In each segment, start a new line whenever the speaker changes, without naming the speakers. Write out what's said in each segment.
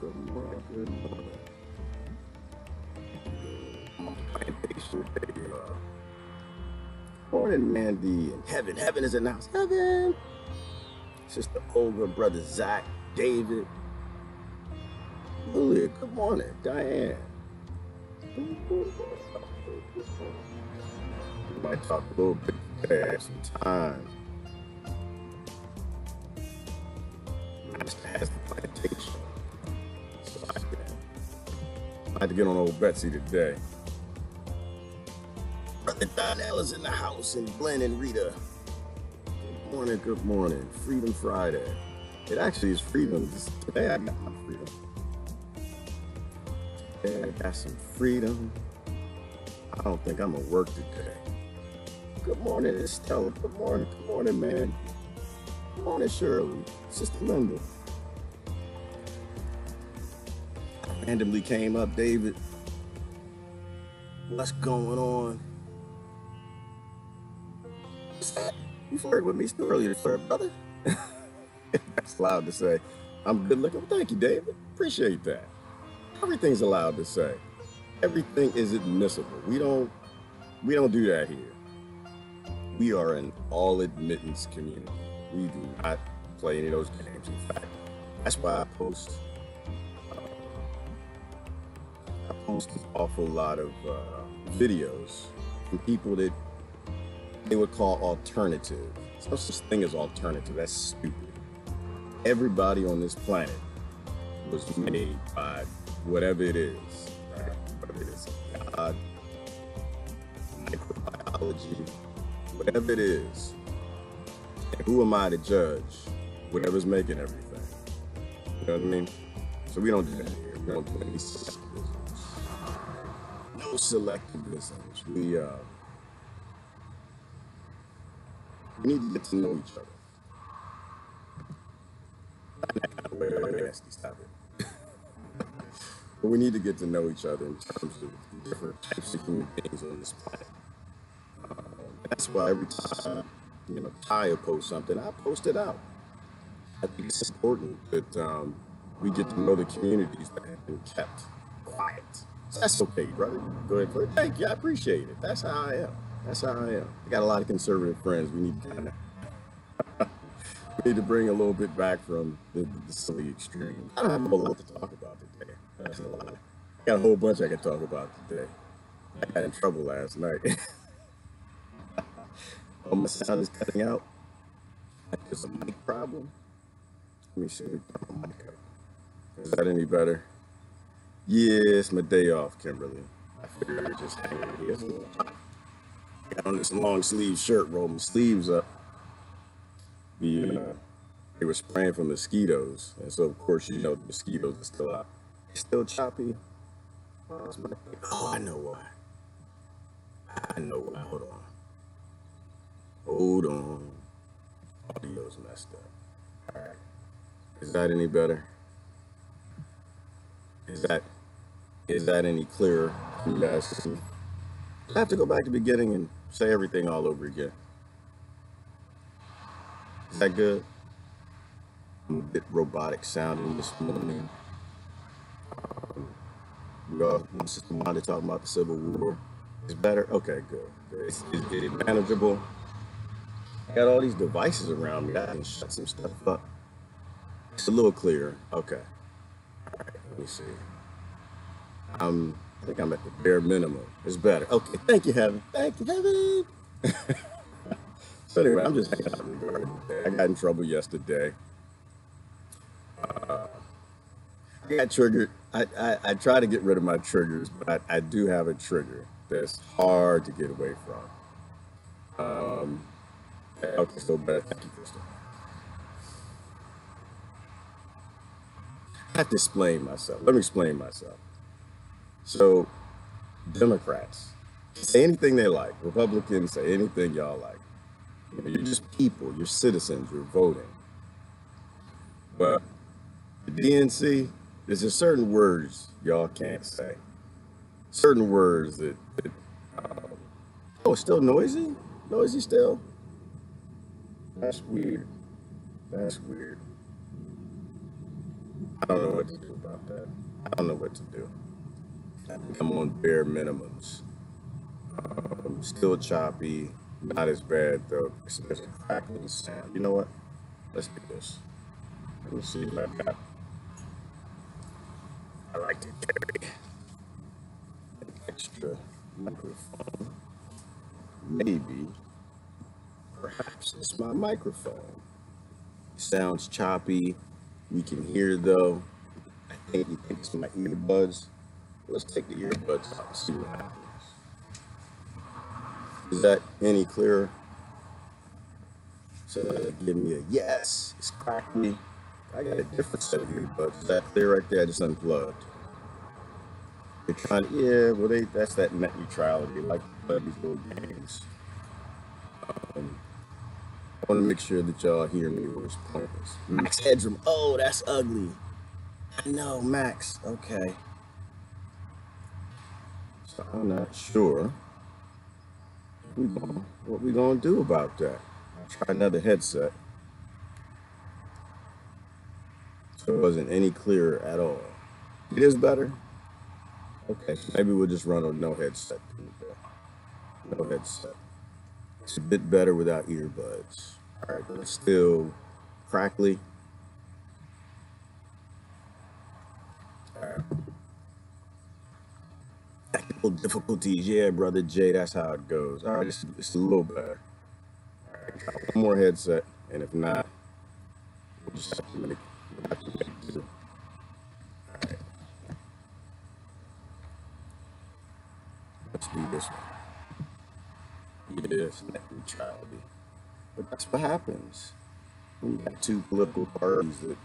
Good morning, good morning. Plantation, morning, Mandy, and Heaven. Heaven is announced. Heaven. Sister Olga, Brother Zach, David, Julia, good morning. Diane. We might talk a little bit today, have some time. Master has the plantation. So I had to get on old Betsy today. Brother Donnell is in the house, and Glenn and Rita. Good morning, good morning. Freedom Friday. It actually is freedom. Today I got my freedom. Today I got some freedom. I don't think I'm gonna work today. Good morning, Estella. Good morning, man. Good morning, Shirley. Sister Linda. I randomly came up, David. What's going on? You flirted with me still earlier, brother. That's allowed to say. I'm good looking. Well, thank you, David. Appreciate that. Everything's allowed to say. Everything is admissible. We don't do that here. We are an all admittance community. We do not play any of those games. In fact, that's why I post an awful lot of videos from people that they would call alternative. There's no such thing as alternative. That's stupid. Everybody on this planet was made by whatever it is, right? Whether it's God, microbiology, whatever it is. And who am I to judge whatever's making everything? You know what I mean? So we don't do that here. We don't do any selectivisms. No selectivisms. We need to get to know each other. Stop it. But we need to get to know each other in terms of different types of human beings on this planet. That's why every time, Kaya posts something, I post it out. I think it's important that we get to know the communities that have been kept quiet. So that's okay, brother. Go ahead. Thank you. I appreciate it. That's how I am. I got a lot of conservative friends. We need to kind of bring a little bit back from the silly extreme. I don't have a whole lot to talk about today. That's a lot. I got a whole bunch I can talk about today. I got in trouble last night. Oh, my sound is cutting out. There's a mic problem. Let me see. My mic up. Is that any better? Yeah, it's my day off, Kimberly. I figured I'd just hang out here. I got on this long sleeve shirt, roll my sleeves up. They were spraying for mosquitoes, and so of course the mosquitoes are still out. It's still choppy. Oh, I know why. Hold on. Audio's messed up. All right. Is that any better? Is that any clearer? You guys see? I have to go back to the beginning and say everything all over again. Is that good? I'm a bit robotic sounding this morning. My sister Wanda talking about the Civil War. It's better? Okay, good. Is it manageable? I got all these devices around me. I can shut some stuff up. It's a little clearer. Okay. All right, let me see. I think I'm at the bare minimum. It's better. Okay, thank you, Heaven. Thank you, Heaven. So anyway, I'm just hanging out in the garden today. I got in trouble yesterday. I got triggered. I try to get rid of my triggers, but I do have a trigger that's hard to get away from. Okay, so better. Thank you, Crystal. I have to explain myself. Let me explain myself. So, Democrats say anything they like. Republicans say anything y'all like. You're just people. You're citizens. You're voting. But the DNC, there's just certain words y'all can't say. Certain words that oh, it's still noisy? Noisy still? That's weird. I don't know what to do about that. I don't know what to do. I'm on bare minimums. Still choppy, not as bad though. There's a crackling sound. You know what? Let's do this. Let me see if I got. I like to carry an extra microphone. Maybe, perhaps it's my microphone. It sounds choppy. We can hear though. I think you think it's my earbuds. Let's take the earbuds out and see what happens. Is that any clearer? So give me a yes. It's crackly. I got a different set of earbuds. Is that clear right there? I just unplugged. They're trying to, yeah, well, that's that net neutrality, like these little games. I want to make sure that y'all hear me where it's pointless. Max Headroom. Oh, that's ugly. I know, Max. Okay. So I'm not sure what we gonna do about that. I'll try another headset. So it wasn't any clearer at all. It is better. Okay, so maybe we'll just run on no headset. No headset. It's a bit better without earbuds. All right, but it's still crackly. All right. Technical difficulties, yeah, brother Jay. That's how it goes. All right, it's a little better. All right, try one more headset, and if not, we'll just have to make do. All right, let's do this one. It is net neutrality, but that's what happens when you got two political parties that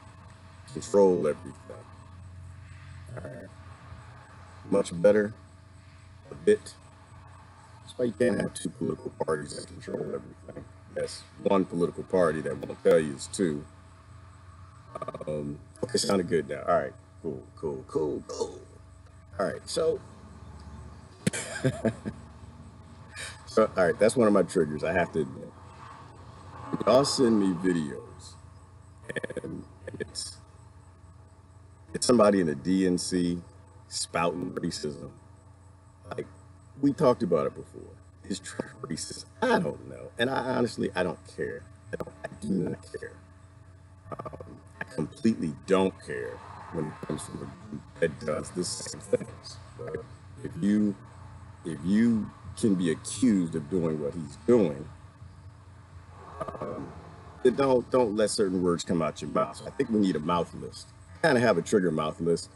control everything. All right, much better. A bit. That's why you can't have two political parties that control everything. That's one political party that won't tell you it's two. Okay, sounded good now. All right, cool. All right, so all right, that's one of my triggers. I have to admit, y'all send me videos, and it's somebody in the DNC spouting racism. Like, we talked about it before. Is Trump racist? I don't know. And I honestly, I don't care. I do not care. I completely don't care when it comes from a group that does the same things. But if you can be accused of doing what he's doing, then don't let certain words come out your mouth. So I think we need a mouth list. Kind of have a trigger mouth list.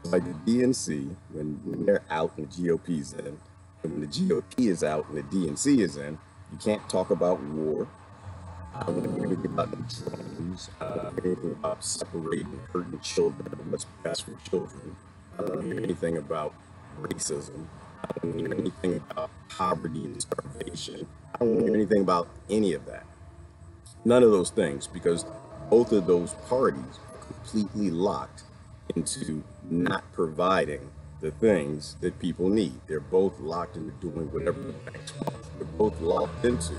Like the DNC, when they're out and the GOP's in, and when the GOP is out and the DNC is in, you can't talk about war. I don't want to hear anything about the drones. I don't want to hear anything about separating and hurting children and what's best for children. I don't want to hear anything about racism. I don't want to hear anything about poverty and starvation. I don't want to hear anything about any of that. None of those things, because both of those parties are completely locked into not providing the things that people need. They're both locked into doing whatever the banks want. They're both locked into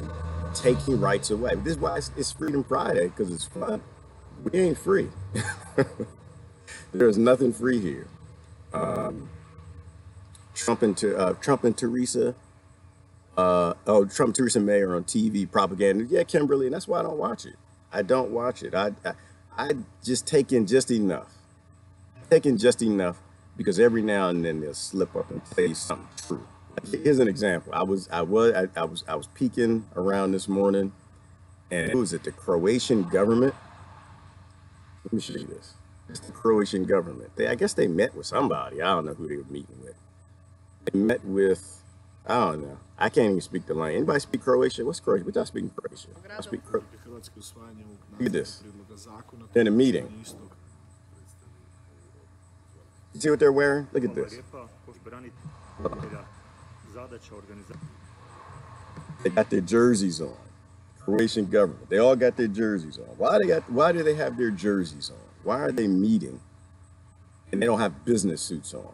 taking rights away. This is why it's Freedom Friday, because it's fun. We ain't free. There's nothing free here. Trump and Theresa Trump and Theresa May are on TV propaganda. Yeah, Kimberly, and that's why I don't watch it. I don't watch it. I just take in just enough. Taking just enough, because every now and then they'll slip up and say something true. Like, here's an example. I was peeking around this morning, and who is it? The Croatian government. Let me show you this. It's the Croatian government. I guess they met with somebody. I don't know who they were meeting with. They met with, I don't know. I can't even speak the language. Anybody speak Croatian? What's Croatian? What y'all speaking Croatian? I speak Croatian. Look at this. In a meeting. You see what they're wearing? Look at this. They got their jerseys on. Croatian government. They all got their jerseys on. Why do they have their jerseys on? Why are they meeting and they don't have business suits on?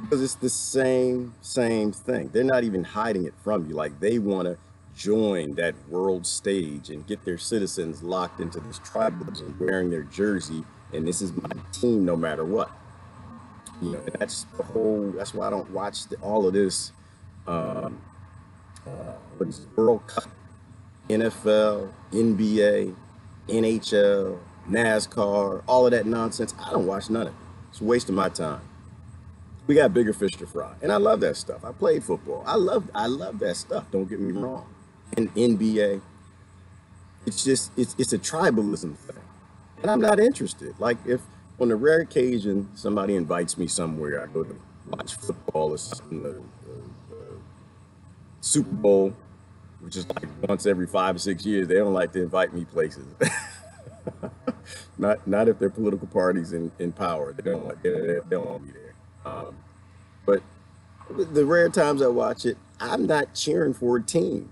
Because it's the same thing. They're not even hiding it from you. Like, they want to join that world stage and get their citizens locked into this tribalism, wearing their jersey, and this is my team no matter what. And that's the whole. That's why I don't watch all of this. What is it, World Cup, NFL, NBA, NHL, NASCAR, all of that nonsense. I don't watch none of it. It's a waste of my time. We got bigger fish to fry, and I love that stuff. I played football. I love that stuff. Don't get me wrong. And NBA, it's a tribalism thing, and I'm not interested. Like, if on the rare occasion somebody invites me somewhere, I go to watch football or something, Super Bowl, which is like once every 5 or 6 years. They don't like to invite me places. Not if they're political parties in power. They don't want me there. But the rare times I watch it, I'm not cheering for a team.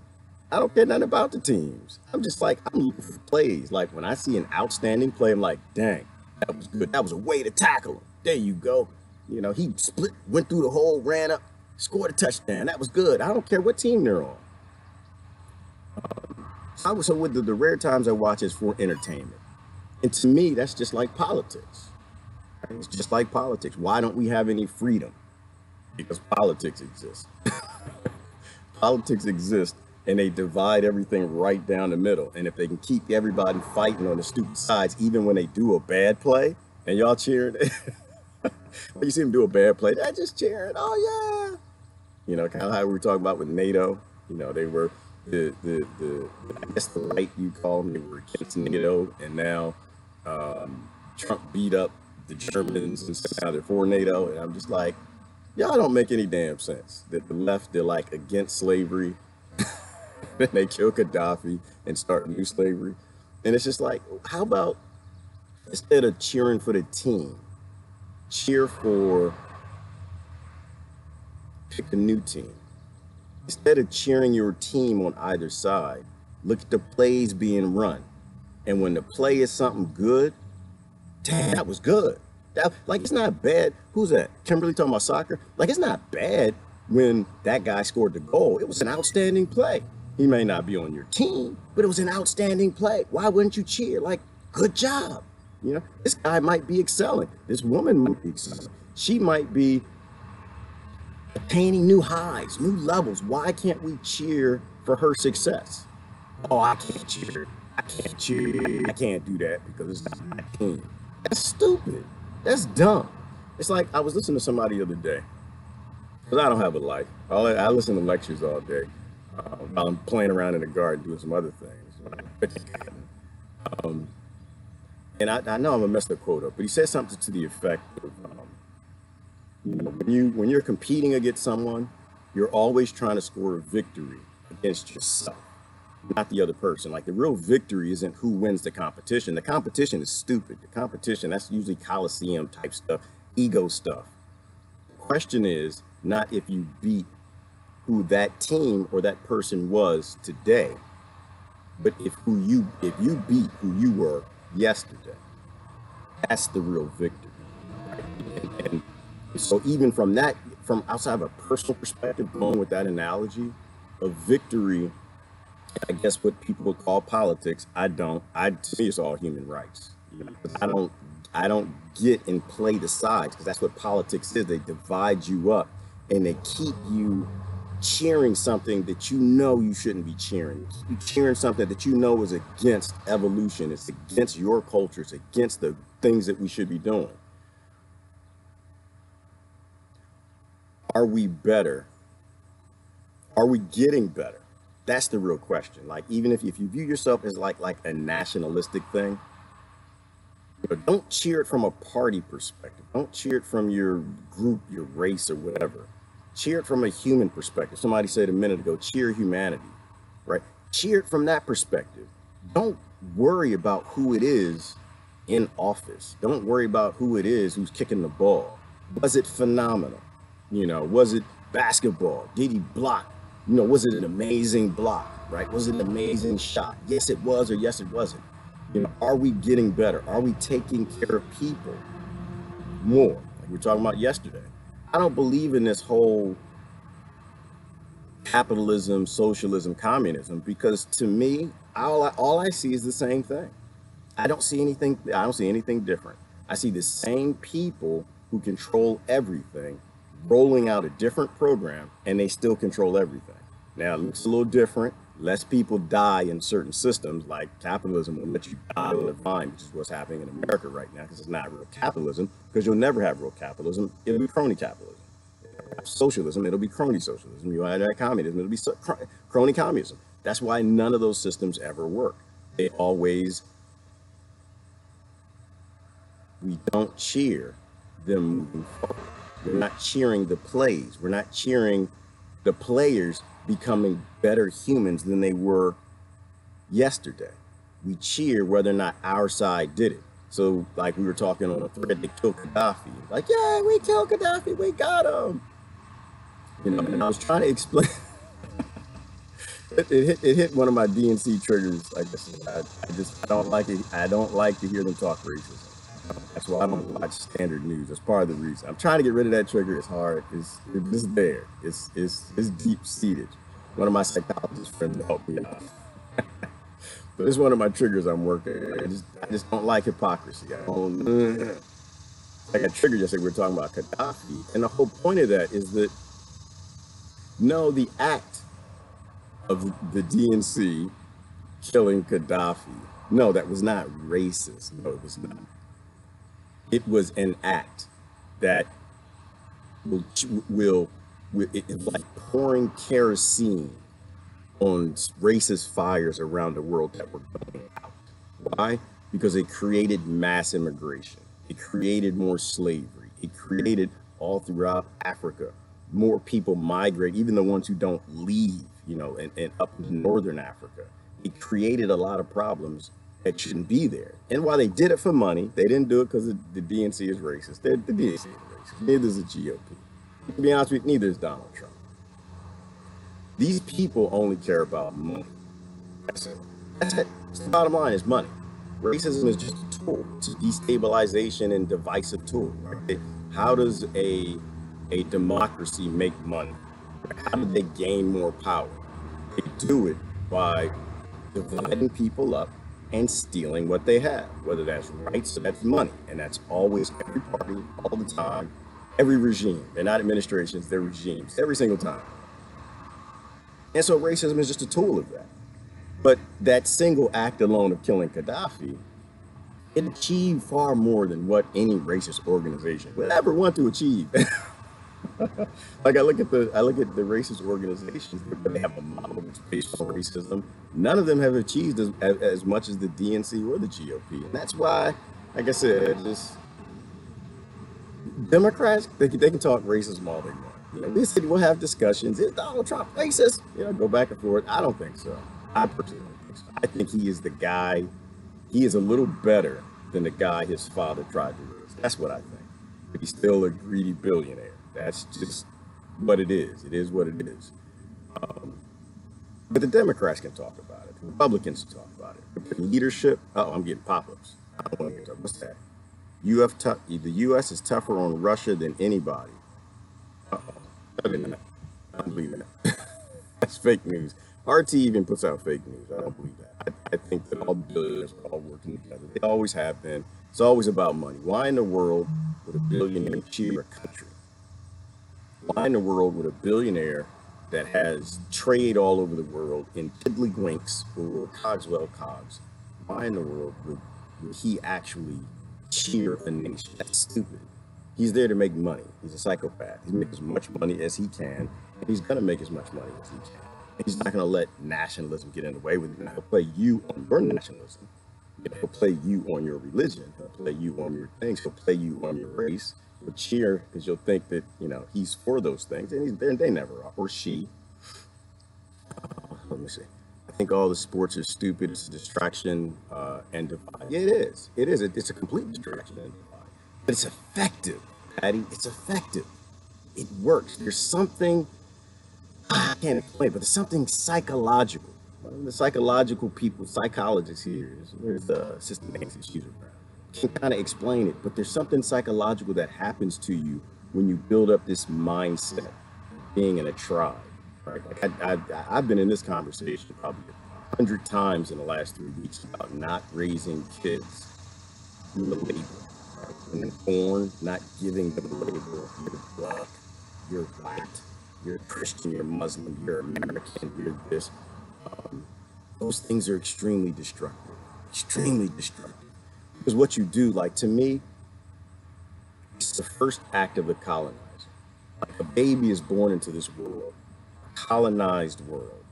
I don't care nothing about the teams. I'm just like, I'm looking for plays. Like, when I see an outstanding play, I'm like, dang, that was good. That was a way to tackle him. There you go. He split, went through the hole, ran up, scored a touchdown. That was good. I don't care what team they're on. So with the rare times I watch, it's for entertainment. And to me, that's just like politics. Right? It's just like politics. Why don't we have any freedom? Because politics exists. Politics exist, and they divide everything right down the middle. And if they can keep everybody fighting on the stupid sides, even when they do a bad play, and y'all cheering, when you see them do a bad play, they're just cheering. Oh yeah, kind of how we were talking about with NATO. They were the I guess the right, you call them. They were against NATO, and now Trump beat up the Germans, and now they're for NATO. And I'm just like, y'all don't make any damn sense. That the left, they're like against slavery, then they kill Gaddafi and start new slavery. And it's just like, how about, instead of cheering for the team, pick a new team. Instead of cheering your team on either side, look at the plays being run. And when the play is something good, damn, that was good. Like, it's not bad. Who's that? Kimberly talking about soccer? Like, it's not bad when that guy scored the goal. It was an outstanding play. He may not be on your team, but it was an outstanding play. Why wouldn't you cheer? Like, good job. This guy might be excelling. This woman might be excelling. She might be attaining new highs, new levels. Why can't we cheer for her success? Oh, I can't cheer. I can't do that because it's not my team. That's stupid. That's dumb. It's like, I was listening to somebody the other day, because I don't have a life. I listen to lectures all day while I'm playing around in the garden doing some other things. And I know I'm gonna mess the quote up, but he said something to the effect of, when you're competing against someone, you're always trying to score a victory against yourself, not the other person. Like, the real victory isn't who wins the competition. The competition is stupid. The competition, that's usually Coliseum type stuff, ego stuff. The question is not if you beat who that team or that person was today, but if you beat who you were yesterday. That's the real victory. Right? And so even from outside of a personal perspective, going with that analogy of victory, I guess what people would call politics, to me, it's all human rights. I don't get and play the sides, because that's what politics is. They divide you up, and they keep you cheering something that you shouldn't be cheering. You cheering something that is against evolution. It's against your culture. It's against the things that we should be doing. Are we better? Are we getting better? That's the real question. Like, even if you view yourself as like a nationalistic thing, don't cheer it from a party perspective. Don't cheer it from your group, your race, or whatever. Cheer it from a human perspective. Somebody said a minute ago, cheer humanity, right? Cheer it from that perspective. Don't worry about who it is in office. Don't worry about who it is who's kicking the ball. Was it phenomenal? Was it basketball? Did he block? Was it an amazing block, right? Was it an amazing shot? Yes, it was, or yes, it wasn't. Are we getting better? Are we taking care of people more? Like we were talking about yesterday. I don't believe in this whole capitalism, socialism, communism, because to me, all I see is the same thing. I don't see anything. I don't see anything different. I see the same people who control everything rolling out a different program, and they still control everything. Now it looks a little different. Less people die in certain systems, like capitalism will let you die on the vine, which is what's happening in America right now, because it's not real capitalism. Because you'll never have real capitalism. It'll be crony capitalism. Socialism, it'll be crony socialism. You add that communism, it'll be crony communism. That's why none of those systems ever work. They always, we don't cheer them moving forward. We're not cheering the plays. We're not cheering the players becoming better humans than they were yesterday. We cheer whether or not our side did it. So, like we were talking on a thread, they killed Gaddafi. Like, yeah, we killed Gaddafi. We got him. You know, and I was trying to explain. it hit one of my DNC triggers. I guess I don't like it. I don't like to hear them talk racism. That's why I don't watch standard news. That's part of the reason. I'm trying to get rid of that trigger. It's hard. It's there. It's deep seated. One of my psychologist friends helped me out. But it's one of my triggers I'm working. I just don't like hypocrisy. I don't. Like I triggered yesterday. We were talking about Gaddafi, and the whole point of that is that no, the act of the DNC killing Gaddafi. No, that was not racist. No, it was not. It was an act that it's like pouring kerosene on racist fires around the world that were going out. Why? Because it created mass immigration. It created more slavery. It created all throughout Africa more people migrate, even the ones who don't leave, you know, and up in northern Africa. It created a lot of problems that shouldn't be there. And while they did it for money, they didn't do it because the DNC is racist. The DNC is racist. Neither is the GOP. To be honest with you, neither is Donald Trump. These people only care about money. That's it. That's it. It's the bottom line is money. Racism is just a tool. It's a destabilization and divisive tool. Right? How does a democracy make money? How do they gain more power? They do it by dividing people up and stealing what they have, whether that's rights or that's money. And that's always every party, all the time, every regime. They're not administrations, they're regimes, every single time. And so racism is just a tool of that. But that single act alone of killing Gaddafi, it achieved far more than what any racist organization would ever want to achieve. Like I look at the racist organizations, they have a model that's based on racism. None of them have achieved as much as the DNC or the GOP, and that's why, like I said, just Democrats they can talk racism all they want. You know, we said we'll have discussions. Is Donald Trump racist? You know, go back and forth. I don't think so. I personally don't think so. I think he is the guy. He is a little better than the guy his father tried to raise. That's what I think. But he's still a greedy billionaire. That's just what it is. It is what it is. But the Democrats can talk about it. The Republicans can talk about it. The leadership. Oh, I'm getting pop-ups. I don't want to get what's that? The U.S. is tougher on Russia than anybody. Uh-oh. I don't believe that. That's fake news. RT even puts out fake news. I don't believe that. I think that all billionaires are all working together. They always have been. It's always about money. Why in the world would a billionaire cheer a country? Why in the world would a billionaire that has trade all over the world in tiddlywinks or Cogswell cogs, why in the world would he actually cheer a nation? That's stupid. He's there to make money. He's a psychopath. He makes as much money as he can, and he's going to make as much money as he can. And he's not going to let nationalism get in the way with him. He'll play you on your nationalism. He'll play you on your religion. He'll play you on your things. He'll play you on your race. You'll cheer because you'll think that, you know, he's for those things, and they never are, or she. Let me see. I think all the sports are stupid. It's a distraction and divide. Yeah, it is. It is. It's a complete distraction and divide. But it's effective, Patty. It's effective. It works. There's something, I can't explain, but there's something psychological. One of the psychological people, psychologists here, where's the Sister Nancy? She's around. Can kind of explain it, but there's something psychological that happens to you when you build up this mindset of being in a tribe. Right? I've been in this conversation probably 100 times in the last 3 weeks about not raising kids through the label. Right? When they're born, not giving them the label, you're black, you're white, you're Christian, you're Muslim, you're American, you're this. Those things are extremely destructive. Extremely destructive. Because what you do, like to me, it's the first act of the colonizer. Like a baby is born into this world, a colonized world.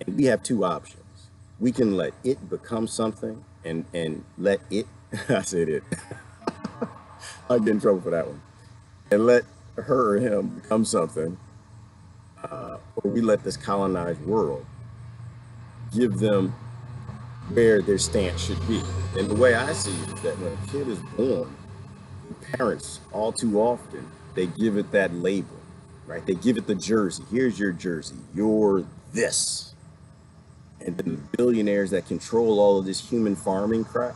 And we have two options. We can let it become something and let it, I said it, I'll get in trouble for that one, and let her or him become something, or we let this colonized world give them where their stance should be. And the way I see it is that when a kid is born, parents all too often they give it that label, right? They give it the jersey. Here's your jersey. You're this. And then the billionaires that control all of this human farming crap,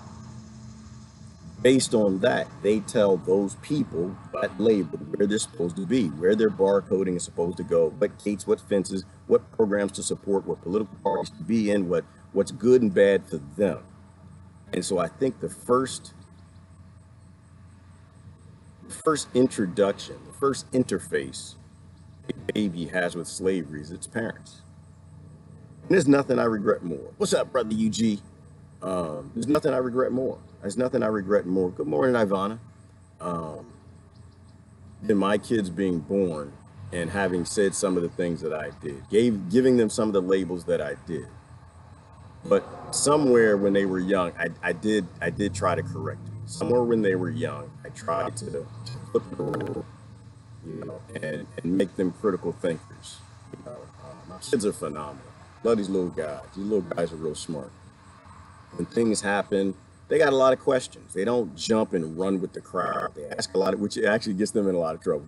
based on that, they tell those people that label where they're supposed to be, where their barcoding is supposed to go, what gates, what fences, what programs to support, what political parties to be in, what's good and bad for them. And so I think the first introduction, the first interface a baby has with slavery is its parents. And there's nothing I regret more. What's up, brother UG? There's nothing I regret more. There's nothing I regret more. Good morning, Ivana. Than my kids being born and having said some of the things that I did, giving them some of the labels that I did. But somewhere when they were young, I did try to correct it. Somewhere when they were young, I tried to flip the role, and make them critical thinkers. My kids are phenomenal. Love these little guys. These little guys are real smart. When things happen, they got a lot of questions. They don't jump and run with the crowd. They ask a lot, which actually gets them in a lot of trouble.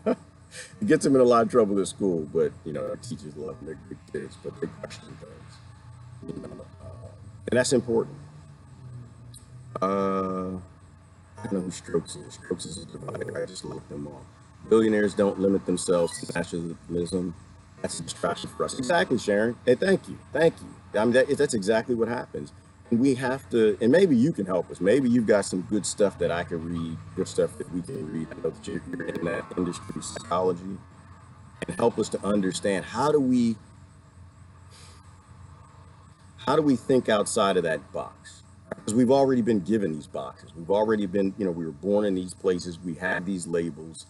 It gets them in a lot of trouble at school, but their teachers love them. They're good kids, but they question things. And that's important. I don't know who Strokes is. Strokes is a divider. I just looked them all. Billionaires don't limit themselves to nationalism. That's a distraction for us. Exactly, Sharon. Hey, thank you. Thank you. I mean, that's exactly what happens. And we have to, and maybe you can help us. Maybe you've got some good stuff that I can read, good stuff that we can read. I know that you're in that industry, psychology, and help us to understand how do we think outside of that box? Because we've already been given these boxes. We've already been, we were born in these places. We have these labels.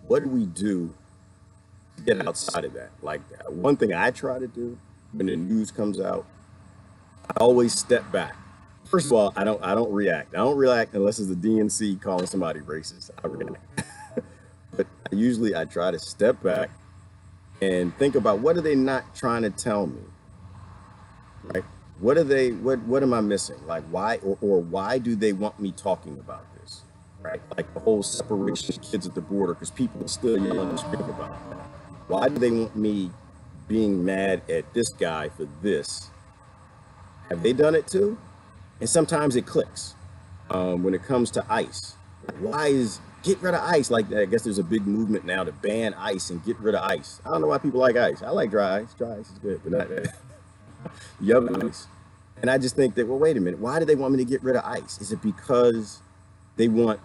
What do we do to get outside of that? Like one thing I try to do when the news comes out, I always step back. First of all, I don't react. I don't react unless it's the DNC calling somebody racist. I react. But I try to step back and think about what are they not trying to tell me? Right? What am I missing? Like why or why do they want me talking about this? Right? Like the whole separation of kids at the border, because people are still yelling to speak about that. Why do they want me being mad at this guy for this? Have they done it too? And sometimes it clicks when it comes to ICE. Why is get rid of ICE? Like I guess there's a big movement now to ban ICE and get rid of ICE. I don't know why people like ICE. I like dry ice. Dry ice is good, but not yellow ice. And I just think that, well, wait a minute. Why do they want me to get rid of ICE? Is it because they want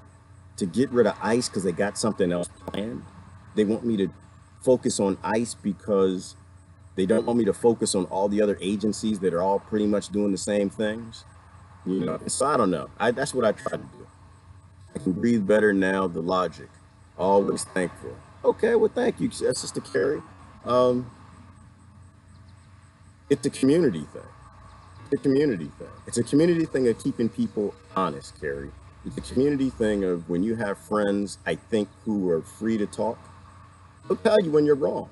to get rid of ICE because they got something else planned? They want me to focus on ICE because they don't want me to focus on all the other agencies that are all pretty much doing the same things. So I don't know. That's what I try to do. I can breathe better now. The logic, always thankful. Okay, well, thank you, Sister Carrie. It's a community thing. It's a community thing. It's a community thing of keeping people honest, Carrie. It's a community thing of when you have friends, I think, who are free to talk, they'll tell you when you're wrong.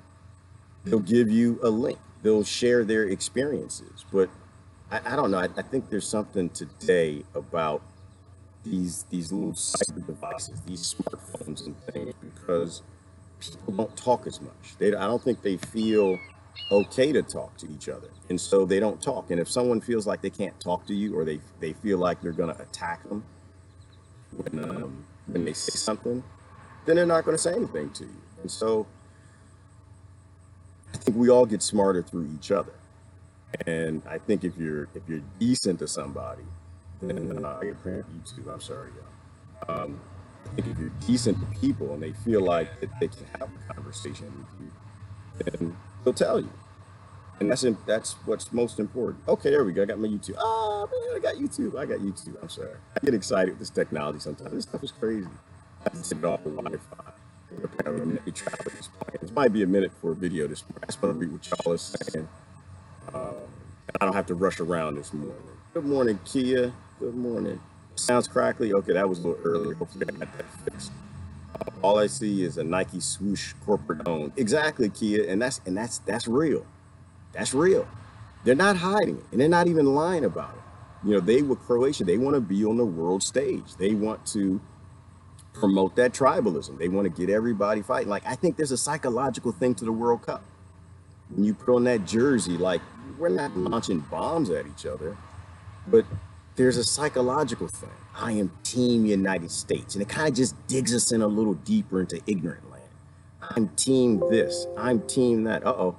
They'll give you a link. They'll share their experiences. But I don't know. I think there's something today about these little cyber devices, these smartphones and things, because people don't talk as much. I don't think they feel okay to talk to each other, and so they don't talk. And if someone feels like they can't talk to you, or they feel like you're going to attack them when they say something, then they're not going to say anything to you. And so I think we all get smarter through each other. And I think if you're decent to somebody, then I get cramp YouTube. I'm sorry, y'all. I think if you're decent to people and they feel like that they can have a conversation with you, then they'll tell you. And that's what's most important. Okay, there we go. I got my YouTube. Oh man, I got YouTube. I'm sorry. I get excited with this technology sometimes. This stuff is crazy. I have to take it off the Wi-Fi. Apparently, we travel this plane. This might be a minute for a video this morning. I just want to read what y'all are saying. I don't have to rush around this morning. Good morning, Kia. Good morning. Sounds crackly. Okay, that was a little earlier. Hopefully, I got that fixed. All I see is a Nike swoosh corporate owned. Exactly, Kia, and that's real. That's real. They're not hiding it, and they're not even lying about it. You know, they were Croatia. They want to be on the world stage. They want to promote that tribalism. They want to get everybody fighting. Like, I think there's a psychological thing to the World Cup. When you put on that jersey, like, we're not launching bombs at each other, but there's a psychological thing. I am Team United States, and it kind of just digs us in a little deeper into ignorant land. I'm Team this. I'm Team that. Uh-oh.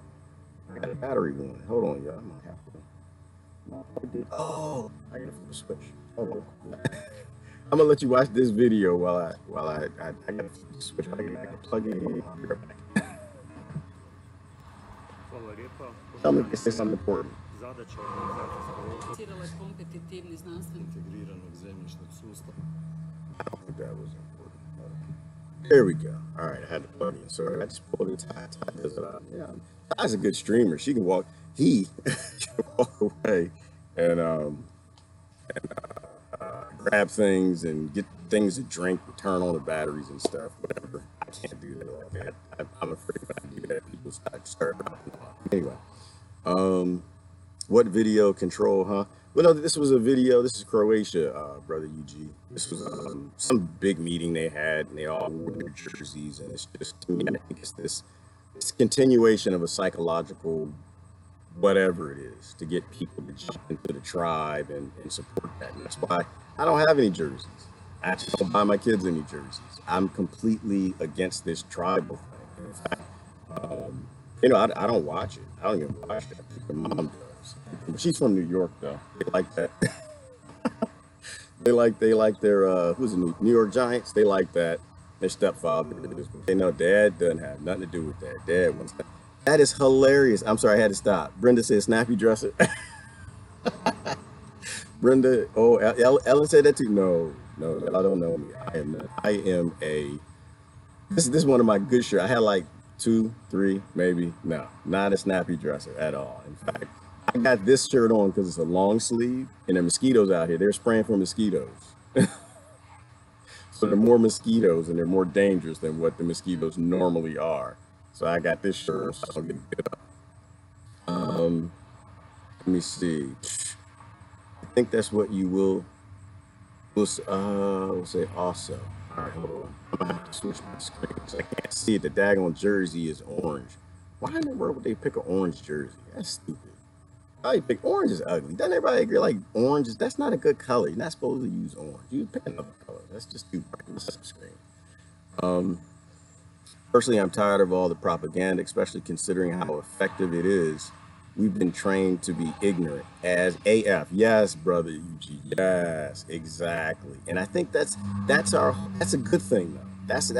I got a battery going. Hold on, y'all. I'm gonna have to. Oh, I gotta flip the switch. Hold on. I'm gonna let you watch this video while I gotta flip the switch. I can plug it in. I'll be right back. Tell me if this is something important.
Kompetitivni znanstveni.
Integriranog zemljišnog sustava.
I don't think that was important. There we go. All right, I had to plug in. Sorry, I just pulled it. Yeah, Ty's a good streamer. She can walk. He can walk away and grab things and get things to drink, and turn on the batteries and stuff. Whatever. I can't do that. Okay, I'm afraid if I do that, people start dropping off. Anyway, what video control, huh? Well, no, this was a video. This is Croatia, brother UG. This was some big meeting they had, and they all wore their jerseys. And it's just, to me, I think it's this continuation of a psychological whatever it is to get people to jump into the tribe and support that. And that's why I don't have any jerseys. I actually don't buy my kids any jerseys. I'm completely against this tribal thing. In fact, you know, I don't watch it. I don't even watch it. I think the mom does. She's from New York, though. They like that. they like their who's the New York Giants. They like that. Their stepfather. They know Dad doesn't have nothing to do with that. Dad wants that. That is hilarious. I'm sorry, I had to stop. Brenda said snappy dresser. Brenda, oh, Ellen said that too. No, I don't know me. I am a. This is one of my good shirts. I had like 2, 3, maybe. No, not a snappy dresser at all. In fact, I got this shirt on because it's a long sleeve, and there are mosquitoes out here. They're spraying for mosquitoes. So there are more mosquitoes, and they're more dangerous than what the mosquitoes normally are. So I got this shirt, so I don't get bit up. Let me see. I think that's what you will say also. All right, hold on. I'm gonna have to switch my screen because I can't see it. The daggone jersey is orange. Why in the world would they pick an orange jersey? That's stupid. Why you pick orange is ugly? Doesn't everybody agree like orange is that's not a good color? You're not supposed to use orange. You pick another color. That's just too bright. Let's screen. Personally, I'm tired of all the propaganda, especially considering how effective it is. We've been trained to be ignorant as AF. Yes, brother UG. Yes, exactly. And I think that's a good thing though. That's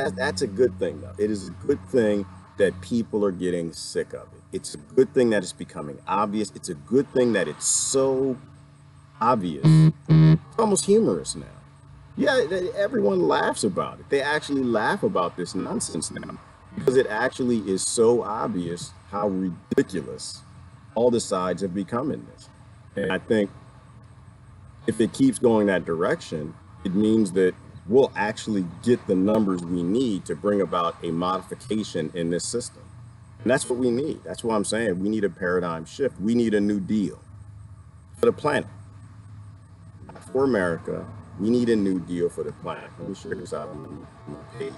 a good thing though. It is a good thing that people are getting sick of it. It's a good thing that it's becoming obvious. It's a good thing that it's so obvious. It's almost humorous now. Yeah, everyone laughs about it. They actually laugh about this nonsense now because it actually is so obvious how ridiculous all the sides have become in this. And I think if it keeps going that direction, it means that we'll actually get the numbers we need to bring about a modification in this system. And that's what we need. That's what I'm saying. We need a paradigm shift. We need a new deal for the planet, for America. We need a new deal for the planet. Let me share this out on my page.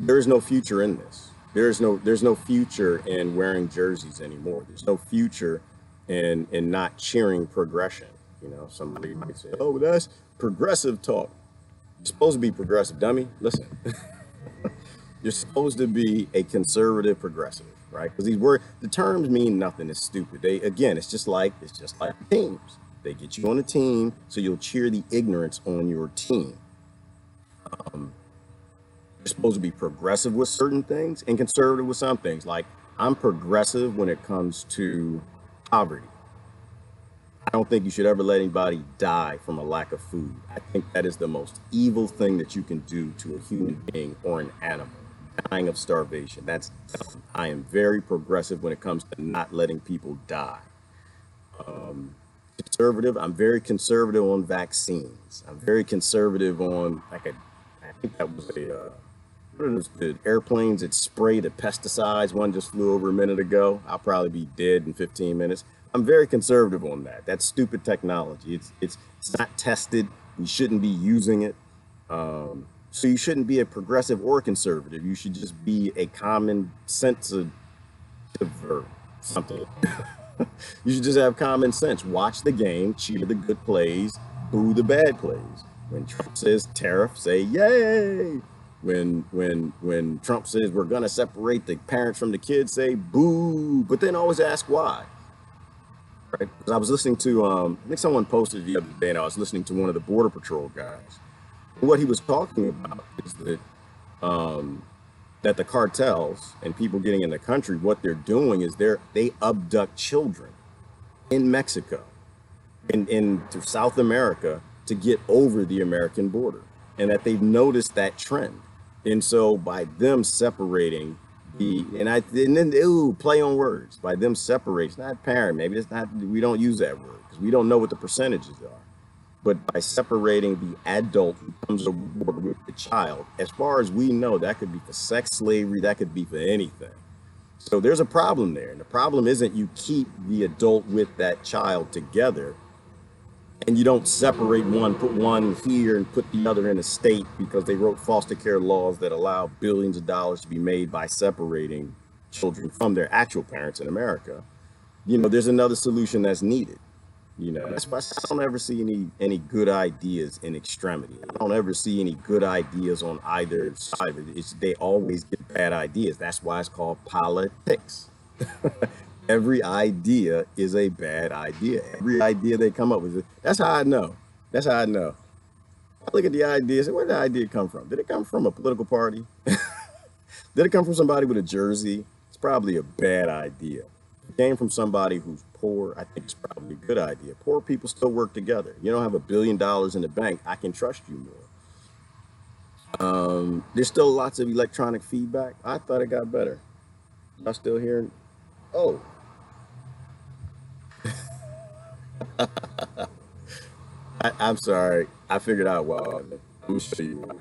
There is no future in this. There's no future in wearing jerseys anymore. There's no future in not cheering progression. You know, somebody might say, "Oh, that's progressive talk." You're supposed to be progressive, dummy. Listen, You're supposed to be a conservative progressive, right? Because the terms mean nothing. It's stupid. Again, it's just like teams. They get you on a team, so you'll cheer the ignorance on your team. You're supposed to be progressive with certain things and conservative with some things. Like, I'm progressive when it comes to poverty. I don't think you should ever let anybody die from a lack of food. I think that is the most evil thing that you can do to a human being or an animal. Dying of starvation. That's dumb. I am very progressive when it comes to not letting people die. Conservative. I'm very conservative on vaccines. I'm very conservative on I think that was what are those, the airplanes that spray the pesticides? One just flew over a minute ago. I'll probably be dead in 15 minutes. I'm very conservative on that. That's stupid technology. It's not tested. We shouldn't be using it. So you shouldn't be a progressive or conservative. You should just be a common sensitive or something. You should just have common sense. Watch the game, cheer the good plays, boo the bad plays. When Trump says tariff, say yay. When Trump says we're gonna separate the parents from the kids, say boo. But then always ask why. Right? Because I was listening to I think someone posted the other day, and I was listening to one of the Border Patrol guys. What he was talking about is that the cartels and people getting in the country, what they're doing is they abduct children in Mexico, in to South America to get over the American border, and that they've noticed that trend. And so by them separating and then ooh, play on words, by them separating, it's not parent, maybe it's not, we don't use that word because we don't know what the percentages are. But by separating the adult who comes aboard with the child, as far as we know, that could be for sex slavery, that could be for anything. So there's a problem there. And the problem isn't you keep the adult with that child together and you don't separate one, put one here and put the other in a state because they wrote foster care laws that allow billions of dollars to be made by separating children from their actual parents in America. There's another solution that's needed. That's why I don't ever see any good ideas in extremity. I don't ever see any good ideas on either side. They always get bad ideas. That's why it's called politics. Every idea is a bad idea. Every idea they come up with. That's how I know. That's how I know. I look at the ideas. Where did the idea come from? Did it come from a political party? Did it come from somebody with a jersey? It's probably a bad idea. If it came from somebody who's poor, I think it's probably a good idea. Poor people still work together. You don't have $1 billion in the bank. I can trust you more. There's still lots of electronic feedback. I thought it got better. Y'all still hearing? Oh. I'm sorry. I figured out why. Let me show you why.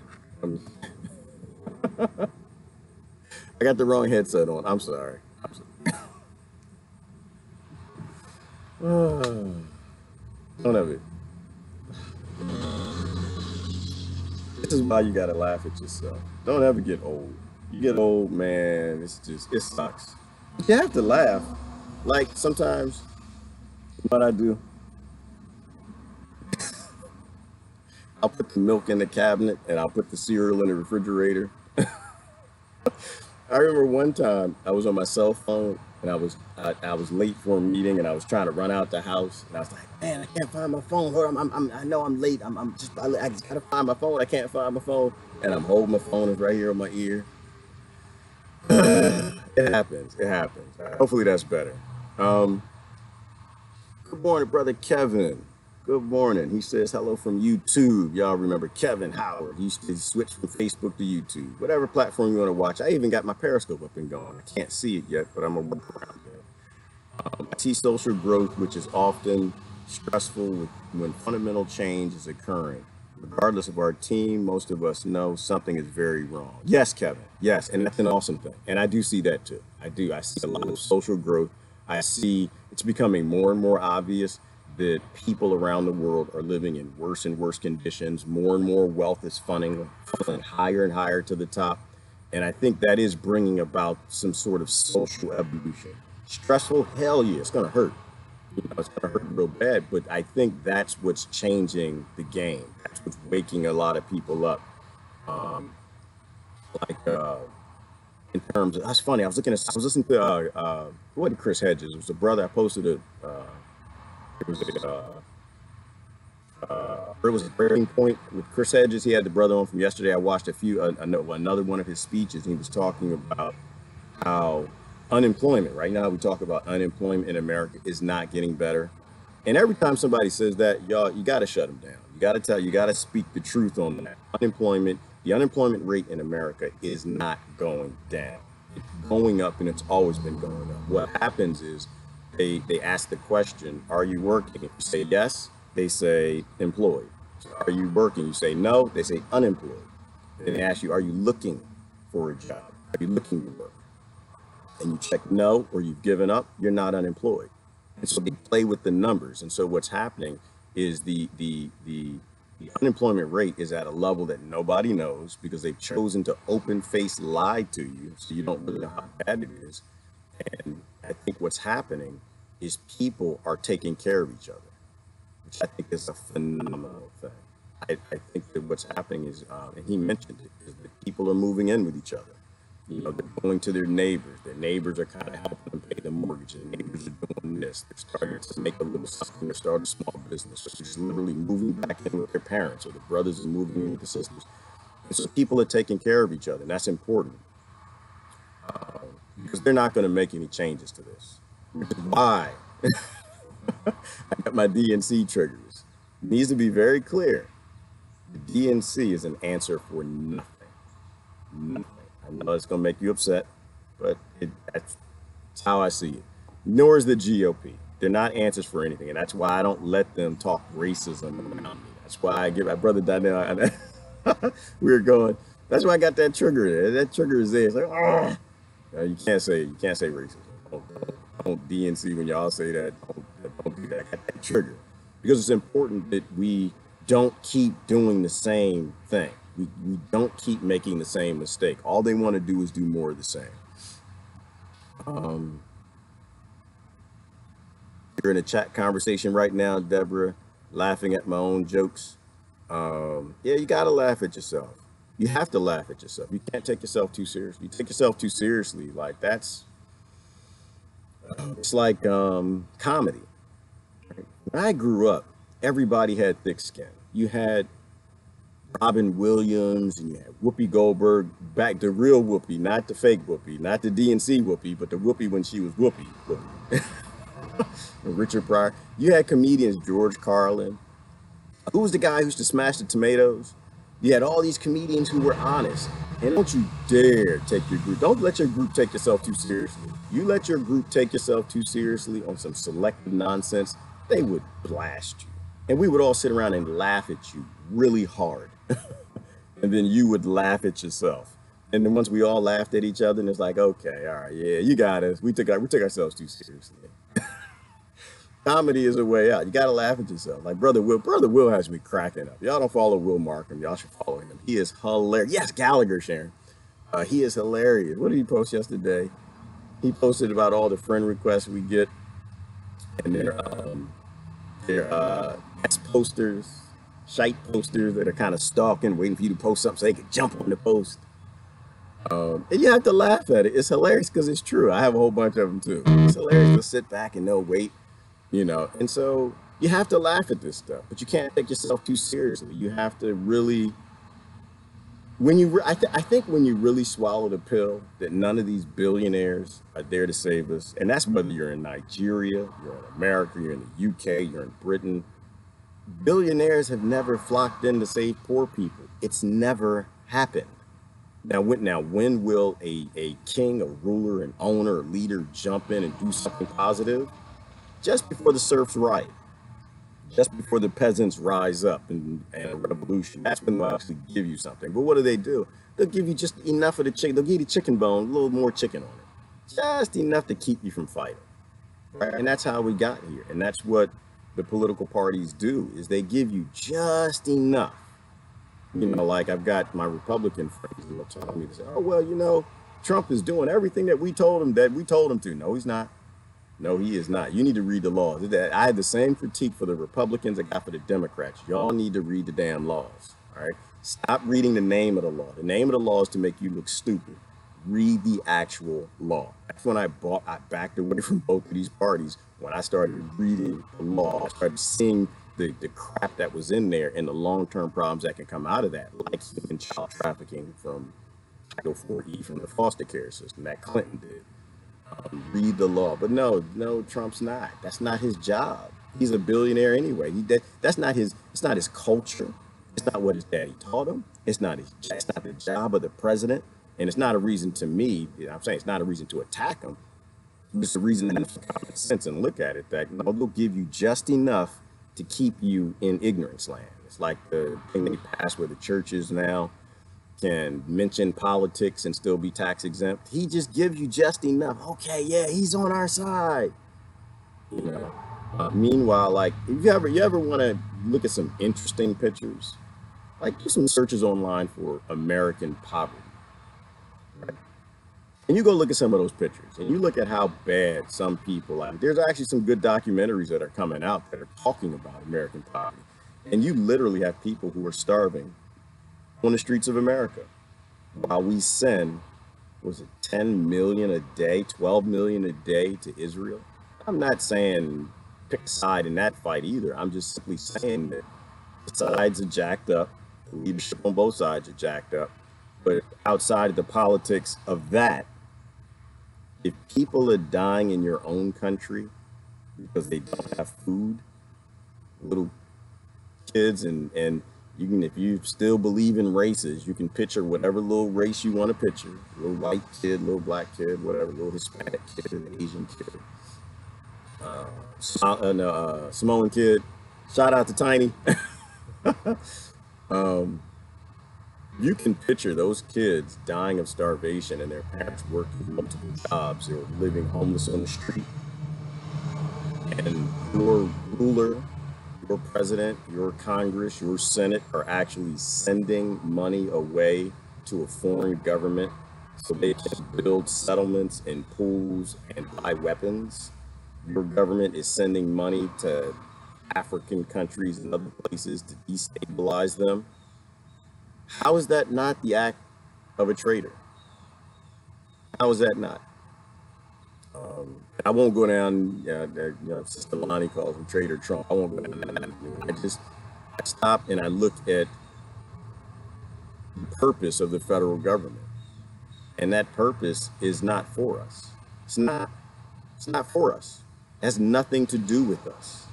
I got the wrong headset on. I'm sorry. Don't ever. This is why you gotta laugh at yourself. Don't ever get old. You get old, man. It sucks. You have to laugh. Like sometimes, what I do, I'll put the milk in the cabinet and I'll put the cereal in the refrigerator. I remember one time I was on my cell phone and I was late for a meeting and I was trying to run out the house and I was like, man, I can't find my phone. Hold on, I know I'm late. I just gotta find my phone. I can't find my phone, and I'm holding my phone. It's right here on my ear. It happens. It happens. Hopefully that's better. Good morning, brother Kevin. Good morning. He says hello from YouTube. Y'all remember Kevin Howard. He used to switch from Facebook to YouTube. Whatever platform you want to watch. I even got my Periscope up and going. I can't see it yet, but I'm going to work around it. I see social growth, which is often stressful when fundamental change is occurring. Regardless of our team, most of us know something is very wrong. Yes, Kevin. Yes, and that's an awesome thing. And I do see that too. I do. I see a lot of social growth. I see it's becoming more and more obvious that people around the world are living in worse and worse conditions. More and more wealth is funneling higher and higher to the top. And I think that is bringing about some sort of social evolution. Stressful? Hell yeah, it's going to hurt. It's going to hurt real bad. But I think that's what's changing the game. That's what's waking a lot of people up. Like in terms of, that's funny. I was listening to, what did Chris Hedges? It was a brother. I posted it was it was a breaking point with Chris Hedges. He had the brother on from yesterday. I watched another one of his speeches. And he was talking about how unemployment, right now we talk about unemployment in America is not getting better. And every time somebody says that, y'all, you got to shut them down. You got to speak the truth on that. The unemployment rate in America is not going down. It's going up, and it's always been going up. What happens is they ask the question, are you working? If you say yes, they say employed. So are you working? You say no, they say unemployed. And they ask you, are you looking for a job? Are you looking to work? And you check no, or you've given up, you're not unemployed. And so they play with the numbers. And so what's happening is the unemployment rate is at a level that nobody knows because they've chosen to open-face lie to you, so you don't really know how bad it is. And I think what's happening is people are taking care of each other, which I think is a phenomenal thing. I think that what's happening is, and he mentioned it, is that people are moving in with each other. You know, they're going to their neighbors. Their neighbors are kind of helping them pay the mortgage. Their neighbors are doing this. They're starting to make a little something. They're starting a small business. So they're just literally moving back in with their parents, or the brothers are moving in with the sisters. And so people are taking care of each other, and that's important because they're not going to make any changes to this. Which is why I got my DNC triggers. It needs to be very clear. The DNC is an answer for nothing. Nothing. I know it's going to make you upset, but that's how I see it. Nor is the GOP. They're not answers for anything, and that's why I don't let them talk racism around me. That's why I give my brother Daniel. We were going. That's why I got that trigger there. That trigger is there. It's like, oh, you can't say racism. Don't DNC when y'all say that. Don't do that. I got that trigger because it's important that we don't keep doing the same thing. We don't keep making the same mistake. All they want to do is do more of the same. You're in a chat conversation right now, Deborah, laughing at my own jokes. Yeah, you got to laugh at yourself. You have to laugh at yourself. You can't take yourself too seriously. You take yourself too seriously, like it's like comedy. When I grew up, everybody had thick skin. You had Robin Williams, and you had Whoopi Goldberg, back the real Whoopi, not the fake Whoopi, not the DNC Whoopi, but the Whoopi when she was Whoopi. And Richard Pryor. You had comedians, George Carlin. Who was the guy who used to smash the tomatoes? You had all these comedians who were honest. And don't you dare take your group. Don't let your group take yourself too seriously. You let your group take yourself too seriously on some selective nonsense, they would blast you. And we would all sit around and laugh at you really hard. And then you would laugh at yourself. And then once we all laughed at each other, and it's like, okay, all right, yeah, you got us. We took ourselves too seriously. Comedy is a way out. You got to laugh at yourself. Like Brother Will has me cracking up. Y'all don't follow Will Markham. Y'all should follow him. He is hilarious. Yes, Gallagher, Sharon. He is hilarious. What did he post yesterday? He posted about all the friend requests we get, and their posters, shite posters that are kind of stalking, waiting for you to post something so they can jump on the post. And you have to laugh at it. It's hilarious because it's true. I have a whole bunch of them too. It's hilarious to sit back and they'll wait, and so you have to laugh at this stuff, but you can't take yourself too seriously. You have to really, I think when you really swallow the pill that none of these billionaires are there to save us, and that's whether you're in Nigeria, you're in America, you're in the UK, you're in Britain. Billionaires have never flocked in to save poor people. It's never happened. Now when will a king, a ruler, an owner, a leader jump in and do something positive? Just before the serfs riot, just before the peasants rise up and a revolution. That's when they'll actually give you something. But what do? They'll give you just enough of the chicken. They'll give you the chicken bone, a little more chicken on it. Just enough to keep you from fighting. Right? And that's how we got here. And that's what the political parties do, is they give you just enough. Like I've got my Republican friends who are telling me, oh, well, Trump is doing everything that we told him to. No, he's not. No, he is not. You need to read the laws. I had the same critique for the Republicans I got for the Democrats. Y'all need to read the damn laws. All right. Stop reading the name of the law. The name of the law is to make you look stupid. read the actual law. That's when I backed away from both of these parties. When I started reading the law, I started seeing the crap that was in there and the long-term problems that can come out of that, like human child trafficking from Title 4E from the foster care system that Clinton did. Read the law. But no, Trump's not. That's not his job. He's a billionaire anyway. That's not his. It's not his culture. It's not what his daddy taught him. It's not his. It's not the job of the president, and it's not a reason to me. I'm saying it's not a reason to attack him. It's a reason to have common sense and look at it that they'll give you just enough to keep you in ignorance land. It's like the thing they passed where the churches now can mention politics and still be tax exempt. He just gives you just enough. Okay, yeah, he's on our side. You know. Meanwhile, like if you ever want to look at some interesting pictures, like do some searches online for American poverty, and you go look at some of those pictures, and you look at how bad some people. Like, there's actually some good documentaries that are coming out that are talking about American poverty, and you literally have people who are starving on the streets of America while we send, was it 10 million a day, 12 million a day to Israel? I'm not saying pick a side in that fight either. I'm just simply saying that the sides are jacked up, the leadership on both sides are jacked up. But outside of the politics of that, if people are dying in your own country because they don't have food, little kids, and you can, if you still believe in races, you can picture whatever little race you want to picture, little white kid, little black kid, whatever, little Hispanic kid, an Asian kid, Samoan kid. Shout out to Tiny. You can picture those kids dying of starvation and their parents working multiple jobs or living homeless on the street. And your ruler, your president, your Congress, your Senate are actually sending money away to a foreign government so they can build settlements and pools and buy weapons. Your government is sending money to African countries and other places to destabilize them. How is that not the act of a traitor? How is that not? I won't go down, Sister Lonnie calls him Trader Trump. I won't go down that. I stopped and I looked at the purpose of the federal government. And that purpose is not for us. It's not. It's not for us. It has nothing to do with us.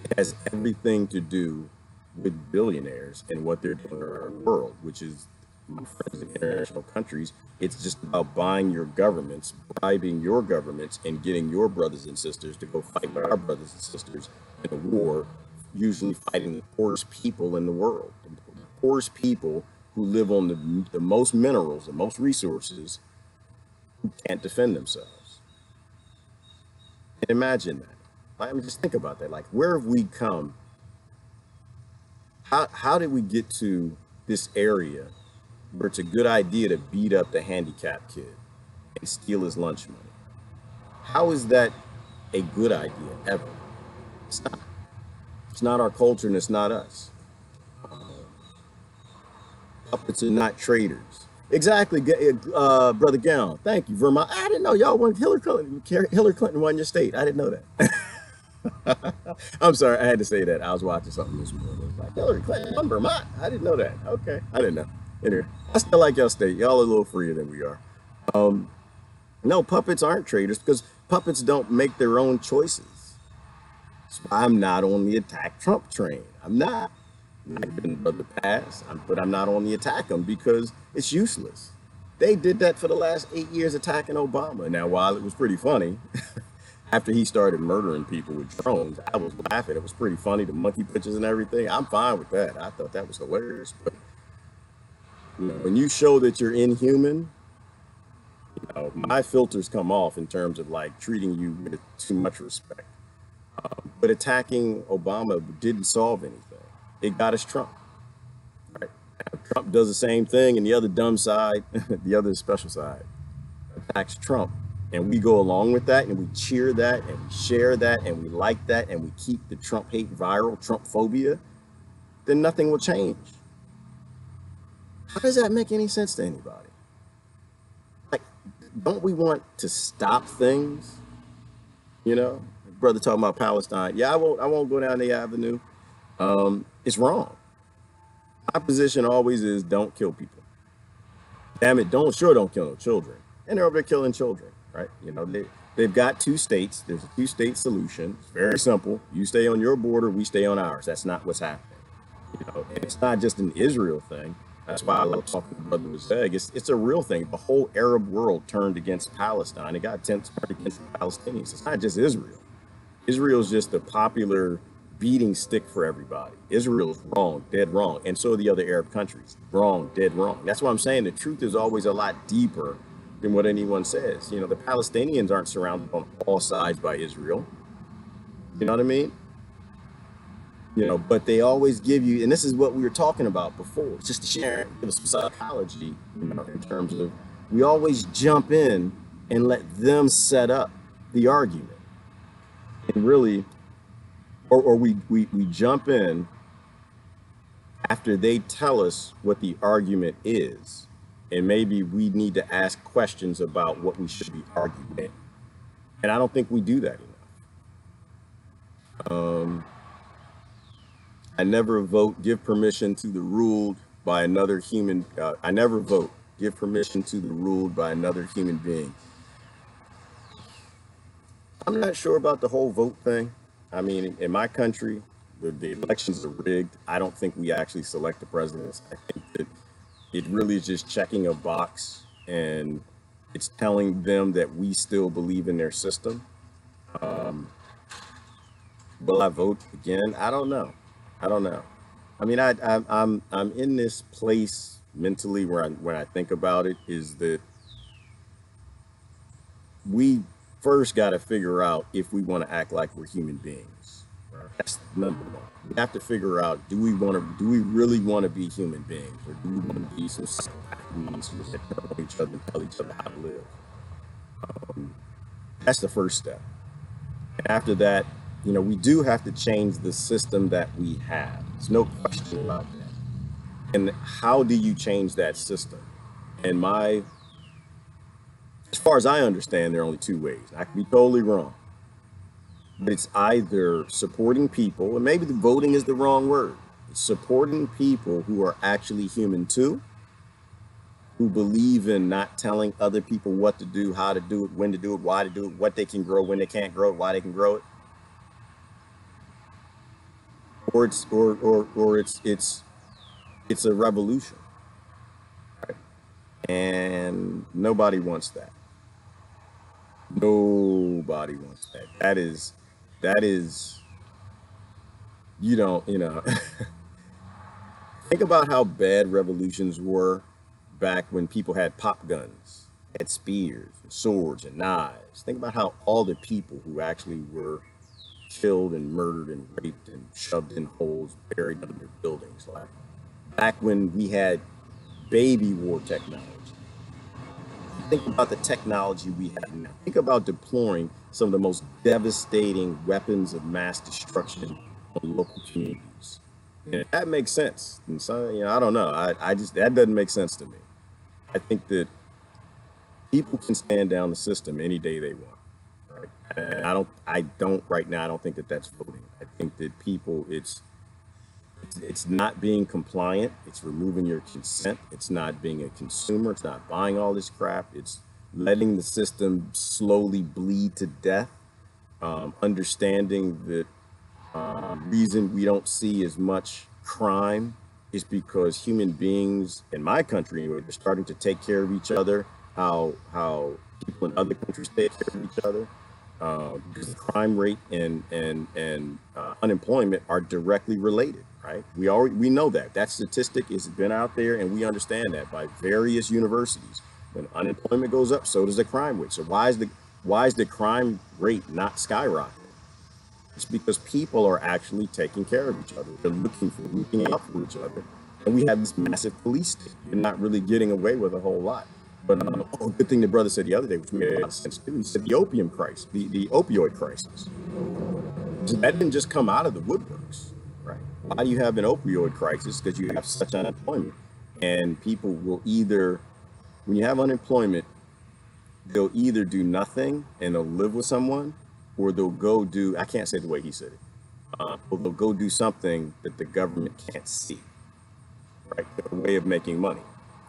It has everything to do with billionaires and what they're doing in our world, which is, my friends in international countries, it's just about buying your governments, bribing your governments, and getting your brothers and sisters to go fight with our brothers and sisters in a war, usually fighting the poorest people in the world. The poorest people who live on the most minerals, the most resources, who can't defend themselves. And imagine that. I mean, just think about that. Like, where have we come? How did we get to this area where it's a good idea to beat up the handicapped kid and steal his lunch money? How is that a good idea ever? It's not. It's not our culture and it's not us. Puppets are not traitors. Exactly, Brother Gown. Thank you, Vermont. I didn't know y'all wanted Hillary Clinton. Hillary Clinton won your state. I didn't know that. I'm sorry, I had to say that. I was watching something this morning. It was like Hillary Clinton won Vermont. I didn't know that. Okay, I didn't know. Anyway, I still like y'all state. Y'all are a little freer than we are. No, puppets aren't traitors because puppets don't make their own choices. So I'm not on the attack Trump train. I'm not. I've been in the past, but I'm not on the attack them because it's useless. They did that for the last 8 years attacking Obama. Now, while it was pretty funny, after he started murdering people with drones, I was laughing. It was pretty funny, the monkey pictures and everything. I'm fine with that. I thought that was hilarious. But when you show that you're inhuman, my filters come off in terms of like treating you with too much respect. But attacking Obama didn't solve anything. It got us Trump. Right? Trump does the same thing, and the other dumb side, the other special side, attacks Trump. And we go along with that, and we cheer that, and we share that, and we like that, and we keep the Trump hate viral, Trump phobia, then nothing will change. How does that make any sense to anybody? don't we want to stop things? You know, brother talking about Palestine. Yeah, I won't go down the avenue. It's wrong. My position always is don't kill people. Damn it, don't kill no children. And they're over there killing children, right? They've got two states. There's a two-state solution. It's very simple. You stay on your border, we stay on ours. That's not what's happening. And it's not just an Israel thing. That's why I love talking to Brother Mosaic. It's a real thing. The whole Arab world turned against Palestine. It got turned against the Palestinians. It's not just Israel. Israel's just the popular beating stick for everybody. Israel's wrong, dead wrong. And so are the other Arab countries. Wrong, dead wrong. That's why I'm saying the truth is always a lot deeper than what anyone says. The Palestinians aren't surrounded on all sides by Israel. You know what I mean? But they always give you, and this is what we were talking about before, just to share some psychology, in terms of we always jump in and let them set up the argument. And really, or we jump in after they tell us what the argument is, and maybe we need to ask questions about what we should be arguing. And I don't think we do that enough. I never vote, give permission to the ruled by another human. I never vote, give permission to the ruled by another human being. I'm not sure about the whole vote thing. I mean, in my country, the elections are rigged. I don't think we actually select the presidents. I think that it really is just checking a box, and it's telling them that we still believe in their system. Will I vote again? I don't know. I mean, I'm in this place mentally where when I think about it, is that we first got to figure out if we want to act like we're human beings. That's number one. We have to figure out, do we really want to be human beings, or do we want to be some beings who just tell each other and tell each other how to live? That's the first step. And after that, we do have to change the system that we have. There's no question about that. And how do you change that system? And as far as I understand, there are only two ways. I could be totally wrong. But it's either supporting people, and maybe the voting is the wrong word. It's supporting people who are actually human too, who believe in not telling other people what to do, how to do it, when to do it, why to do it, what they can grow, when they can't grow it, why they can grow it. Or it's a revolution, right? And nobody wants that. Nobody wants that. That is, think about how bad revolutions were back when people had pop guns, had spears, and swords, and knives. Think about how all the people who actually were killed and murdered and raped and shoved in holes, buried under buildings. Like back when we had baby war technology. Think about the technology we have now. Think about deploying some of the most devastating weapons of mass destruction on local communities. And that makes sense. And so, I don't know. I just, that doesn't make sense to me. I think that people can stand down the system any day they want. And I don't right now, I don't think that that's voting. I think that people, it's not being compliant. It's removing your consent. It's not being a consumer. It's not buying all this crap. It's letting the system slowly bleed to death. Understanding that reason we don't see as much crime is because human beings in my country are starting to take care of each other. How people in other countries take care of each other. Because the crime rate and unemployment are directly related, right? We know that statistic has been out there, and we understand that by various universities. When unemployment goes up, so does the crime rate. So why is the crime rate not skyrocketing? It's because people are actually taking care of each other. They're looking out for each other, and we have this massive police state. You're not really getting away with a whole lot. But good thing the brother said the other day, which made a lot of sense too. He said the opium crisis, the opioid crisis. So that didn't just come out of the woodworks, right? Why do you have an opioid crisis? Because you have such unemployment, and people will either, when you have unemployment, they'll either do nothing and they'll live with someone, or they'll go do, I can't say the way he said it, or they'll go do something that the government can't see, right? A way of making money,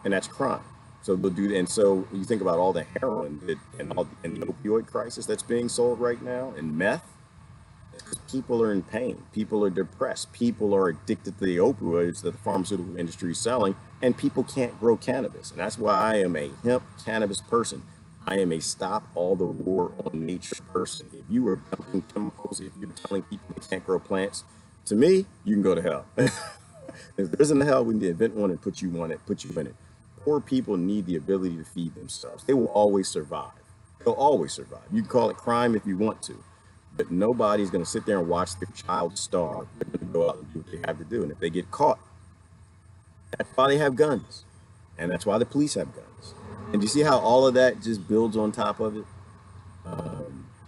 and that's crime. So they'll do, and so you think about all the heroin that, and the opioid crisis that's being sold right now, and meth. People are in pain. People are depressed. People are addicted to the opioids that the pharmaceutical industry is selling, and people can't grow cannabis. And that's why I am a hemp cannabis person. I am a stop all the war on nature person. If you are dumping chemicals, if you're telling people they can't grow plants, to me, you can go to hell. If there isn't a hell, we need to invent one and put you in it. Poor people need the ability to feed themselves. They will always survive. They'll always survive. You can call it crime if you want to, but nobody's going to sit there and watch their child starve. They're going to go out and do what they have to do. And if they get caught, that's why they have guns. And that's why the police have guns. And do you see how all of that just builds on top of it?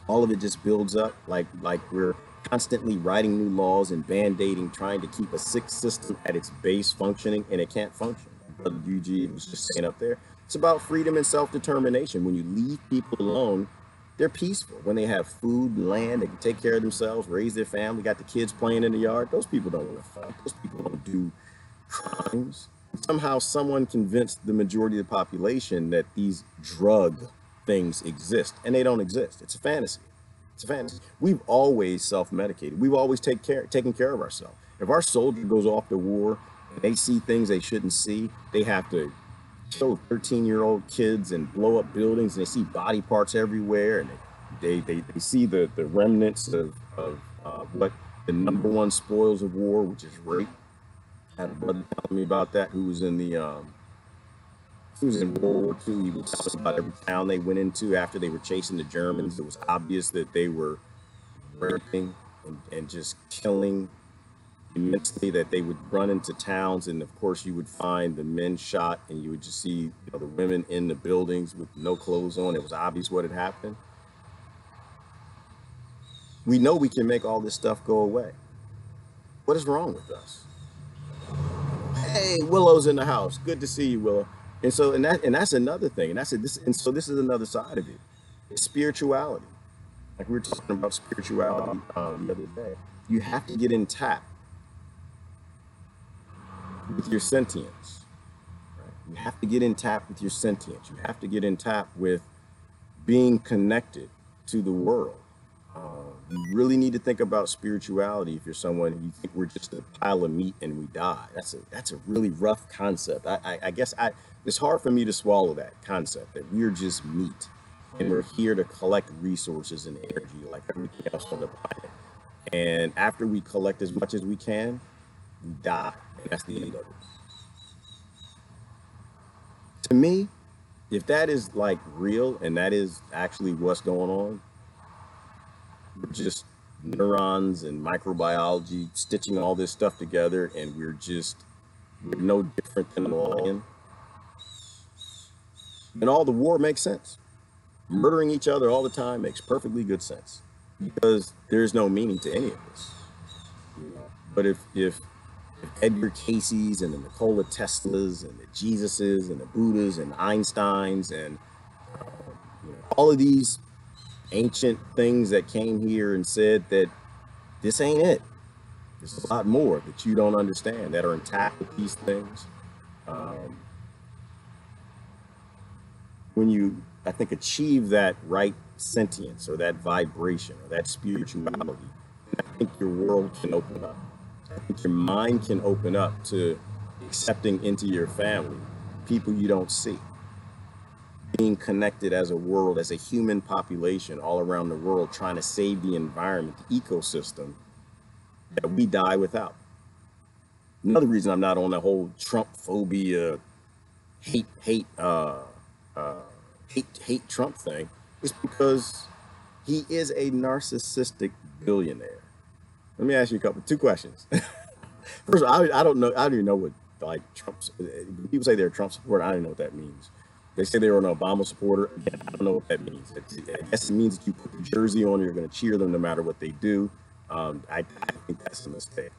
All of it just builds up like we're constantly writing new laws and band-aiding, trying to keep a sick system at its base functioning, and it can't function. Brother UG was just saying up there, it's about freedom and self-determination. When you leave people alone, they're peaceful. When they have food, land, they can take care of themselves, raise their family, got the kids playing in the yard. Those people don't want to fight. Those people don't do crimes. Somehow someone convinced the majority of the population that these drug things exist, and they don't exist. It's a fantasy. It's a fantasy. We've always self-medicated. We've always taken care of ourselves. If our soldier goes off to war and they see things they shouldn't see, they have to kill 13-year-old kids and blow up buildings, and they see body parts everywhere, and they see the remnants of what the number one spoils of war, which is rape. I had a brother telling me about that who was in World War II. He was telling about every town they went into after they were chasing the Germans. It was obvious that they were raping and just killing immensely, that they would run into towns, and of course you would find the men shot, and you would just see, you know, the women in the buildings with no clothes on. It was obvious what had happened. We know we can make all this stuff go away. What is wrong with us? Hey, Willow's in the house. Good to see you, Willow. And that's another thing. So this is another side of it. It's spirituality. Like we were talking about spirituality the other day. You have to get in tap with your sentience. Right? You have to get in tap with your sentience. You have to get in tap with being connected to the world. You really need to think about spirituality if you're someone who you think we're just a pile of meat and we die. That's a really rough concept. I guess it's hard for me to swallow that concept that we're just meat and we're here to collect resources and energy like everything else on the planet. And after we collect as much as we can, we die. And that's the end of it. To me, if that is like real and that is actually what's going on, we're just neurons and microbiology stitching all this stuff together, and we're no different than a lion. And all the war makes sense. Murdering each other all the time makes perfectly good sense because there's no meaning to any of this. But if Edgar Casey's and the Nikola Teslas and the Jesuses and the Buddhas and Einsteins and all of these ancient things that came here and said that this ain't it. There's a lot more that you don't understand that are intact with these things. When you, I think, achieve that right sentience or that vibration or that spirituality, I think your world can open up. I think your mind can open up to accepting into your family people you don't see. Being connected as a world, as a human population all around the world, trying to save the environment, the ecosystem that we die without. Another reason I'm not on the whole Trump phobia, hate Trump thing is because he is a narcissistic billionaire. Let me ask you two questions. First of all, I don't know. I don't even know what like Trump's. People say they're a Trump supporter. I don't know what that means. They say they were an Obama supporter. Again, I don't know what that means. I guess it means that you put the jersey on, you're going to cheer them no matter what they do. I think that's a mistake.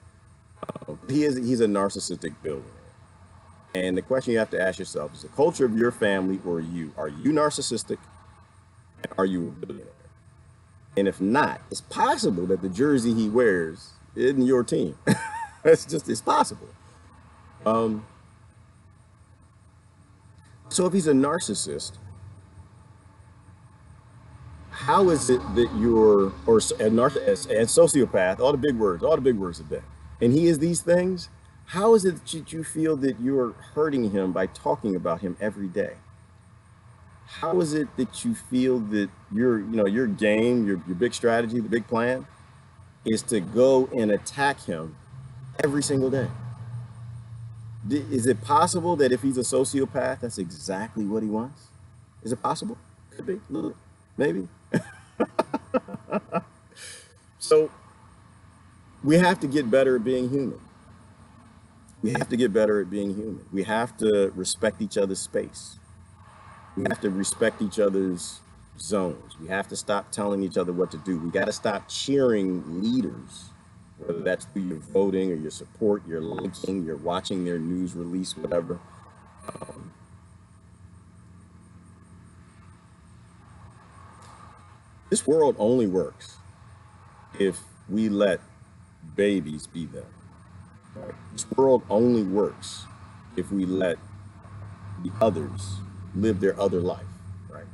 He's a narcissistic billionaire. And the question you have to ask yourself is the culture of your family or you. Are you narcissistic Are you a billionaire? And if not, it's possible that the jersey he wears isn't your team. It's possible. Um, so if he's a narcissist, how is it that you're, or a sociopath, all the big words today, and he is these things? How is it that you feel that you're hurting him by talking about him every day? How is it that you feel that your game, your big strategy, the big plan is to go and attack him every single day? Is it possible that if he's a sociopath, that's exactly what he wants? Is it possible? Could be, a little, maybe. So we have to get better at being human. We have to get better at being human. We have to respect each other's space. We have to respect each other's zones. We have to stop telling each other what to do. We got to stop cheering leaders, whether that's through your voting or your support, your liking, you're watching their news release, whatever. This world only works if we let babies be them. Right? This world only works if we let the others live their other life. Right?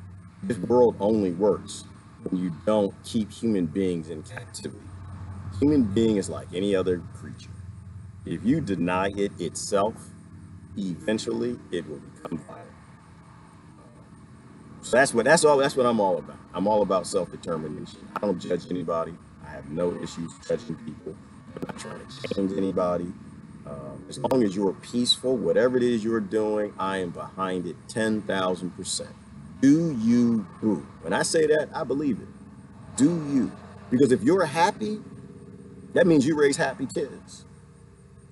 This world only works when you don't keep human beings in captivity. Human being is like any other creature. If you deny it itself, eventually it will become violent. So that's what I'm all about. I'm all about self-determination. I don't judge anybody. I have no issues judging people. I'm not trying to change anybody. As long as you're peaceful, whatever it is you're doing, I am behind it 10,000%. Do you, boo? When I say that, I believe it. Do you? Because if you're happy, that means you raise happy kids.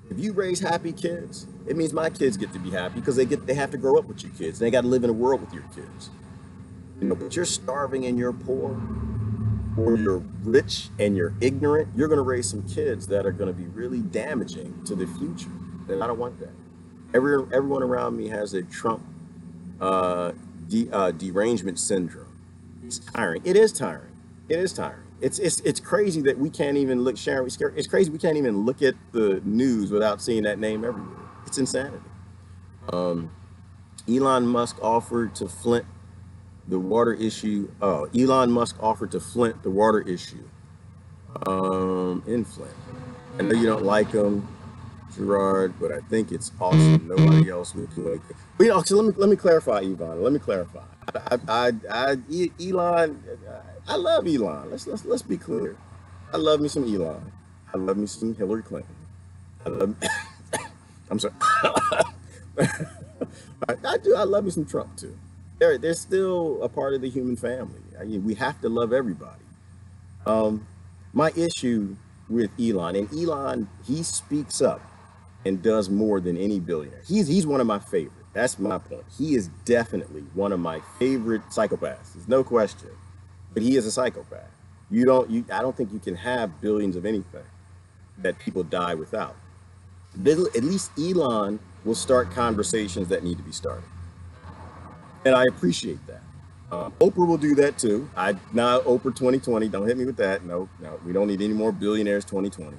If you raise happy kids, it means my kids get to be happy because they have to grow up with your kids. They got to live in a world with your kids. But you're starving and you're poor, or you're rich and you're ignorant, you're going to raise some kids that are going to be really damaging to the future. And I don't want that. Everyone around me has a Trump derangement syndrome. It's tiring. It is tiring. It is tiring. It's crazy that we can't even look, Sharon. It's crazy we can't even look at the news without seeing that name everywhere. It's insanity. Elon Musk offered to Flint the water issue. Elon Musk offered to Flint the water issue in Flint. I know you don't like him, Gerard, but I think it's awesome. Nobody else would do anything. But, so let me clarify, Yvonne. Let me clarify. Elon, I love Elon. Let's be clear. I love me some Elon. I love me some Hillary Clinton. I love. I'm sorry. I do. I love me some Trump too. They're still a part of the human family. I mean, we have to love everybody. My issue with Elon, and Elon, he speaks up and does more than any billionaire. He's one of my favorite. That's my point. He is definitely one of my favorite psychopaths. There's no question. But he is a psychopath. I don't think you can have billions of anything that people die without. At least Elon will start conversations that need to be started. And I appreciate that. Oprah will do that too. Oprah 2020, don't hit me with that. No, we don't need any more billionaires 2020.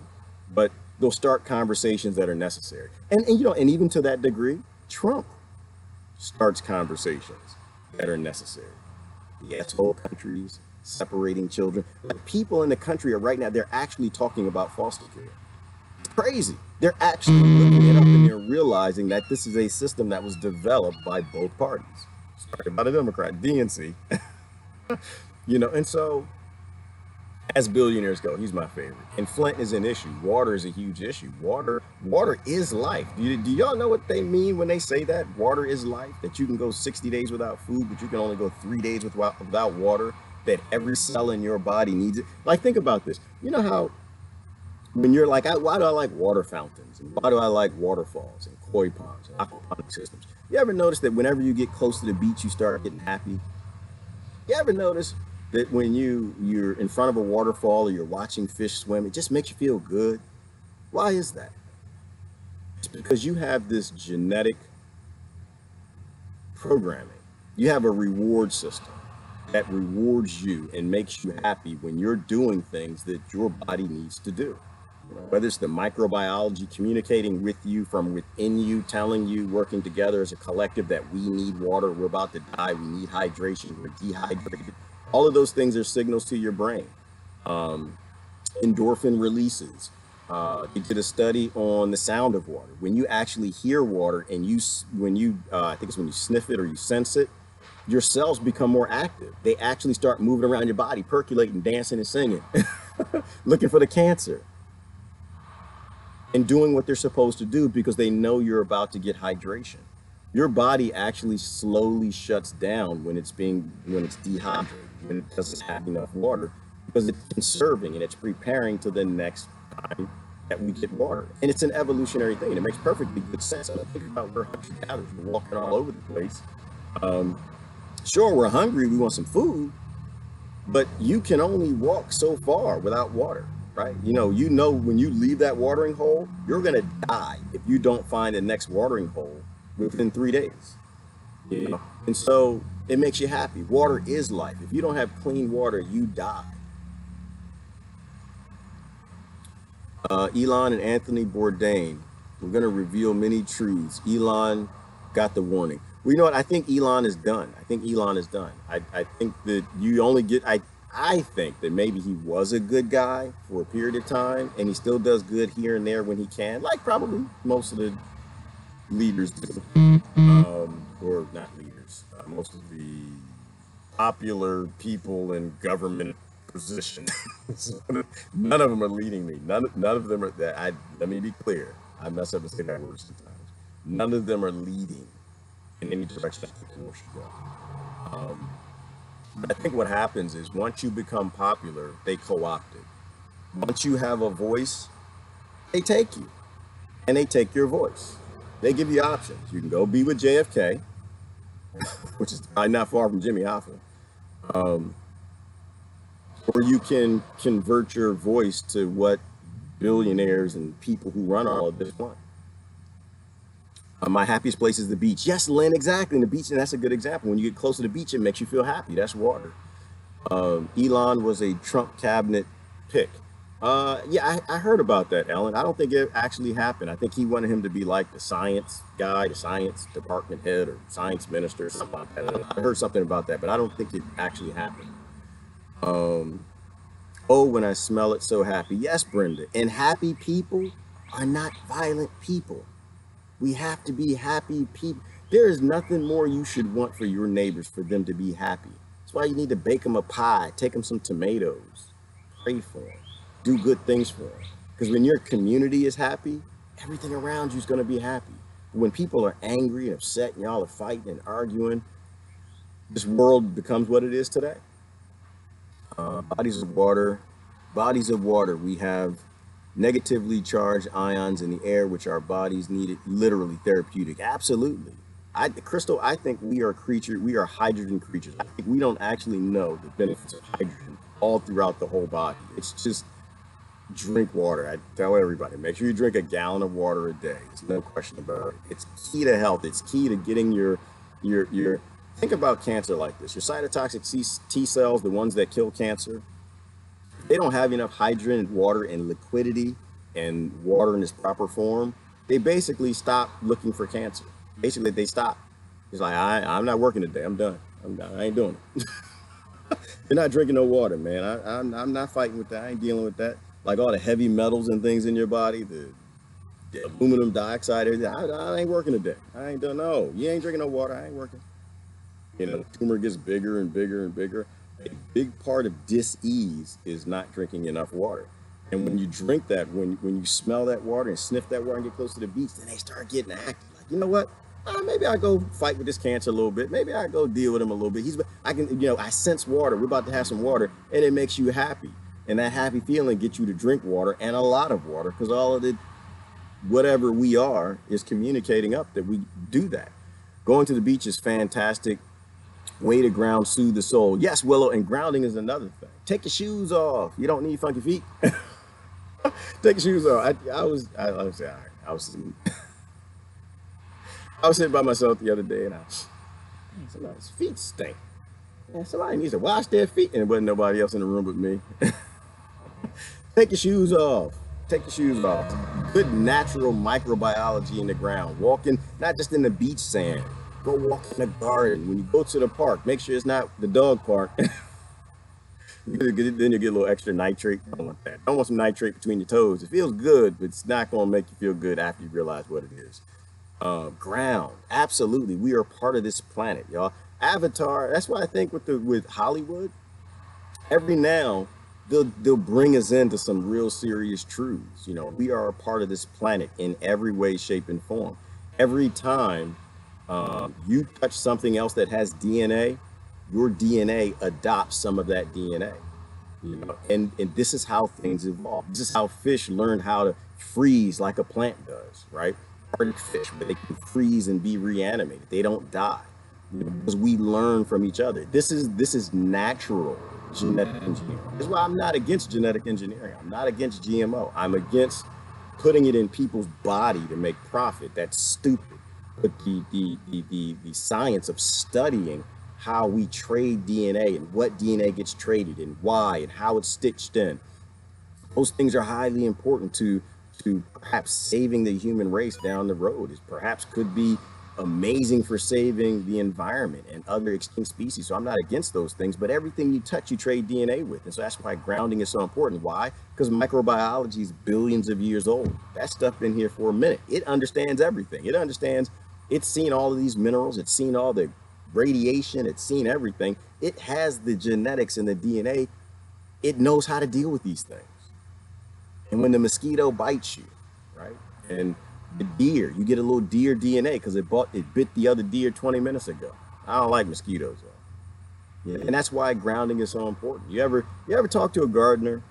But they'll start conversations that are necessary. And even to that degree, Trump starts conversations that are necessary. Yes, whole countries, separating children. Like people in the country are right now, they're actually talking about foster care. It's crazy. They're actually looking it up and they're realizing that this is a system that was developed by both parties. Started by the Democrat, DNC. And so as billionaires go, he's my favorite. And Flint is an issue. Water is a huge issue. Water is life. Do y'all know what they mean when they say that? Water is life, that you can go 60 days without food, but you can only go 3 days without water, that every cell in your body needs it. Like, think about this. You know how when you're like, why do I like water fountains? And why do I like waterfalls and koi ponds and aquaponic systems? You ever notice that whenever you get close to the beach, you start getting happy? You ever notice that when you're in front of a waterfall or you're watching fish swim, it just makes you feel good? Why is that? It's because you have this genetic programming. You have a reward system. that rewards you and makes you happy when you're doing things that your body needs to do. Whether it's the microbiology communicating with you from within you, telling you, working together as a collective that we need water, we're about to die, we need hydration, we're dehydrated. All of those things are signals to your brain. Endorphin releases. They did a study on the sound of water. When you actually hear water and I think it's when you sniff it or you sense it, your cells become more active. They actually start moving around your body, percolating, dancing, and singing, looking for the cancer and doing what they're supposed to do because they know you're about to get hydration. Your body actually slowly shuts down when it's dehydrated, when it doesn't have enough water, because it's conserving and it's preparing to the next time that we get water. And it's an evolutionary thing. It makes perfectly good sense. I mean, think about where hunter gatherers are walking all over the place. Sure, we're hungry, we want some food, but you can only walk so far without water, right? You know when you leave that watering hole, you're gonna die if you don't find the next watering hole within 3 days. And so it makes you happy. Water is life. If you don't have clean water, you die. Elon and Anthony Bourdain, we're gonna reveal many truths. Elon got the warning. Well, you know what? I think Elon is done. I think Elon is done. I think that you only get, I think that maybe he was a good guy for a period of time and he still does good here and there when he can, like probably most of the leaders do. Or not leaders, most of the popular people in government position. None of them are leading me. None of them are that. Let me be clear. I mess up and say that word sometimes. None of them are leading in any direction I think people should go. But I think what happens is once you become popular, they co-opt it. Once you have a voice, they take you and they take your voice. They give you options. You can go be with JFK, which is probably not far from Jimmy Hoffa, or you can convert your voice to what billionaires and people who run all of this want. My happiest place is the beach. Yes, Lynn, exactly. And the beach, and that's a good example. When you get close to the beach, it makes you feel happy. That's water. Elon was a Trump cabinet pick. Yeah, I heard about that, Ellen. I don't think it actually happened. I think he wanted him to be like the science guy, the science department head, or science minister, something like that. I heard something about that, but I don't think it actually happened. Oh, when I smell it, so happy. Yes, Brenda. And happy people are not violent people. We have to be happy people. There is nothing more you should want for your neighbors for them to be happy. That's why you need to bake them a pie, take them some tomatoes, pray for them, do good things for them. Because when your community is happy, everything around you is going to be happy. When people are angry and upset and y'all are fighting and arguing, this world becomes what it is today. Bodies of water. Bodies of water. We have negatively charged ions in the air, which our bodies needed, literally therapeutic. Absolutely. Crystal, I think we are hydrogen creatures. I think we don't actually know the benefits of hydrogen all throughout the whole body. It's just drink water. I tell everybody, make sure you drink a gallon of water a day. There's no question about it. It's key to health. It's key to getting your think about cancer like this. Your cytotoxic T cells, the ones that kill cancer, they don't have enough hydrogen and water and liquidity and water in its proper form. They basically stop looking for cancer. Basically, they stop. It's like, I'm not working today. I'm done. I ain't doing it. You're not drinking no water, man. I'm not fighting with that. I ain't dealing with that. Like all the heavy metals and things in your body, the aluminum dioxide, I ain't working today. I ain't done. No, you ain't drinking no water. I ain't working. The tumor gets bigger and bigger and bigger. A big part of dis-ease is not drinking enough water. And when you drink that, when you smell that water and sniff that water and get close to the beach, then they start getting active. Like, you know what? Maybe I go fight with this cancer a little bit. Maybe I go deal with him a little bit. I sense water. We're about to have some water, and it makes you happy. And that happy feeling gets you to drink water, and a lot of water, because all of it, whatever we are, is communicating up that we do that. Going to the beach is fantastic. Way to ground, soothe the soul. Yes, Willow, and grounding is another thing. Take your shoes off. You don't need funky feet. Take your shoes off. I was sitting by myself the other day, and I said, "His feet stink." Man, somebody needs to wash their feet, and there wasn't nobody else in the room but me. Take your shoes off. Take your shoes off. Good natural microbiology in the ground. Walking, not just in the beach sand. Go walk in the garden. When you go to the park, make sure it's not the dog park. Then you get a little extra nitrate. Don't want that. Don't want some nitrate between your toes. It feels good, but it's not going to make you feel good after you realize what it is. Ground, absolutely. We are part of this planet, y'all. Avatar. That's why I think with Hollywood, every now they'll bring us into some real serious truths. You know, we are a part of this planet in every way, shape, and form. Every time you touch something else that has DNA, your DNA adopts some of that DNA. You know, and this is how things evolve. This is how fish learned how to freeze like a plant does, right? Arctic fish, where they can freeze and be reanimated. They don't die, you know, because we learn from each other. This is natural genetic engineering. That's why I'm not against genetic engineering. I'm not against GMO. I'm against putting it in people's body to make profit. That's stupid. But the science of studying how we trade DNA and what DNA gets traded and why and how it's stitched in, those things are highly important to perhaps saving the human race down the road. Is perhaps could be amazing for saving the environment and other extinct species. So I'm not against those things, but everything you touch, you trade DNA with. And so that's why grounding is so important. Why? Because microbiology is billions of years old. That stuff been here for a minute. It understands everything. It understands, it's seen all of these minerals, it's seen all the radiation, it's seen everything. It has the genetics and the DNA. It knows how to deal with these things. And when the mosquito bites you, right? And the deer, you get a little deer DNA because it bit the other deer 20 minutes ago. I don't like mosquitoes though. Yeah, and that's why grounding is so important. You ever talk to a gardener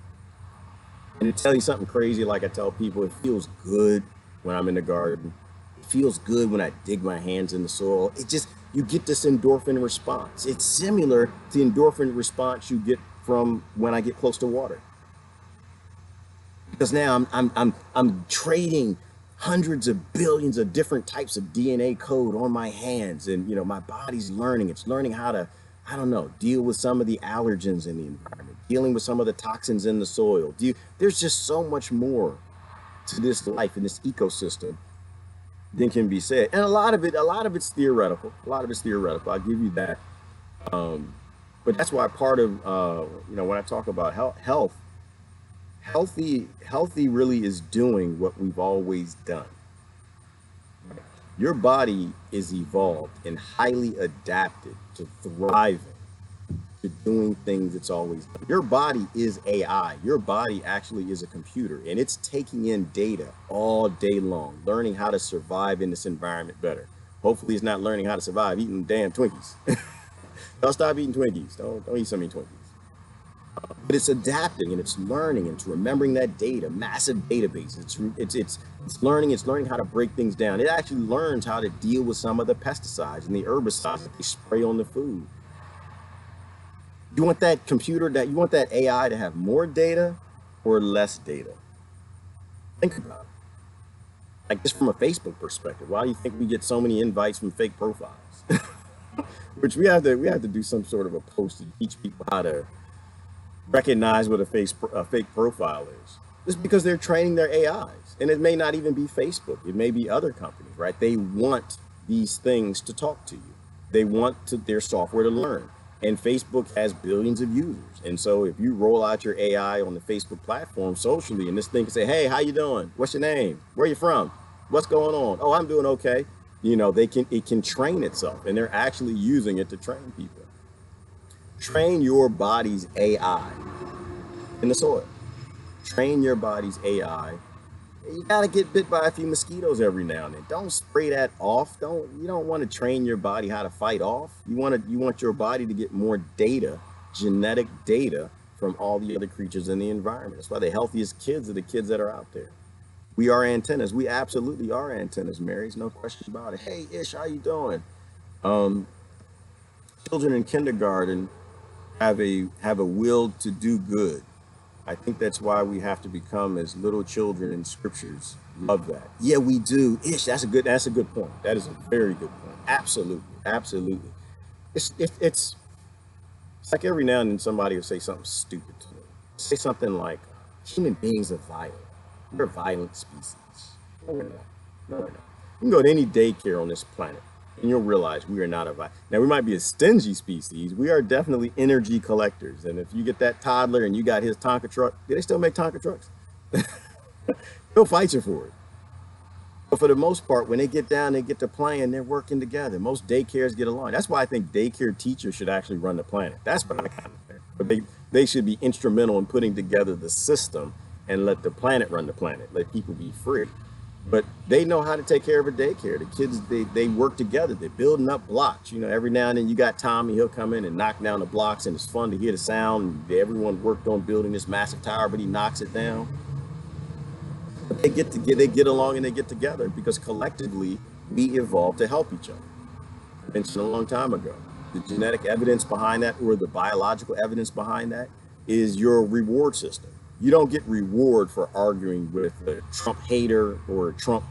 and they tell you something crazy like I tell people, it feels good when I'm in the garden. It feels good when I dig my hands in the soil. It just, you get this endorphin response. It's similar to the endorphin response you get from when I get close to water. Because now I'm trading hundreds of billions of different types of DNA code on my hands, and you know my body's learning. It's learning how to, I don't know, deal with some of the allergens in the environment, dealing with some of the toxins in the soil. There's just so much more to this life in this ecosystem than can be said, and a lot of it's theoretical. A lot of it's theoretical. I'll give you that. But that's why part of you know when I talk about health. Healthy really is doing what we've always done. Your body is evolved and highly adapted to thriving, to doing things it's always done. Your body is AI. Your body actually is a computer, and it's taking in data all day long, learning how to survive in this environment better. Hopefully it's not learning how to survive eating damn Twinkies. Don't stop eating Twinkies. Don't eat so many Twinkies. But it's adapting and it's learning and it's remembering that data, massive database. It's learning how to break things down. It actually learns how to deal with some of the pesticides and the herbicides that they spray on the food. You want that you want that AI to have more data or less data? Think about it. Like just from a Facebook perspective, why do you think we get so many invites from fake profiles? Which we have to do some sort of a post to teach people how to recognize what a fake profile is. Just because they're training their AIs, and it may not even be Facebook. It may be other companies, right? They want these things to talk to you. They want their software to learn. And Facebook has billions of users. And so if you roll out your AI on the Facebook platform socially, and this thing can say, hey, how you doing? What's your name? Where you from? What's going on? Oh, I'm doing okay. You know, it can train itself, and they're actually using it to train people. Train your body's AI in the soil. Train your body's AI. You gotta get bit by a few mosquitoes every now and then. Don't spray that off. You don't want to train your body how to fight off. You want your body to get more data, genetic data from all the other creatures in the environment. That's why the healthiest kids are the kids that are out there. We are antennas. We absolutely are antennas, Mary. There's no question about it. Hey, Ish, how you doing? Children in kindergarten have a will to do good. I think that's why we have to become as little children in scriptures. Love that. Yeah, we do. Ish, that's a good point. That is a very good point. Absolutely, absolutely. It's Like every now and then somebody will say something stupid to me. Say something like, human beings are violent. We're a violent species. No, we're not. No, we're not. You can go to any daycare on this planet and you'll realize we are not a violent. Now, we might be a stingy species. We are definitely energy collectors. And if you get that toddler and you got his Tonka truck, do they still make Tonka trucks? He'll fight you for it. But for the most part, when they get down, they get to playing, they're working together. Most daycares get along. That's why I think daycare teachers should actually run the planet. That's what I kind of think. But they should be instrumental in putting together the system and let the planet run the planet, let people be free. But they know how to take care of a daycare. The kids, they work together. They're building up blocks. You know, every now and then you got Tommy, he'll come in and knock down the blocks, and it's fun to hear the sound. Everyone worked on building this massive tower, but he knocks it down. But they get along and they get together because collectively we evolved to help each other. I mentioned a long time ago. The genetic evidence behind that, or the biological evidence behind that, is your reward system. You don't get reward for arguing with a Trump hater or a Trump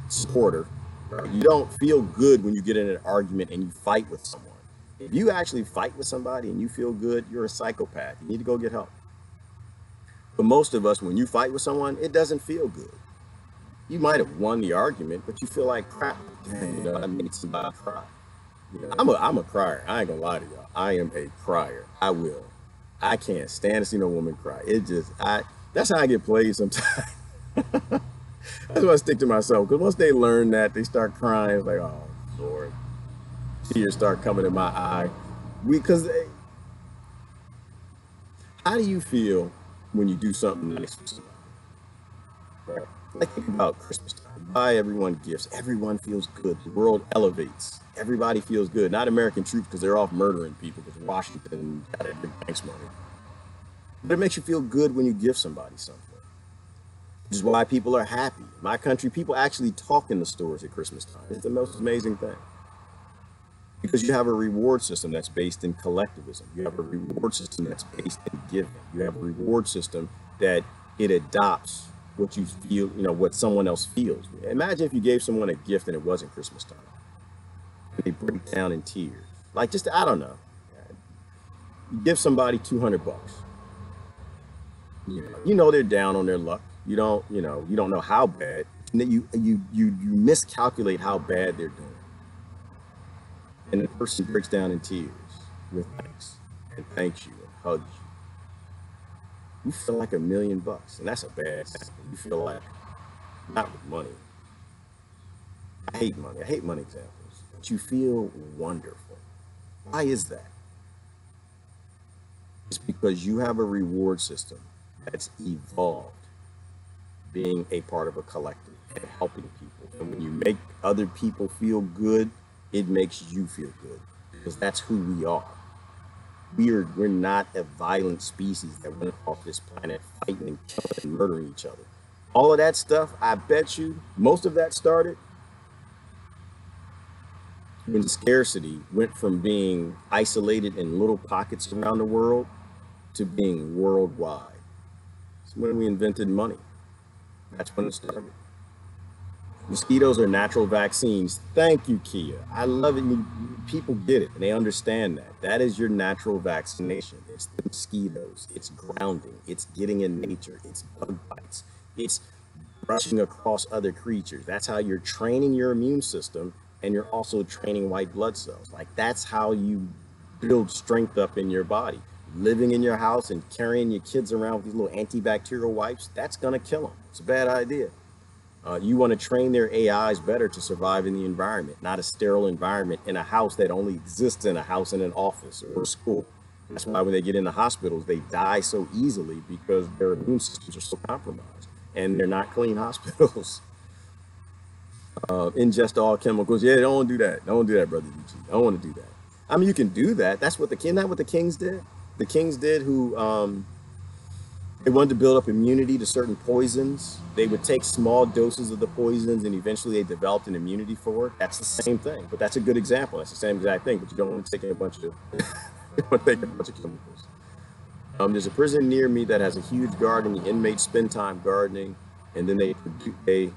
supporter. Right? You don't feel good when you get in an argument and you fight with someone. If you actually fight with somebody and you feel good, you're a psychopath. You need to go get help. But most of us, when you fight with someone, it doesn't feel good. You might have won the argument, but you feel like crap. Dang, you know, I made somebody cry. You know, I'm a crier. I ain't gonna lie to y'all. I am a crier. I will. I can't stand to see no woman cry. That's how I get played sometimes. That's why I stick to myself. Because once they learn that, they start crying. It's like, oh, Lord. Tears start coming in my eye. How do you feel when you do something nice for somebody? Right? Like, think about Christmas time. You buy everyone gifts. Everyone feels good. The world elevates. Everybody feels good. Not American troops because they're off murdering people because Washington got every bank's money. But it makes you feel good when you give somebody something. Which is why people are happy. In my country, people actually talk in the stores at Christmas time. It's the most amazing thing. Because you have a reward system that's based in collectivism. You have a reward system that's based in giving. You have a reward system that it adopts what you feel, you know, what someone else feels. Imagine if you gave someone a gift and it wasn't Christmas time. They break down in tears. Like, just, I don't know. You give somebody $200. You know they're down on their luck. You don't know how bad. And then you miscalculate how bad they're doing. And the person breaks down in tears with thanks and thanks you and hugs you. You feel like $1 million, and that's a bad thing. You feel like, not with money. I hate money. I hate money examples. But you feel wonderful. Why is that? It's because you have a reward system that's evolved being a part of a collective and helping people. And when you make other people feel good, it makes you feel good because that's who we are. We're not a violent species that went off this planet fighting and killing and murdering each other. All of that stuff, I bet you, most of that started when scarcity went from being isolated in little pockets around the world to being worldwide. It's when we invented money. That's when it started. Mosquitoes are natural vaccines. Thank you, Kia. I love it. People get it and they understand that. That is your natural vaccination. It's the mosquitoes. It's grounding. It's getting in nature. It's bug bites. It's brushing across other creatures. That's how you're training your immune system, and you're also training white blood cells. Like, that's how you build strength up in your body. Living in your house and carrying your kids around with these little antibacterial wipes, that's gonna kill them. It's a bad idea. You want to train their AIs better to survive in the environment, not a sterile environment in a house that only exists in a house and an office or a school. That's why when they get into hospitals, they die so easily because their immune systems are so compromised and they're not clean hospitals. Ingest all chemicals. Yeah, don't do that. Don't do that, Brother DG. Don't want to do that. I mean, you can do that. That's what the Kings did. The Kings did who, they wanted to build up immunity to certain poisons. They would take small doses of the poisons and eventually they developed an immunity for it. That's the same thing, but that's a good example. That's the same exact thing, but you don't want to take a bunch of, you don't want to take a bunch of chemicals. There's a prison near me that has a huge garden. The inmates spend time gardening, and then they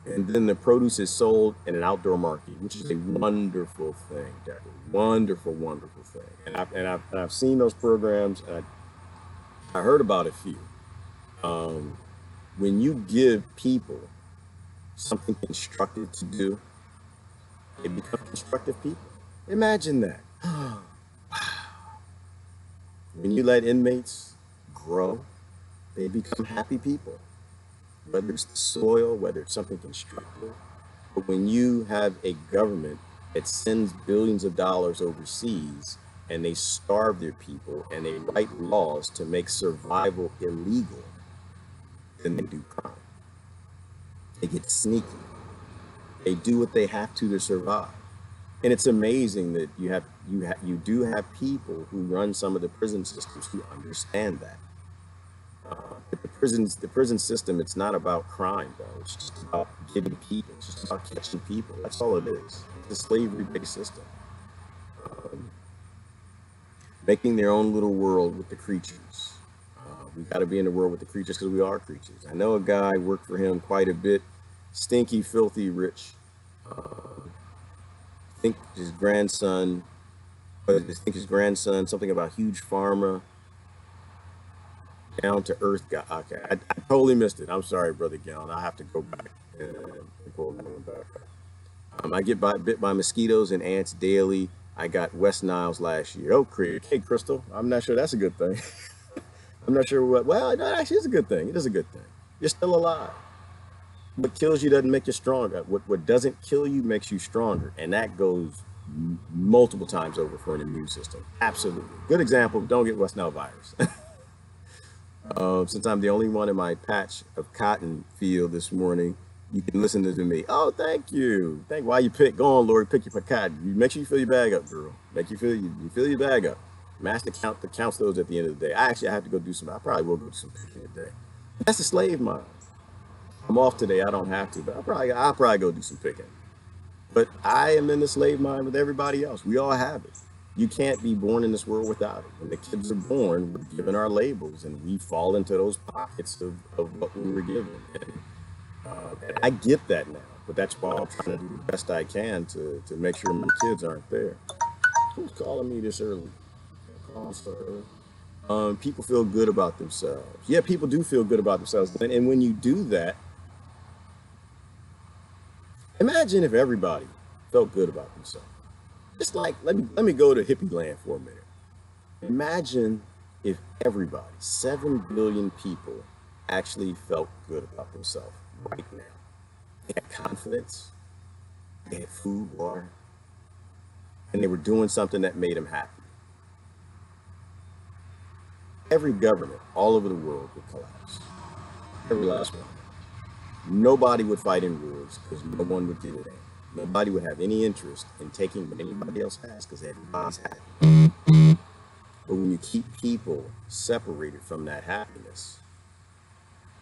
And then the produce is sold in an outdoor market, which is a wonderful thing, Decker. Wonderful, wonderful thing. And I've seen those programs. And I heard about a few. Um, when you give people something constructive to do, they become constructive people. Imagine that. When you let inmates grow, they become happy people. Whether it's the soil, whether it's something constructive. But when you have a government that sends billions of dollars overseas and they starve their people and they write laws to make survival illegal, then they do crime. They get sneaky. They do what they have to survive. And it's amazing that you do have people who run some of the prison systems who understand that. The prison system, it's not about crime, bro. It's just about getting people. It's just about catching people. That's all it is. It's a slavery-based system. Making their own little world with the creatures. We got to be in the world with the creatures because we are creatures. I know a guy, worked for him quite a bit. Stinky, filthy, rich. I think his grandson, something about huge pharma, down to earth guy. Okay, I totally missed it. I'm sorry, Brother Gallon. I have to go back and pull that one back. I get bit by mosquitoes and ants daily. I got West Niles last year. Oh, hey, Crystal. I'm not sure that's a good thing. I'm not sure what. Well, no, actually, it's a good thing. It is a good thing. You're still alive. What kills you doesn't make you stronger. What doesn't kill you makes you stronger, and that goes multiple times over for an immune system. Absolutely. Good example. Don't get West Nile virus. Since I'm the only one in my patch of cotton field this morning, you can listen to me. Oh, thank you. Why you go on, Lori, pick your cotton. You make sure you fill your bag up, girl. Make you fill your bag up. Master counts those at the end of the day. I have to go do some. I probably will go do some picking today. That's a slave mind. I'm off today. I don't have to, but I'll probably go do some picking. But I am in the slave mind with everybody else. We all have it. You can't be born in this world without it. When the kids are born, we're given our labels and we fall into those pockets of what we were given. And I get that now, but that's why I'm trying to do the best I can to make sure my kids aren't there. Who's calling me this early? People feel good about themselves. Yeah, people do feel good about themselves. And when you do that, imagine if everybody felt good about themselves. Just like, let me go to hippie land for a minute. Imagine if everybody, 7 billion people, actually felt good about themselves right now. They had confidence, they had food, water, and they were doing something that made them happy. Every government all over the world would collapse. Every last one. Nobody would fight in wars because no one would get it in. Nobody would have any interest in taking what anybody else has because everybody's happy. But when you keep people separated from that happiness,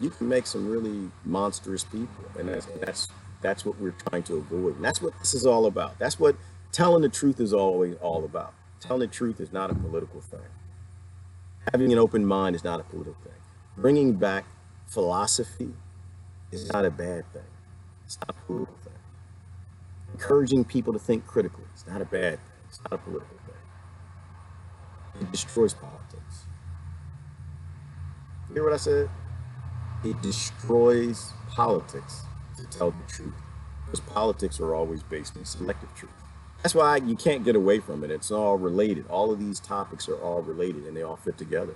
you can make some really monstrous people. And that's what we're trying to avoid. And that's what this is all about. That's what telling the truth is always all about. Telling the truth is not a political thing. Having an open mind is not a political thing. Bringing back philosophy is not a bad thing. It's not a political thing. Encouraging people to think critically is not a bad thing. It's not a political thing. It destroys politics. You hear what I said? It destroys politics to tell the truth. Because politics are always based in selective truth. That's why you can't get away from it. It's all related. All of these topics are all related and they all fit together.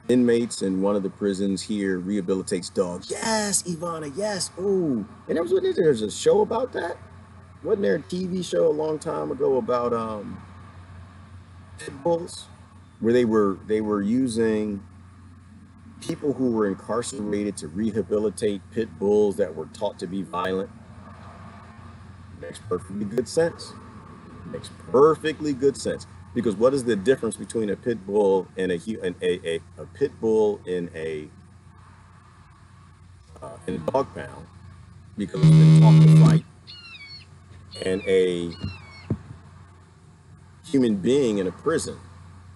Inmates in one of the prisons here rehabilitates dogs. Yes, Ivana, yes. Ooh. And there's a show about that? Wasn't there a TV show a long time ago about pit bulls? Where they were using people who were incarcerated to rehabilitate pit bulls that were taught to be violent. Makes perfectly good sense. Makes perfectly good sense. Because what is the difference between a pit bull and a pit bull in a dog pound? Because it's been taught to fight, and a human being in a prison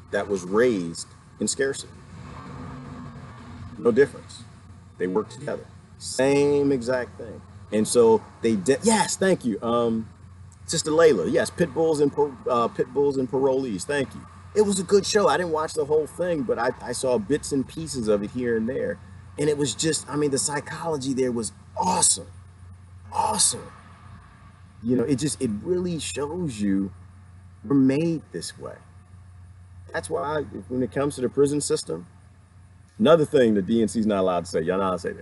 that was raised in scarcity. No difference. They work together. Same exact thing. And so they did. Yes, thank you. Sister Layla. Yes, pit bulls and parolees. Thank you. It was a good show. I didn't watch the whole thing, but I saw bits and pieces of it here and there, and it was just. I mean, the psychology there was awesome, awesome. You know, it really shows you we're made this way. That's why when it comes to the prison system, another thing the DNC's not allowed to say. Y'all not allowed to say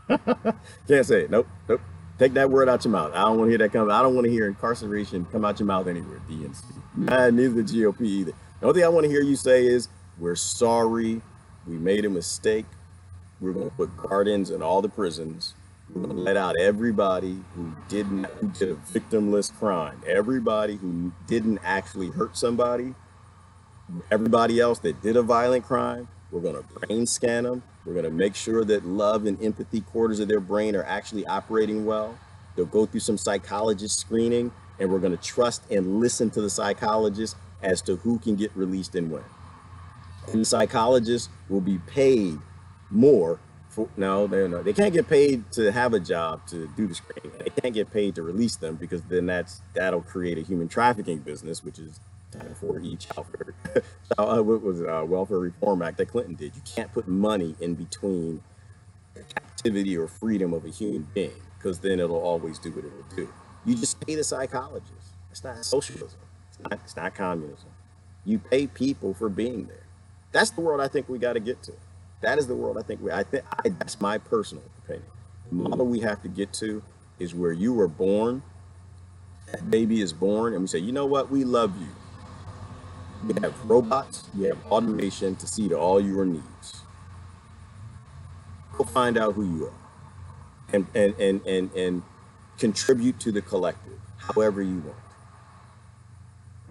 that. Can't say it. Nope, nope. Take that word out your mouth. I don't want to hear that come. I don't want to hear incarceration come out your mouth anywhere. DNC. Nah, neither the GOP either. The only thing I want to hear you say is we're sorry. We made a mistake. We're going to put guardians in all the prisons. We're going to let out everybody who did a victimless crime. Everybody who didn't actually hurt somebody. Everybody else that did a violent crime, we're going to brain scan them. We're going to make sure that love and empathy quarters of their brain are actually operating well. They'll go through some psychologist screening, and we're going to trust and listen to the psychologist as to who can get released and when. And the psychologists will be paid more for, no, they can't get paid to have a job to do the screening. They can't get paid to release them because then that'll create a human trafficking business, which is for each what was it, Welfare Reform Act that Clinton did. You can't put money in between the captivity or freedom of a human being because then it'll always do what it will do. You just pay the psychologist. It's not socialism. It's not communism. You pay people for being there. That's the world I think we got to get to. That is the world that's my personal opinion. The model we have to get to is where you were born, that baby is born, and we say, you know what, we love you. We have robots, we have automation to see to all your needs. Go find out who you are and contribute to the collective however you want.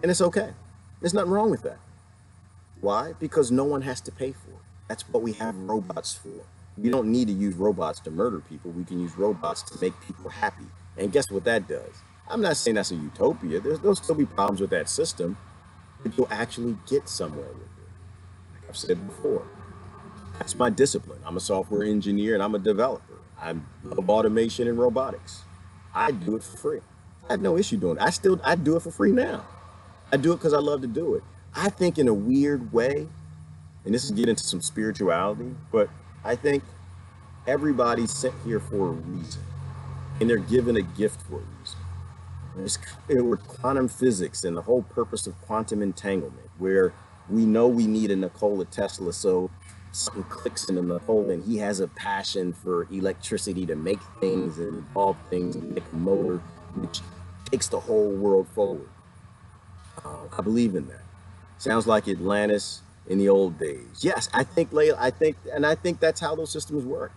And it's okay. There's nothing wrong with that. Why? Because no one has to pay for it. That's what we have robots for. We don't need to use robots to murder people. We can use robots to make people happy. And guess what that does? I'm not saying that's a utopia. There'll still be problems with that system, but you'll actually get somewhere with it. Like I've said before, that's my discipline. I'm a software engineer and I'm a developer. I love automation and robotics. I do it for free. I have no issue doing it. I do it for free now. I do it because I love to do it. I think in a weird way, and this is getting into some spirituality, but I think everybody's sent here for a reason, and they're given a gift for a reason. With quantum physics and the whole purpose of quantum entanglement, where we know we need a Nikola Tesla, so something clicks in Nikola, and he has a passion for electricity to make things and evolve things and make a motor, which takes the whole world forward. I believe in that. Sounds like Atlantis in the old days. Yes, I think that's how those systems work.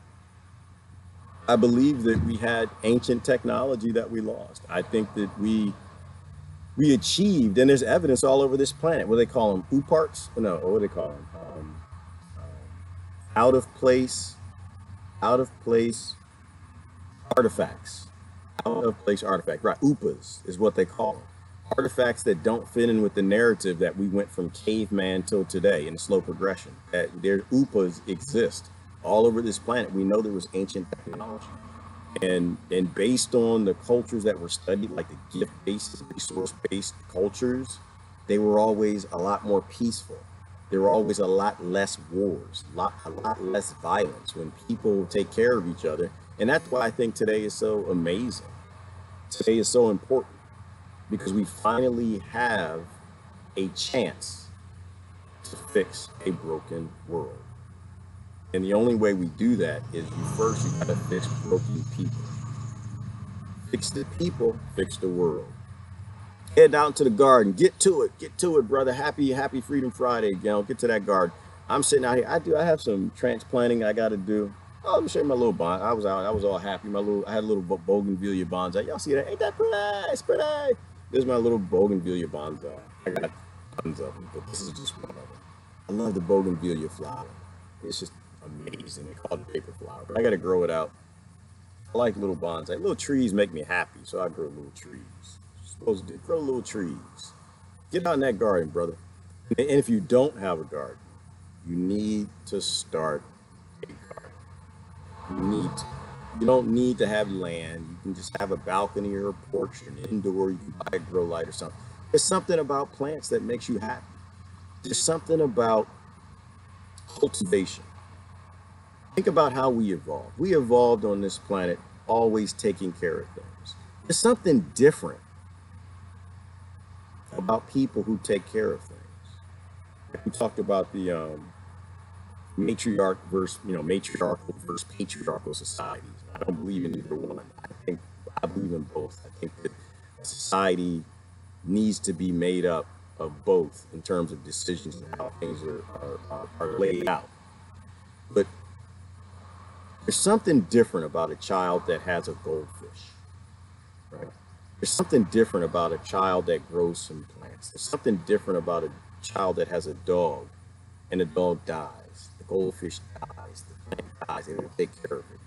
I believe that we had ancient technology that we lost. I think that we achieved, and there's evidence all over this planet. What do they call them? Uparts? No, what do they call them? Out of place artifacts. Out of place artifact. Right, UPAs is what they call them. Artifacts that don't fit in with the narrative that we went from caveman till today in a slow progression. That their UPAs exist all over this planet. We know there was ancient technology. And based on the cultures that were studied, like the gift-based, resource-based cultures, they were always a lot more peaceful. There were always a lot less wars, a lot less violence when people take care of each other. And that's why I think today is so amazing. Today is so important because we finally have a chance to fix a broken world. And the only way we do that is you gotta fix broken people. Fix the people, fix the world. Head out to the garden, get to it, brother. Happy Freedom Friday, get to that garden. I'm sitting out here, I have some transplanting I gotta do. Oh, let me show you my little bonsai. I was all happy. I had a little bougainvillea bonsai. Y'all see that? Ain't that pretty? It's pretty. This is my little bougainvillea bonsai. I got tons of them, but this is just one of them. I love the bougainvillea flower. It's just amazing. They call it paper flower, but I got to grow it out. I like little bonsai. Little trees make me happy, so I grow little trees. Supposed to grow little trees. Get out in that garden, brother. And if you don't have a garden, you need to start a garden. You need to. You don't need to have land. You can just have a balcony or a porch or an indoor. You can buy a grow light or something. There's something about plants that makes you happy. There's something about cultivation. Think about how we evolved. We evolved on this planet always taking care of things. There's something different about people who take care of things. We talked about the matriarchal versus patriarchal societies. I don't believe in either one. I believe in both. I think that a society needs to be made up of both in terms of decisions and how things are laid out. But there's something different about a child that has a goldfish, right? There's something different about a child that grows some plants. There's something different about a child that has a dog and the dog dies. The goldfish dies. The plant dies. They don't take care of it.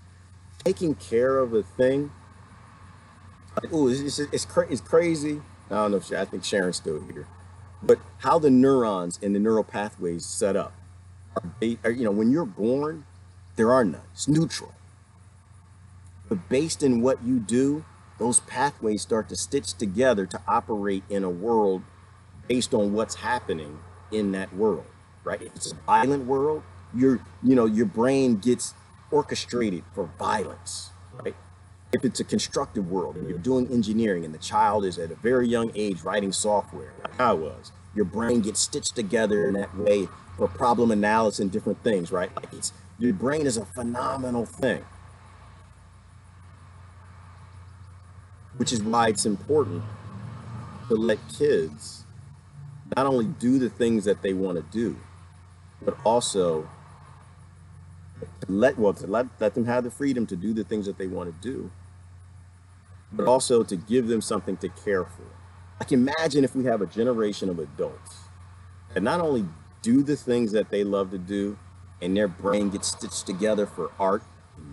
Taking care of a thing, oh, it's crazy. I don't know if I think Sharon's still here, but how the neurons and the neural pathways set up when you're born, there are none. It's neutral. But based in what you do, those pathways start to stitch together to operate in a world based on what's happening in that world, right? If it's a violent world, your brain gets orchestrated for violence, right? If it's a constructive world and you're doing engineering and the child is at a very young age writing software, like I was, your brain gets stitched together in that way for problem analysis and different things, right? Like your brain is a phenomenal thing, which is why it's important to let kids not only do the things that they want to do, but also let them have the freedom to do the things that they want to do, but also to give them something to care for. Like imagine if we have a generation of adults that not only do the things that they love to do and their brain gets stitched together for art,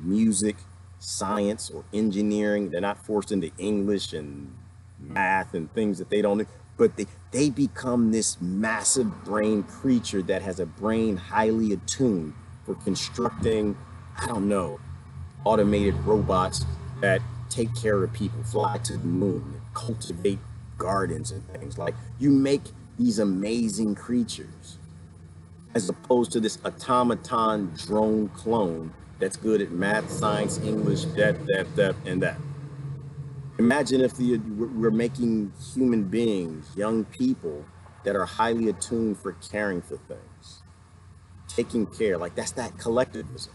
music, science, or engineering. They're not forced into English and math and things that they don't do, but they become this massive brain creature that has a brain highly attuned for constructing, I don't know, automated robots that take care of people, fly to the moon, cultivate gardens and things. Like you make these amazing creatures as opposed to this automaton drone clone that's good at math, science, English, that, and that. Imagine if we're making human beings, young people that are highly attuned for caring for things, taking care. Like that's that collectivism.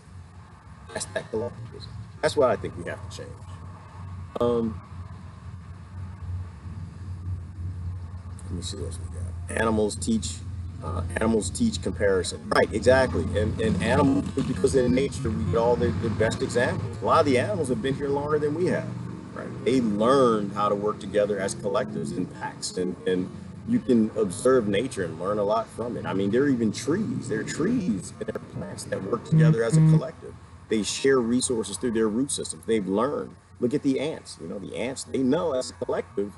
That's that collectivism. That's what I think we have to change. Let me see what else we got. Animals teach comparison. Right, exactly. And animals, because in nature we get all the best examples. A lot of the animals have been here longer than we have. Right. They learned how to work together as collectives in packs, and you can observe nature and learn a lot from it. I mean, there are even trees. There are trees and there are plants that work together as a collective. They share resources through their root systems. They've learned. Look at the ants. The ants, they know as a collective,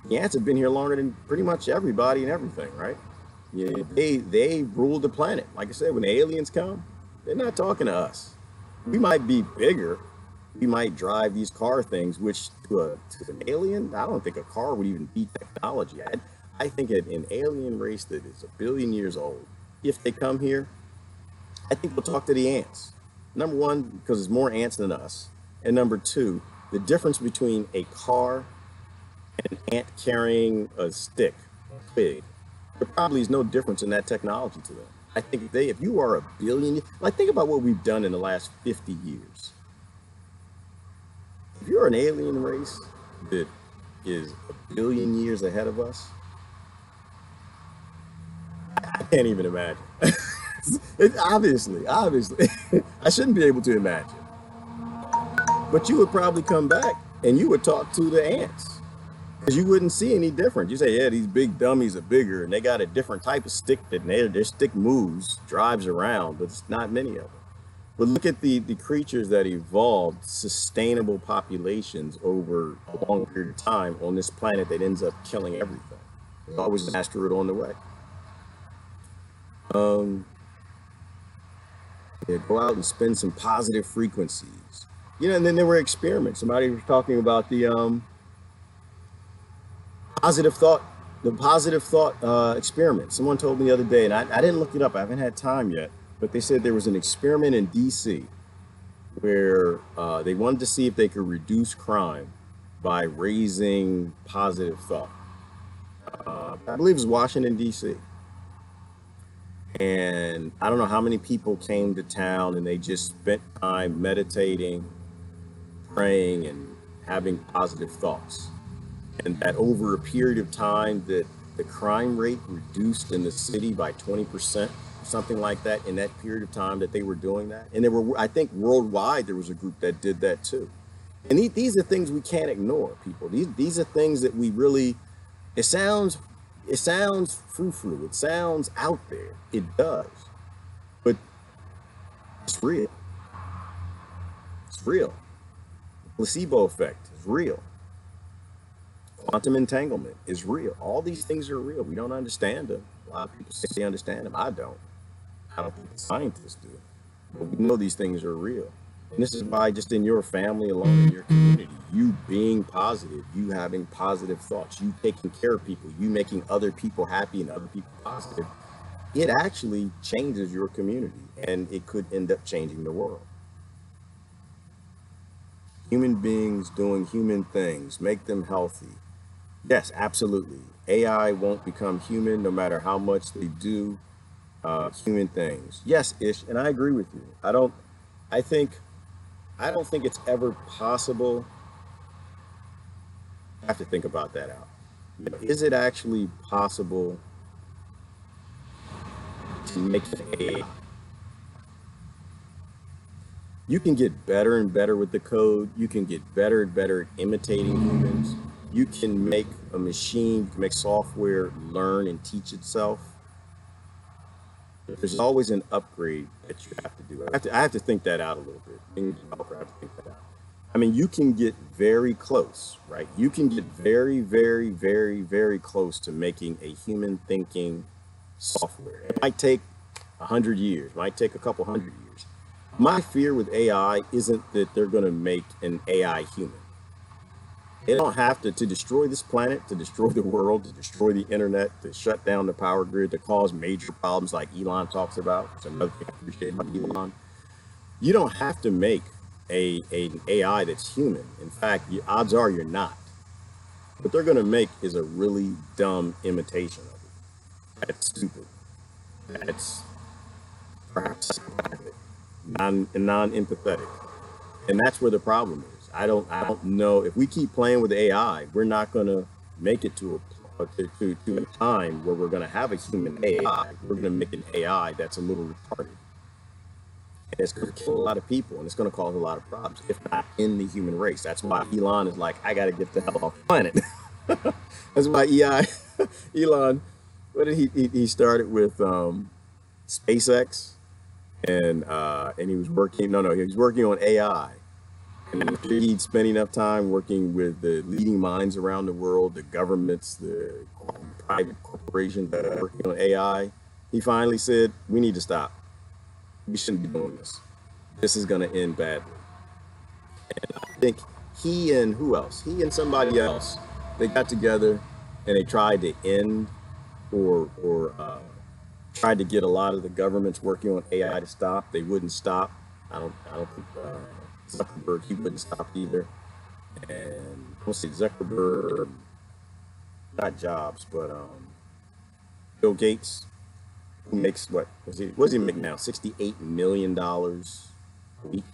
the ants have been here longer than pretty much everybody and everything, right? Yeah, they rule the planet. Like I said, when the aliens come, they're not talking to us. We might be bigger. We might drive these car things, which to an alien, I don't think a car would even beat technology. I think an alien race that is 1 billion years old, if they come here, I think we'll talk to the ants. Number one, because there's more ants than us. And number two, the difference between a car and an ant carrying a stick, a twig, there probably is no difference in that technology to them. I think if you are 1 billion, like think about what we've done in the last 50 years. If you're an alien race that is 1 billion years ahead of us, I can't even imagine. Obviously, I shouldn't be able to imagine. But you would probably come back and you would talk to the ants. Because you wouldn't see any difference. You say, yeah, these big dummies are bigger and they got a different type of stick that their stick moves, drives around, but it's not many of them. But look at the creatures that evolved sustainable populations over a long period of time on this planet that ends up killing everything. There's always an asteroid on the way. Yeah, go out and spend some positive frequencies. And then there were experiments. Somebody was talking about positive thought, the positive thought experiment. Someone told me the other day, and I didn't look it up. I haven't had time yet, but they said there was an experiment in D.C. where they wanted to see if they could reduce crime by raising positive thought. I believe it was Washington D.C. And I don't know how many people came to town and they just spent time meditating, praying, and having positive thoughts. And that over a period of time that the crime rate reduced in the city by 20%, something like that, in that period of time that they were doing that. And there were, I think worldwide, there was a group that did that too. And these are things we can't ignore, people. These are things that we really, it sounds, it sounds frou-frou. It sounds out there. It does. But it's real. It's real. The placebo effect is real. Quantum entanglement is real. All these things are real. We don't understand them. A lot of people say they understand them. I don't. I don't think the scientists do. But we know these things are real. And this is why just in your family alone, in your community, you being positive, you having positive thoughts, you taking care of people, you making other people happy and other people positive, it actually changes your community and it could end up changing the world. Human beings doing human things, make them healthy. Yes, absolutely. AI won't become human no matter how much they do human things. Yes, Ish, and I agree with you. I think, I don't think it's ever possible. I have to think about that out. Is it actually possible to make an AI? You can get better and better with the code. You can get better and better at imitating humans. You can make a machine, you can make software learn and teach itself. There's always an upgrade that you have to do. I have to think that out a little bit. Being a developer, I have to think that out. I mean, you can get very close, right? You can get very, very, very, very close to making a human thinking software. It might take 100 years, might take a couple hundred years. My fear with AI isn't that they're going to make an AI human. They don't have to destroy this planet, to destroy the world, to destroy the internet, to shut down the power grid, to cause major problems like Elon talks about. Which another thing I appreciate about Elon. You don't have to make an AI that's human. In fact, odds are you're not. What they're going to make is a really dumb imitation of it. That's stupid. That's perhaps non-empathetic. And that's where the problem is. I don't know if we keep playing with AI, we're not going to make it to a time where we're going to have a human AI. We're going to make an AI that's a little retarded. And it's going to kill a lot of people and it's going to cause a lot of problems, if not in the human race. That's why Elon is like, I got to get the hell off the planet. That's why Elon, what did he started with SpaceX and he was working, no, he was working on AI. And after he'd spent enough time working with the leading minds around the world, the governments, the private corporations that are working on AI, he finally said, we need to stop. We shouldn't be doing this. This is going to end badly. And I think he and who else? He and somebody else, they got together and they tried to end or tried to get a lot of the governments working on AI to stop. They wouldn't stop. I don't think Zuckerberg, he wouldn't stop either. And let's see, Zuckerberg, not Jobs, but Bill Gates, who makes what was he making now? $68 million a week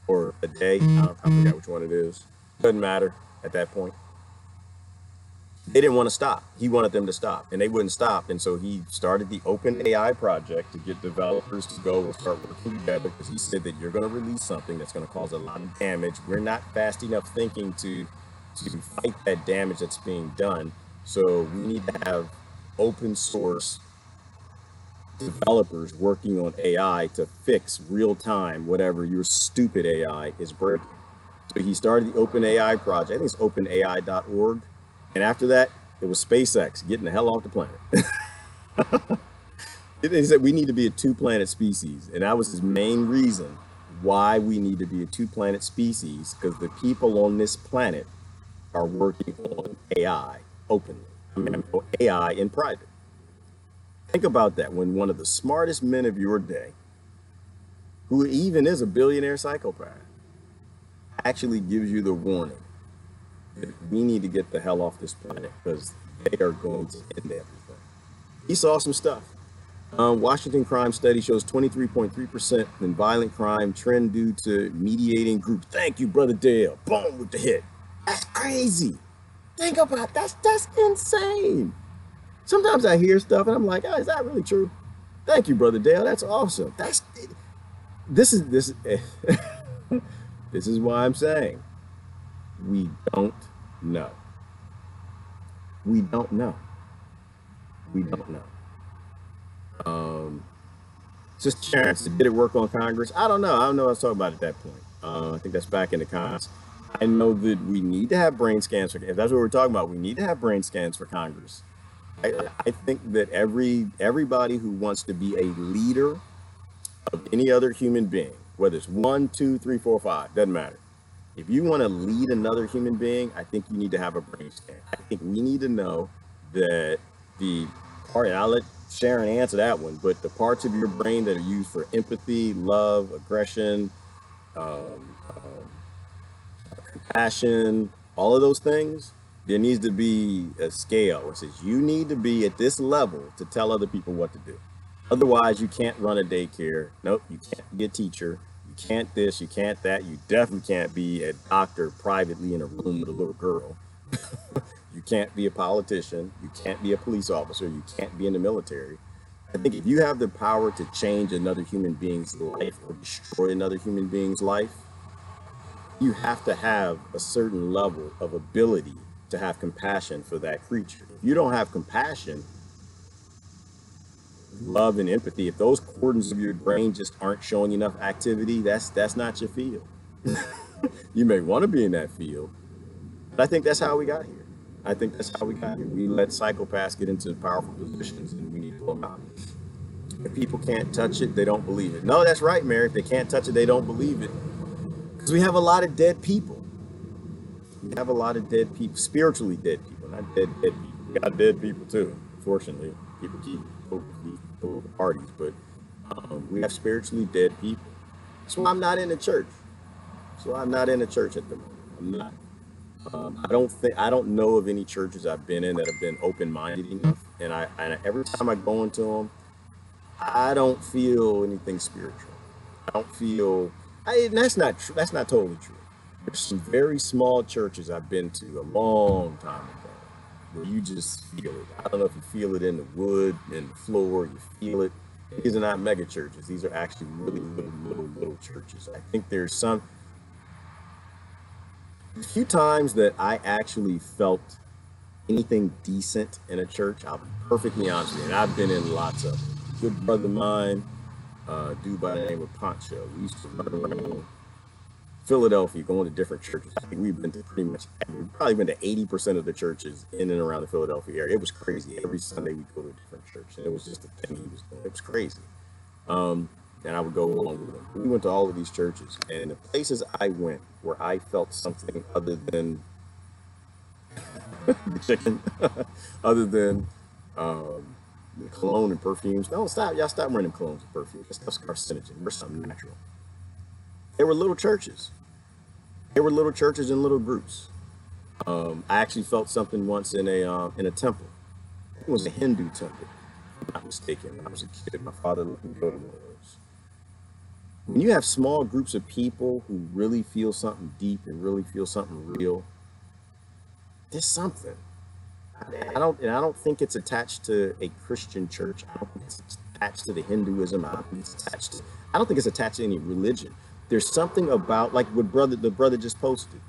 or a day. I forgot which one it is. Doesn't matter at that point. They didn't want to stop. He wanted them to stop, and they wouldn't stop. And so he started the Open AI project to get developers to go and start working together, because he said that you're going to release something that's going to cause a lot of damage. We're not fast enough thinking to fight that damage that's being done. So we need to have open source developers working on AI to fix real time whatever your stupid AI is breaking. So he started the Open AI project. I think it's openai.org. And after that, it was SpaceX getting the hell off the planet. He said we need to be a two-planet species, and that was his main reason why we need to be a two-planet species, because the people on this planet are working on AI openly. I mean, AI in private. Think about that. When one of the smartest men of your day, who even is a billionaire psychopath, actually gives you the warning that we need to get the hell off this planet because they are going to end everything. He saw some stuff. Washington crime study shows 23.3% in violent crime trend due to mediating group. Thank you, brother Dale. Boom with the hit. That's crazy. Think about that's insane. Sometimes I hear stuff and I'm like, oh, is that really true? Thank you, brother Dale. That's awesome. This is this is why I'm saying we don't know. We don't know. We don't know. Just chance. Did it work on Congress? I don't know. I don't know what I was talking about at that point. I think that's back in the Congress. I know that we need to have brain scans for, if that's what we're talking about, we need to have brain scans for Congress. I think that everybody who wants to be a leader of any other human being, whether it's 1, 2, 3, 4, 5, doesn't matter. If you want to lead another human being, I think you need to have a brain scan. I think we need to know that the part, and I'll let Sharon answer that one, but the parts of your brain that are used for empathy, love, aggression, compassion, all of those things, there needs to be a scale that says you need to be at this level to tell other people what to do. Otherwise, you can't run a daycare. Nope, you can't be a teacher. You can't this, you can't that. You definitely can't be a doctor privately in a room with a little girl. You can't be a politician. You can't be a police officer. You can't be in the military. I think if you have the power to change another human being's life or destroy another human being's life, you have to have a certain level of ability to have compassion for that creature. If you don't have compassion, love, and empathy, if those cordons of your brain just aren't showing enough activity, that's not your field. You may want to be in that field, but I think that's how we got here. I think that's how we got here. We let psychopaths get into powerful positions, and we need to pull them out. If people can't touch it, they don't believe it. No, that's right, Mary. If they can't touch it, they don't believe it. Because we have a lot of dead people. We have a lot of dead people, spiritually dead people, not dead people. We got dead people too. Unfortunately, people keep over parties, but we have spiritually dead people. That's why I'm not in the church. So I'm not in the church at the moment. I'm not. I don't know of any churches I've been in that have been open-minded enough. And every time I go into them, I don't feel anything spiritual. I don't feel. That's not true. That's not totally true. There's some very small churches I've been to a long time ago where you just feel it. I don't know if you feel it in the wood, in the floor. You feel it. These are not mega churches. These are actually really little churches. I think there's some. A few times that I actually felt anything decent in a church, I'll be perfectly honest with you, and I've been in lots of them. Good brother of mine, dude by the name of Poncho. We used to run around Philadelphia going to different churches. I think we've been to we've probably been to 80% of the churches in and around the Philadelphia area. It was crazy. Every Sunday we'd go to a different church, and it was just a thing he was doing. It was crazy. And I would go along with him. We went to all of these churches, and the places I went where I felt something other than the chicken, other than cologne and perfumes. No, stop. Y'all stop running colognes and perfumes. That stuff's carcinogen. We're something natural. There were little churches. There were little churches and little groups. I actually felt something once in a temple. It was a Hindu temple, if I'm not mistaken. When I was a kid, my father let me go to one of those. When you have small groups of people who really feel something deep and really feel something real, there's something. I don't think it's attached to a Christian church. I don't think it's attached to the Hinduism. I don't think it's attached to any religion. There's something about, like what the brother just posted.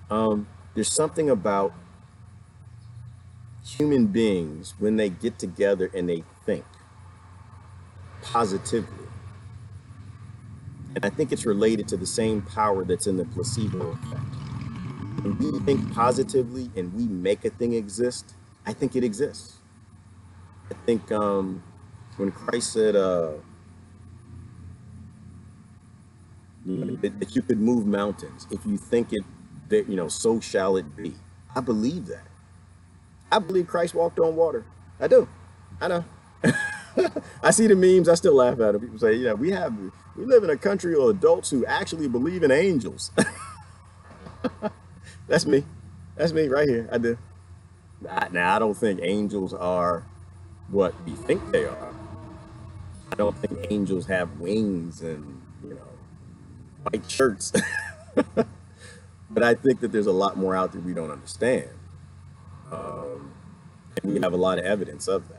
There's something about human beings when they get together and they think positively. And I think it's related to the same power that's in the placebo effect. When we think positively and we make a thing exist, I think it exists. I think when Christ said, that you could move mountains if you think it, that, so shall it be. I believe that. I believe Christ walked on water. I do. I know. I see the memes. I still laugh at them. People say, we live in a country of adults who actually believe in angels. That's me. That's me right here. I do. Now, I don't think angels are what we think they are. I don't think angels have wings and, white shirts. But I think that there's a lot more out there we don't understand. And we have a lot of evidence of that.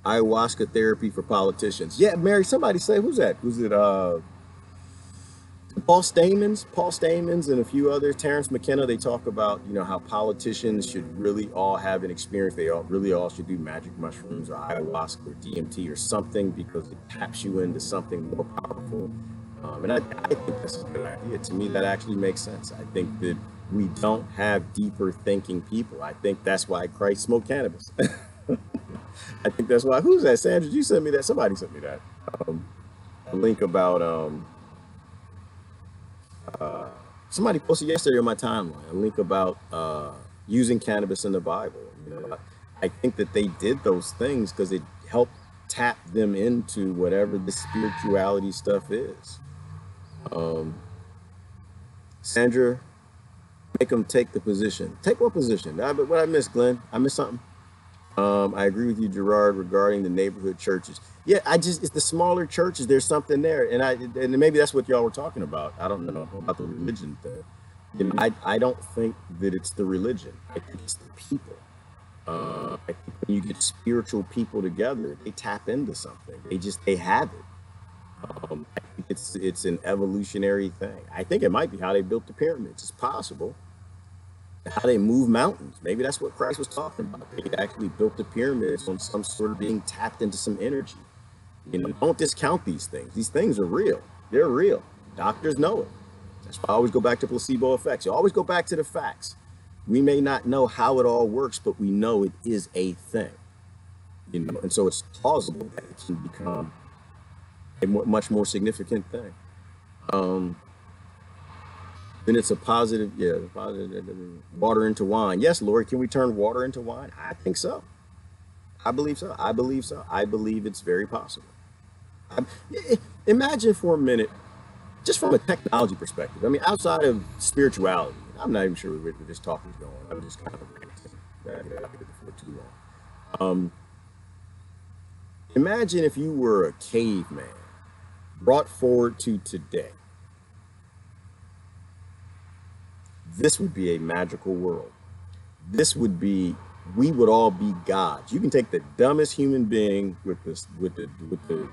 Ayahuasca therapy for politicians. Yeah, Mary, somebody say, who's that? Was it Paul Stamens? Paul Stamens and a few others, Terrence McKenna, they talk about, how politicians should really all have an experience. They really all should do magic mushrooms or ayahuasca or DMT or something because it taps you into something more powerful. And I think that's a good idea. To me, that actually makes sense. I think that we don't have deeper thinking people. I think that's why Christ smoked cannabis. I think that's why. Who's that? Sandra, did you send me that? Somebody sent me that. A link about somebody posted yesterday on my timeline a link about using cannabis in the Bible. I think that they did those things because it helped tap them into whatever the spirituality stuff is. Sandra, make them take the position. Take what position? What I missed, Glenn? I missed something. I agree with you, Gerard, regarding the neighborhood churches. Yeah, it's the smaller churches. There's something there, and maybe that's what y'all were talking about. I don't know about the religion thing. I don't think that it's the religion. I think it's the people. I think when you get spiritual people together, they tap into something. They have it. I think it's an evolutionary thing. I think it might be how they built the pyramids. It's possible. How they move mountains. Maybe that's what Christ was talking about. They actually built the pyramids on some sort of being tapped into some energy. Don't discount these things. These things are real. They're real. Doctors know it. That's why I always go back to placebo effects. You always go back to the facts. We may not know how it all works, but we know it is a thing. And so it's plausible that it can become a much more significant thing. Then it's a positive, water into wine. Yes, Lori, can we turn water into wine? I think so. I believe so. I believe it's very possible. Imagine for a minute, just from a technology perspective. I mean, outside of spirituality, I'm not even sure where this talk is going. I'm just kind of for too long. Imagine if you were a caveman brought forward to today. This would be a magical world. We would all be gods. You can take the dumbest human being with the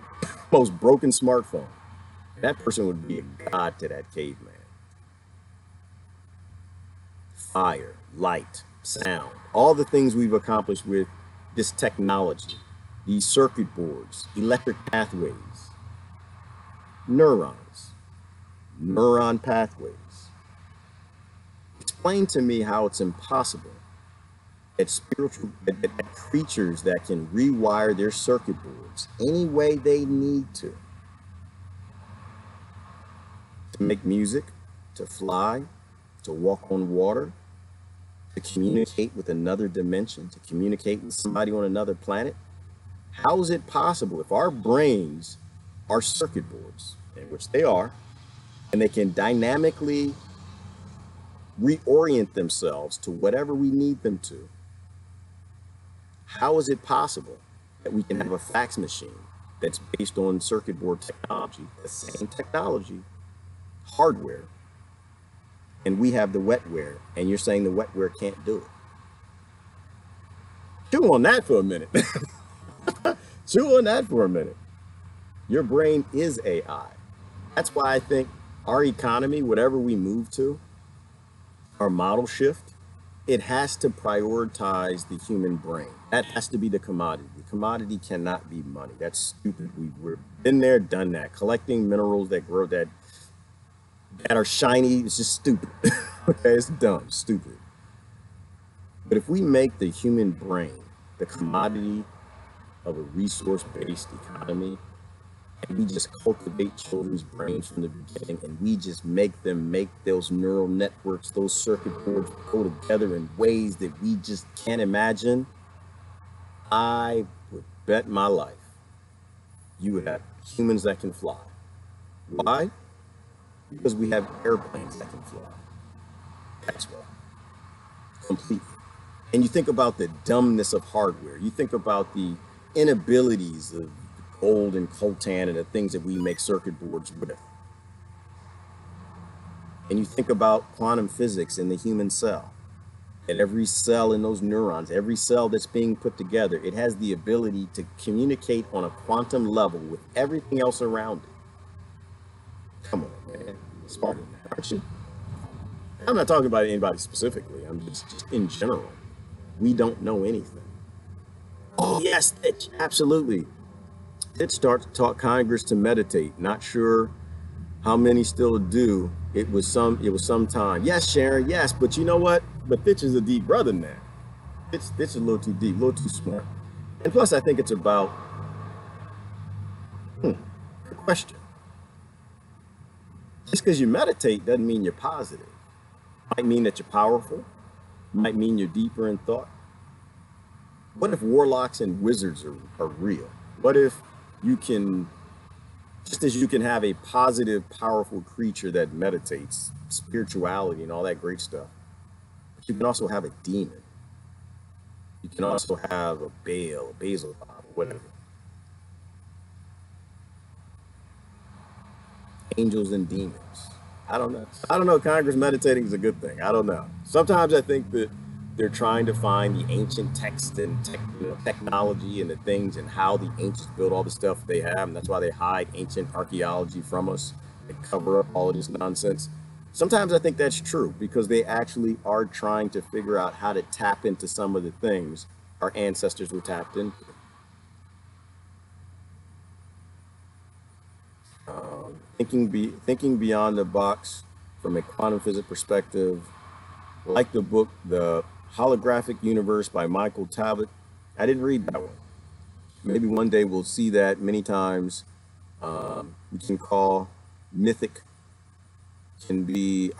most broken smartphone. That person would be a god to that caveman. Fire, light, sound, all the things we've accomplished with this technology, these circuit boards, electric pathways, neurons, neuron pathways. Explain to me how it's impossible that that creatures that can rewire their circuit boards any way they need to make music, to fly, to walk on water, to communicate with another dimension, to communicate with somebody on another planet. How is it possible if our brains are circuit boards, in which they are, and they can dynamically reorient themselves to whatever we need them to? How is it possible that we can have a fax machine that's based on circuit board technology, the same technology, hardware, and we have the wetware, and you're saying the wetware can't do it? Chew on that for a minute. Chew on that for a minute. Your brain is AI. That's why I think our economy, whatever we move to, our model shift, it has to prioritize the human brain. That has to be the commodity. The commodity cannot be money. That's stupid. We've been there, done that. Collecting minerals that grow, that are shiny, it's just stupid. Okay, it's dumb, stupid. But if we make the human brain the commodity of a resource-based economy, And we just cultivate children's brains from the beginning, and we just make them make those neural networks, those circuit boards go together in ways that we just can't imagine. I would bet my life you would have humans that can fly. Why? Because we have airplanes that can fly. That's why. Completely. And you think about the dumbness of hardware. You think about the inabilities of gold and coltan and the things that we make circuit boards with. And you think about quantum physics in the human cell. And every cell in those neurons, every cell that's being put together, it has the ability to communicate on a quantum level with everything else around it. Come on, man. Smarter than that, aren't you? I'm not talking about anybody specifically. I'm just in general. We don't know anything. Oh, yes, Stitch. Absolutely. It starts to taught Congress to meditate. Not sure how many still do. It was some time. Yes, Sharon, yes, but you know what? But Fitch is a deep brother now. Fitch is a little too deep, a little too smart. And plus I think it's about the question. Just because you meditate doesn't mean you're positive. Might mean that you're powerful, might mean you're deeper in thought. What if warlocks and wizards are real? What if you can, just as you can have a positive, powerful creature that meditates, spirituality and all that great stuff, but you can also have a demon. You can also have a Basil, whatever. Angels and demons. I don't know. I don't know. Congress meditating is a good thing. I don't know. Sometimes I think that they're trying to find the ancient text and technology and the things and how the ancients built all the stuff they have. And that's why they hide ancient archaeology from us and cover up all of this nonsense. Sometimes I think that's true because they actually are trying to figure out how to tap into some of the things our ancestors were tapped into. Thinking beyond the box from a quantum physics perspective, like the book, The Holographic Universe by Michael Talbot. I didn't read that one. Maybe one day we'll see that many times. We can call mythic can be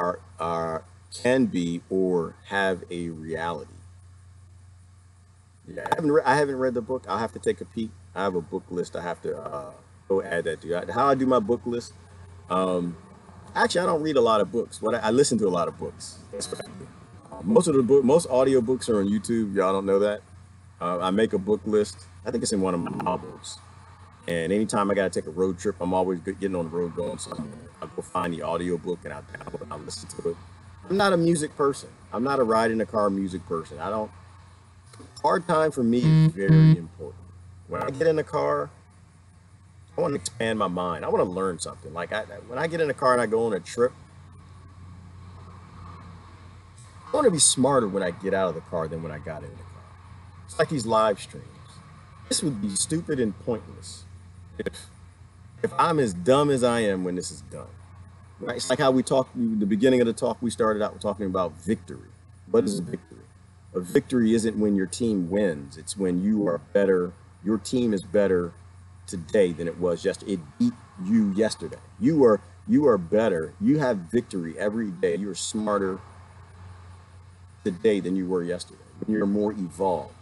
can be or have a reality. Yeah, I haven't read the book. I'll have to take a peek. I have a book list. I have to go add that to how I do my book list. Actually, I don't read a lot of books. I listen to a lot of books. That's what I do. Most audio books are on YouTube. Y'all don't know that. I make a book list. I think it's in one of my books. And anytime I gotta take a road trip, I'm always getting on the road going somewhere. I'll go find the audio book and I'll download it and I'll listen to it. I'm not a music person. I'm not a ride in the car music person. I don't. Hard time for me is very important. When I get in the car, I want to expand my mind. I want to learn something. When I get in the car and I go on a trip, I want to be smarter when I get out of the car than when I got in the car. It's like these live streams. This would be stupid and pointless if I'm as dumb as I am when this is done. Right? It's like how we talked, the beginning of the talk, we started out talking about victory. What is a victory? A victory isn't when your team wins. It's when you are better. Your team is better today than it was yesterday. It beat you yesterday. You are better. You have victory every day. You're smarter today than you were yesterday. You're more evolved.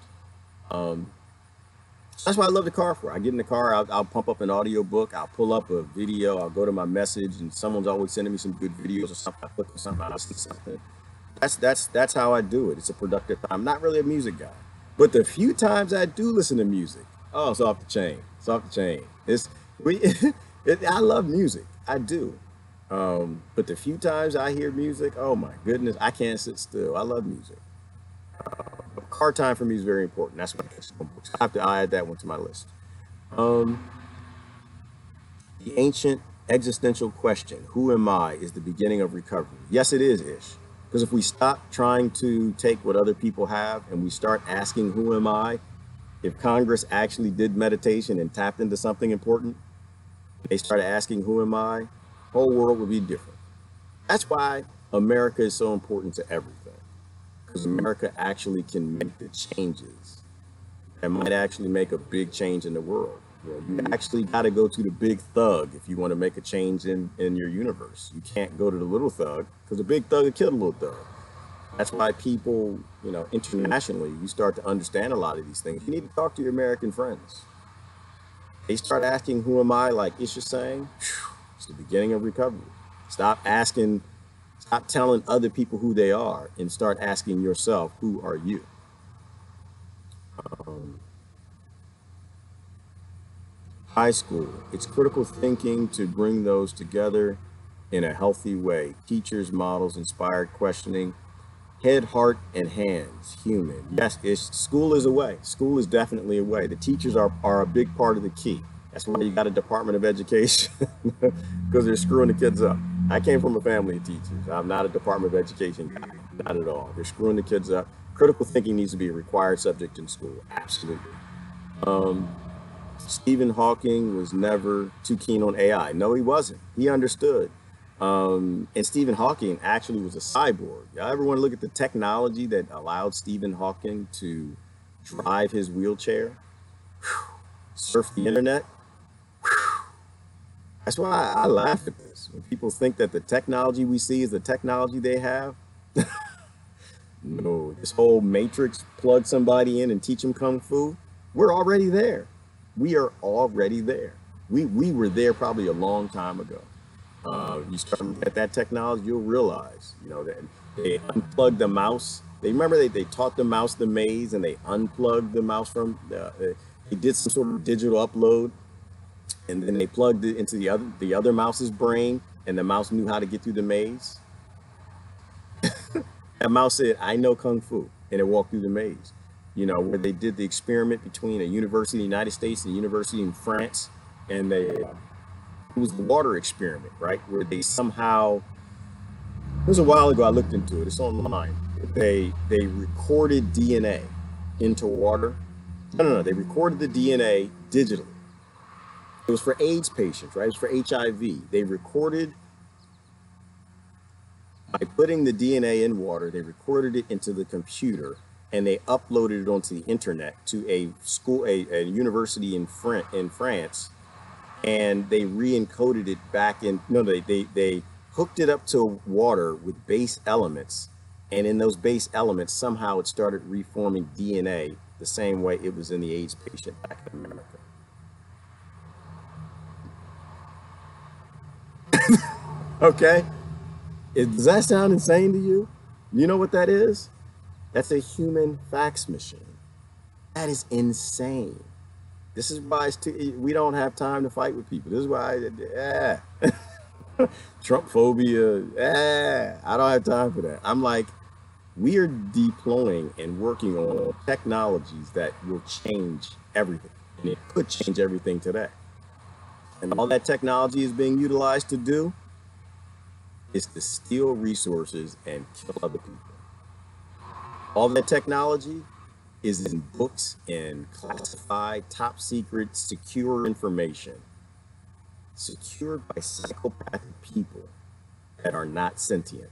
That's why I love the car for. I get in the car, I'll pump up an audio book, I'll pull up a video, I'll go to my message, and someone's always sending me some good videos or something. I click on something, I listen to something. That's how I do it. It's a productive time. I'm not really a music guy, but the few times I do listen to music, oh, it's off the chain. It's off the chain. I love music. I do. But the few times I hear music, oh my goodness, I can't sit still. I love music. Car time for me is very important. That's what I have to add that one to my list. The ancient existential question, who am I, is the beginning of recovery. Yes, it is, Ish. Because if we stop trying to take what other people have and we start asking, who am I? If Congress actually did meditation and tapped into something important, they started asking, who am I? The whole world would be different. That's why America is so important to everything. Because America actually can make the changes that might actually make a big change in the world. You actually got to go to the big thug if you want to make a change in your universe. You can't go to the little thug because the big thug will kill the little thug. That's why people, internationally, you start to understand a lot of these things. You need to talk to your American friends. They start asking, who am I? Like Isha saying, it's the beginning of recovery. Stop asking, stop telling other people who they are and start asking yourself, who are you? High school, it's critical thinking to bring those together in a healthy way. Teachers, models, inspired questioning, head, heart, and hands, human. Yes, school is a way. School is definitely a way. The teachers are a big part of the key. That's why you got a Department of Education, because they're screwing the kids up. I came from a family of teachers. I'm not a Department of Education guy, not at all. They're screwing the kids up. Critical thinking needs to be a required subject in school, absolutely. Stephen Hawking was never too keen on AI. No, he wasn't. He understood. And Stephen Hawking actually was a cyborg. Y'all ever want to look at the technology that allowed Stephen Hawking to drive his wheelchair, surf the internet? That's why I laugh at this. When people think that the technology we see is the technology they have. No, this whole matrix, plug somebody in and teach them kung fu, we're already there. We are already there. We were there probably a long time ago. You start looking at that technology, you'll realize, that they unplugged the mouse. They taught the mouse the maze and they unplugged the mouse from, they did some sort of digital upload and then they plugged it into the other mouse's brain and the mouse knew how to get through the maze. That mouse said, I know Kung Fu, and it walked through the maze. Where they did the experiment between a university in the United States and a university in France, and it was the water experiment, right? Where they somehow, it was a while ago, I looked into it, it's online. They recorded DNA into water. No, they recorded the DNA digitally. It was for AIDS patients, right? It was for HIV. They recorded, by putting the DNA in water, they recorded it into the computer and they uploaded it onto the internet to a school, a university in France, and they re-encoded it back in, no, they hooked it up to water with base elements, and in those base elements, somehow it started reforming DNA the same way it was in the AIDS patient back in America. Okay? Does that sound insane to you? You know what that is? That's a human fax machine. That is insane. This is why we don't have time to fight with people. This is why, Trump phobia, I don't have time for that. I'm like, we are deploying and working on technologies that will change everything. And it could change everything today. And all that technology is being utilized to do is to steal resources and kill other people. All that technology is in books and classified, top secret, secure information, secured by psychopathic people that are not sentient.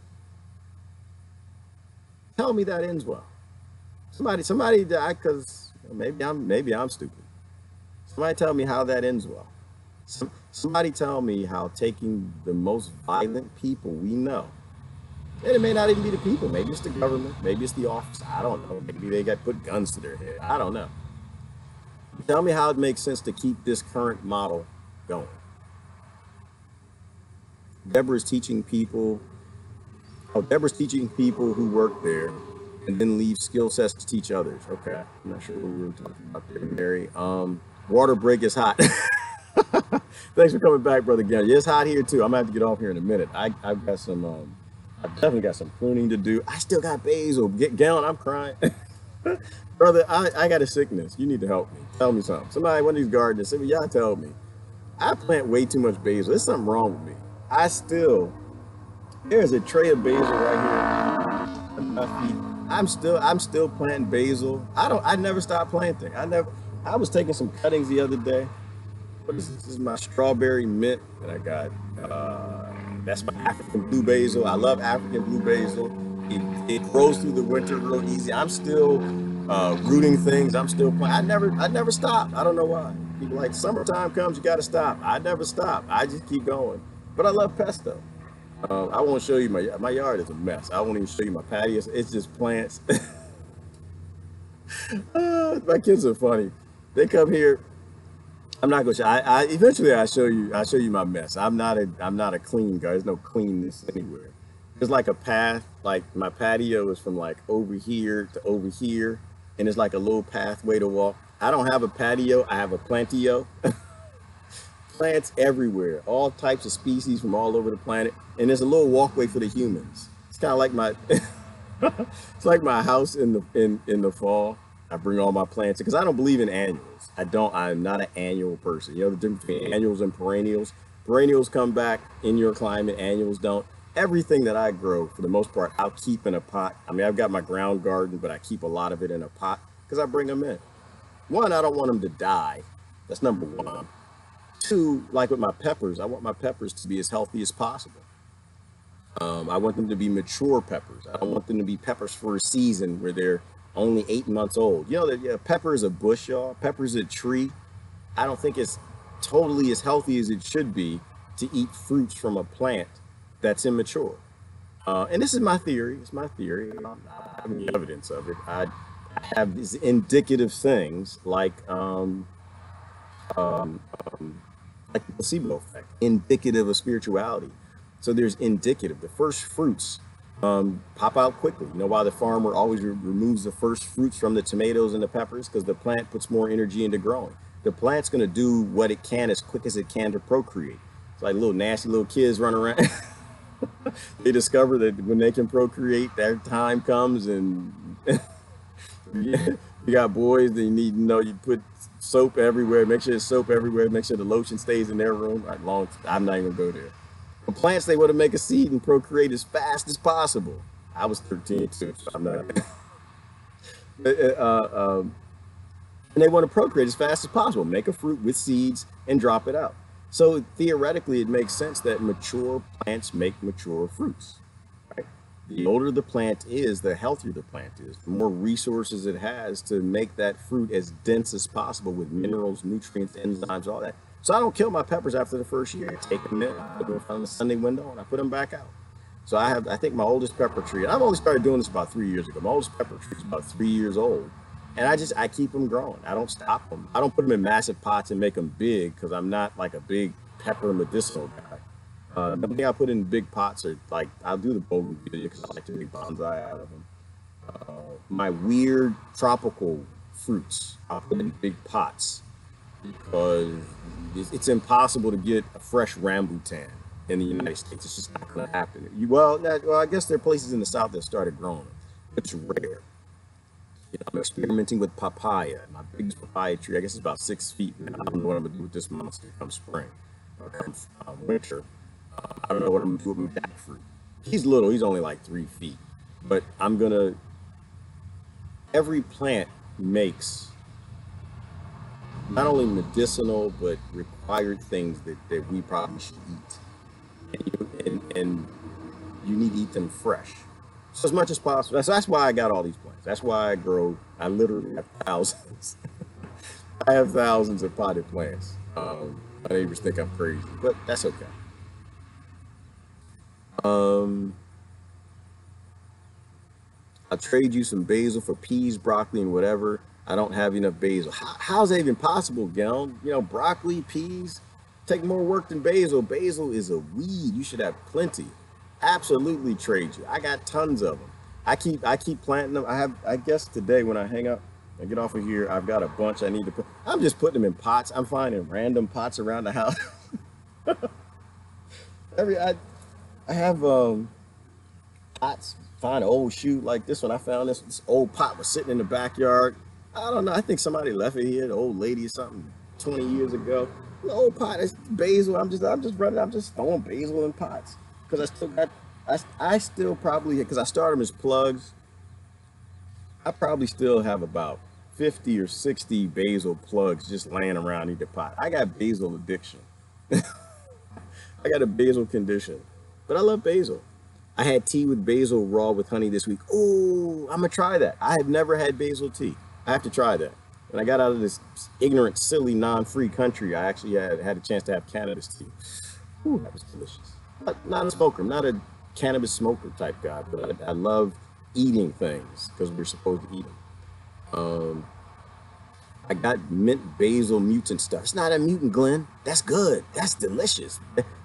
Tell me that ends well. Somebody, because maybe I'm stupid. Somebody tell me how that ends well. Somebody tell me how taking the most violent people we know, and it may not even be the people, maybe it's the government, maybe it's the office, I don't know, maybe they got put guns to their head, I don't know. Tell me how it makes sense to keep this current model going. Deborah's teaching people who work there and then leave skill sets to teach others. Okay, I'm not sure what we were talking about there, Mary. Water break is hot. Thanks for coming back, Brother Gary. Yeah, it's hot here too. I'm gonna have to get off here in a minute. I've definitely got some pruning to do. I still got basil. Get down, I'm crying. Brother, I got a sickness. You need to help me. Tell me something. Somebody, one of these gardeners, say, y'all tell me. I plant way too much basil. There's something wrong with me. There's a tray of basil right here at my feet. I'm still planting basil. I never stop planting. I was taking some cuttings the other day. What is this? This is my strawberry mint that I got. That's my African blue basil. I love African blue basil. It grows through the winter real easy. I'm still rooting things. I'm still planting. I never stop. I don't know why. People like summertime comes, you got to stop. I never stop. I just keep going. But I love pesto. I won't show you my yard is a mess. I won't even show you my patio. It's just plants. My kids are funny. They come here. I'm not gonna show. I eventually I show you my mess. I'm not a clean guy. There's no cleanness anywhere. There's like a path. Like my patio is from like over here to over here, and it's like a little pathway to walk. I don't have a patio. I have a plantio. Plants everywhere, all types of species from all over the planet, and there's a little walkway for the humans. It's kind of like my it's like my house in the fall. I bring all my plants because I don't believe in annuals. I'm not an annual person. You know the difference between annuals and perennials. Perennials come back in your climate. Annuals don't. Everything that I grow, for the most part, I'll keep in a pot. I mean, I've got my ground garden, but I keep a lot of it in a pot because I bring them in. One, I don't want them to die. That's number one. Two, like with my peppers, I want my peppers to be as healthy as possible. I want them to be mature peppers. I don't want them to be peppers for a season where they're only 8 months old. You know that, yeah, pepper is a bush, y'all. Pepper is a tree. I don't think it's totally as healthy as it should be to eat fruits from a plant that's immature. And this is my theory. It's my theory. I don't have any evidence of it. I have these indicative things like the placebo effect, indicative of spirituality. So there's indicative. The first fruits pop out quickly. You know why the farmer always removes the first fruits from the tomatoes and the peppers? Because the plant puts more energy into growing. The plant's going to do what it can as quick as it can to procreate. It's like little nasty little kids run around. They discover that when they can procreate, their time comes, and you got boys that you need to know you put soap everywhere, make sure there's soap everywhere, make sure the lotion stays in their room. I'm not even gonna go there. For plants, they want to make a seed and procreate as fast as possible. I was 13 too, so I'm not. And they want to procreate as fast as possible, make a fruit with seeds and drop it out. So theoretically, it makes sense that mature plants make mature fruits. Right? The older the plant is, the healthier the plant is, the more resources it has to make that fruit as dense as possible with minerals, nutrients, enzymes, all that. So I don't kill my peppers after the first year. I take them in, I put them in front of the Sunday window, and I put them back out. So I think my oldest pepper tree, and I've only started doing this about 3 years ago. My oldest pepper tree is about 3 years old. And I keep them growing. I don't stop them. I don't put them in massive pots and make them big because I'm not like a big pepper medicinal guy. The thing I put in big pots are like, I'll do the bougainvillea because I like to make bonsai out of them. My weird tropical fruits, I'll put in big pots because it's impossible to get a fresh rambutan in the United States. It's just not going to happen. Well, I guess there are places in the South that started growing it. It's rare. You know, I'm experimenting with papaya. My biggest papaya tree, I guess it's about 6 feet. And I don't know what I'm gonna do with this monster come spring or come winter. I don't know what I'm gonna do with my jackfruit. He's little. He's only like 3 feet. But every plant makes not only medicinal but required things that we probably should eat. And you need to eat them fresh. So as much as possible. That's why I got all these plants. That's why I literally have thousands. I have thousands of potted plants. My neighbors think I'm crazy, but that's okay. I'll trade you some basil for peas, broccoli, and whatever. I don't have enough basil. How's that even possible, Gil? You know, broccoli, peas take more work than basil. Basil is a weed. You should have plenty. Absolutely trade you. I got tons of them. I keep planting them. I guess today when I hang up and get off of here, I've got a bunch I need to put. I'm just putting them in pots. I'm finding random pots around the house. I have pots. Find an old shoe like this one. I found this old pot was sitting in the backyard. I don't know. I think somebody left it here, the old lady or something, 20 years ago. The old pot is basil. I'm just throwing basil in pots. Because I still probably, because I started them as plugs, I probably still have about 50 or 60 basil plugs just laying around in the pot. I got basil addiction. I got a basil condition, but I love basil. I had tea with basil raw with honey this week. Oh, I'm gonna try that. I have never had basil tea. I have to try that. When I got out of this ignorant, silly, non-free country, I actually had a chance to have cannabis tea. Ooh, that was delicious. Not a smoker. I'm not a cannabis smoker type guy, but I love eating things because we're supposed to eat them. I got mint basil mutant stuff. It's not a mutant, Glenn. That's good. That's delicious.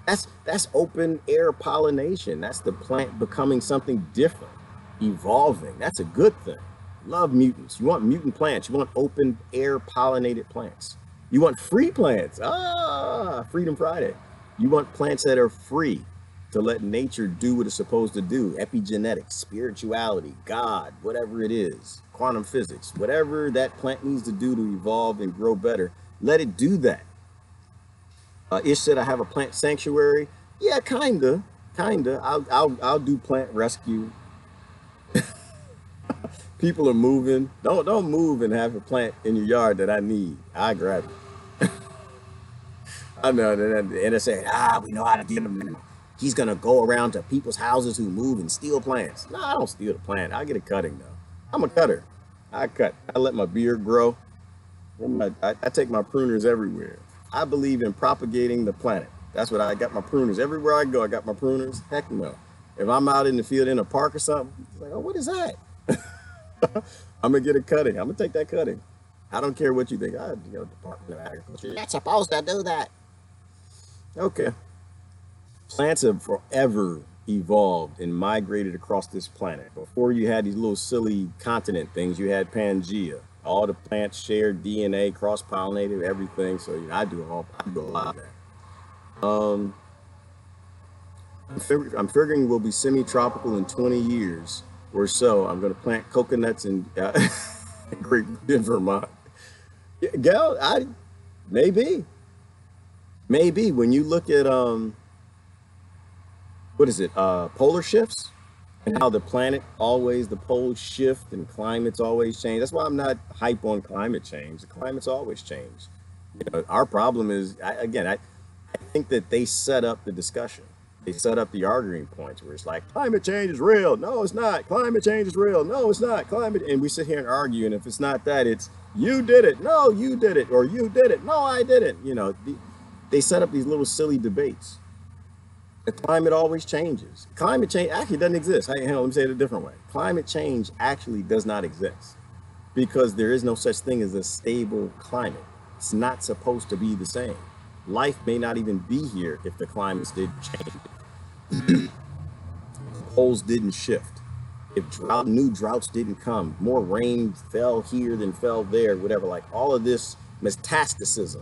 That's open air pollination. That's the plant becoming something different, evolving. That's a good thing. Love mutants. You want mutant plants. You want open air pollinated plants. You want free plants. Ah, Freedom Friday. You want plants that are free to let nature do what it's supposed to do. Epigenetics, spirituality, God, whatever it is, quantum physics, whatever that plant needs to do to evolve and grow better, let it do that. Ish said I have a plant sanctuary. Yeah, kinda. I'll do plant rescue. People are moving. Don't move and have a plant in your yard that I need. I grab it. I know, and they say, we know how to get him. He's gonna go around to people's houses who move and steal plants. No, I don't steal the plant. I get a cutting though. I'm a cutter. I cut. I let my beard grow. I take my pruners everywhere. I believe in propagating the planet. That's what I got. My pruners everywhere I go. I got my pruners. Heck no. If I'm out in the field in a park or something, it's like, oh, what is that? I'm gonna get a cutting. I'm gonna take that cutting. I don't care what you think. Department of Agriculture. You're not supposed to do that. Okay. Plants have forever evolved and migrated across this planet. Before you had these little silly continent things, you had Pangea. All the plants shared DNA, cross-pollinated, everything. So I do a lot of that. I'm figuring we'll be semi-tropical in 20 years or so. I'm going to plant coconuts in Great in Vermont. Yeah, Gal, maybe when you look at what is it? Polar shifts and how the poles shift and climates always change. That's why I'm not hype on climate change. The climate's always changed. Our problem is, I think that they set up the discussion. They set up the arguing points where it's like, climate change is real. No, it's not. Climate change is real. No, it's not. And we sit here and argue. And if it's not that, it's you did it. No, you did it. Or you did it. No, I didn't. They set up these little silly debates. The climate always changes. Climate change actually doesn't exist. Hang on, let me say it a different way. Climate change actually does not exist because there is no such thing as a stable climate. It's not supposed to be the same. Life may not even be here if the climates did change. The poles didn't shift. If new droughts didn't come, more rain fell here than fell there, whatever. Like all of this metastasis,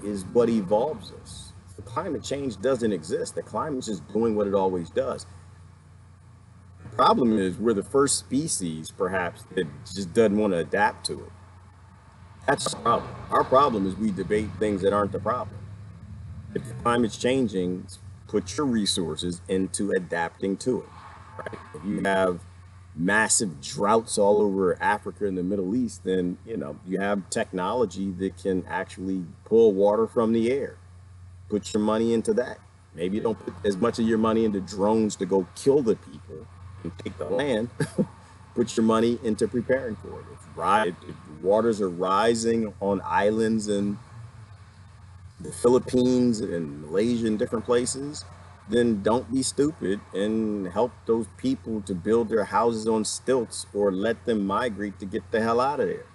is what evolves us. The climate change doesn't exist. The climate's just doing what it always does. The problem is we're the first species, perhaps, that just doesn't want to adapt to it. That's the problem. Our problem is we debate things that aren't the problem. If the climate's changing, put your resources into adapting to it. Right? If you have massive droughts all over Africa and the Middle East, then you have technology that can actually pull water from the air. Put your money into that. Maybe you don't put as much of your money into drones to go kill the people and take the land. Put your money into preparing for it. If waters are rising on islands in the Philippines and Malaysia and different places, then don't be stupid and help those people to build their houses on stilts or let them migrate to get the hell out of there.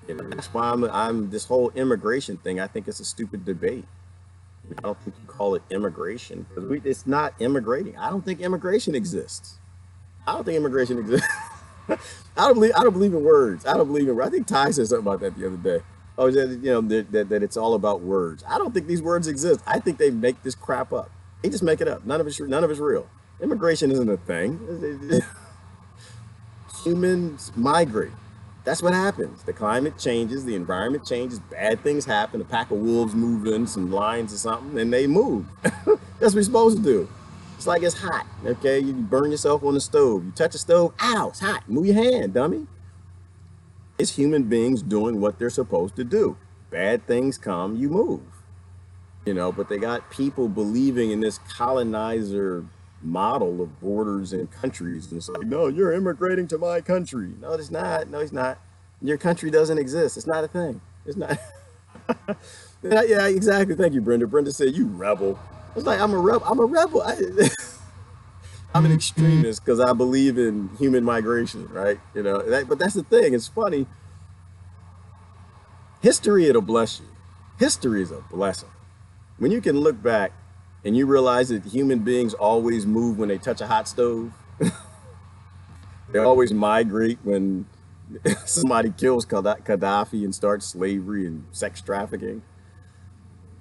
That's why I'm this whole immigration thing. I think it's a stupid debate. I don't think you call it immigration because it's not immigrating. I don't think immigration exists. I don't think immigration exists. I don't believe in words. I think Ty said something about that the other day. Oh, that it's all about words. I don't think these words exist. I think they make this crap up. They just make it up. None of it's real. Immigration isn't a thing. Humans migrate. That's what happens. The climate changes, the environment changes, bad things happen. A pack of wolves move in, some lions or something, and they move. That's what we're supposed to do. It's like it's hot, okay? You burn yourself on the stove. You touch the stove, ow, it's hot. Move your hand, dummy. It's human beings doing what they're supposed to do. Bad things come, you move. But they got people believing in this colonizer model of borders and countries. And it's like, no, you're immigrating to my country. No, it's not. No, it's not. Your country doesn't exist. It's not a thing. It's not. Yeah, exactly. Thank you, Brenda. Brenda said, "You rebel." I was like, "I'm a rebel. I'm a rebel. I'm an extremist because I believe in human migration, right? You know, but that's the thing. It's funny. History, it'll bless you. History is a blessing. When you can look back and you realize that human beings always move when they touch a hot stove, they always migrate when somebody kills Gaddafi and starts slavery and sex trafficking.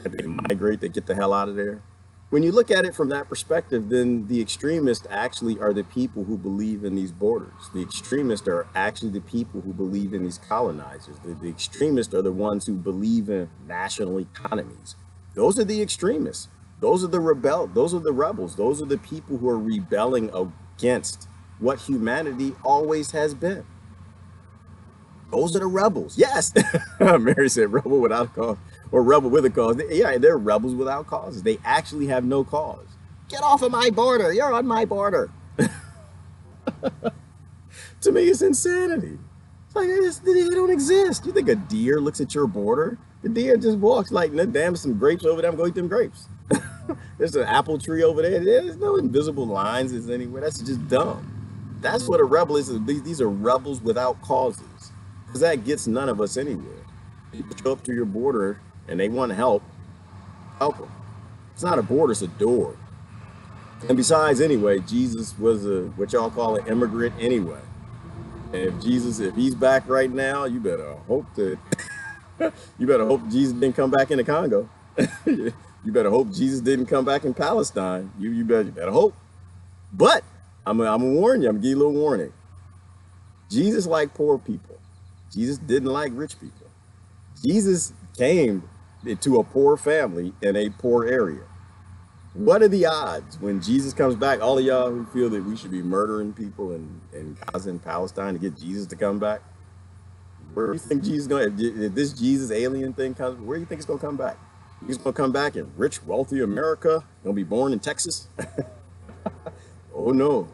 They migrate, they get the hell out of there. When you look at it from that perspective, then the extremists actually are the people who believe in these borders. The extremists are actually the people who believe in these colonizers. The extremists are the ones who believe in national economies. Those are the extremists. Those are the those are the rebels. Those are the people who are rebelling against what humanity always has been. Those are the rebels. Yes. Mary said rebel without a cause or rebel with a cause. Yeah, they're rebels without causes. They actually have no cause. Get off of my border. You're on my border. To me, it's insanity. It's like they don't exist. You think a deer looks at your border? The deer just walks like, damn, some grapes over there. I'm going to eat them grapes. There's an apple tree over there. There's no invisible lines is anywhere. That's just dumb. That's what a rebel is. These are rebels without causes. Because that gets none of us anywhere. People show up to your border and they want help. Help them. It's not a border, it's a door. And besides, anyway, Jesus was what y'all call an immigrant anyway. And if he's back right now, you better hope Jesus didn't come back in the Congo. You better hope Jesus didn't come back in Palestine. You better hope. But I'm gonna warn you. I'm gonna give you a little warning. Jesus liked poor people. Jesus didn't like rich people. Jesus came to a poor family in a poor area. What are the odds when Jesus comes back? All of y'all who feel that we should be murdering people in Gaza and Palestine to get Jesus to come back, where do you think Jesus going? If this Jesus alien thing comes, where do you think it's gonna come back? He's gonna come back in rich, wealthy America. Gonna be born in Texas? Oh no,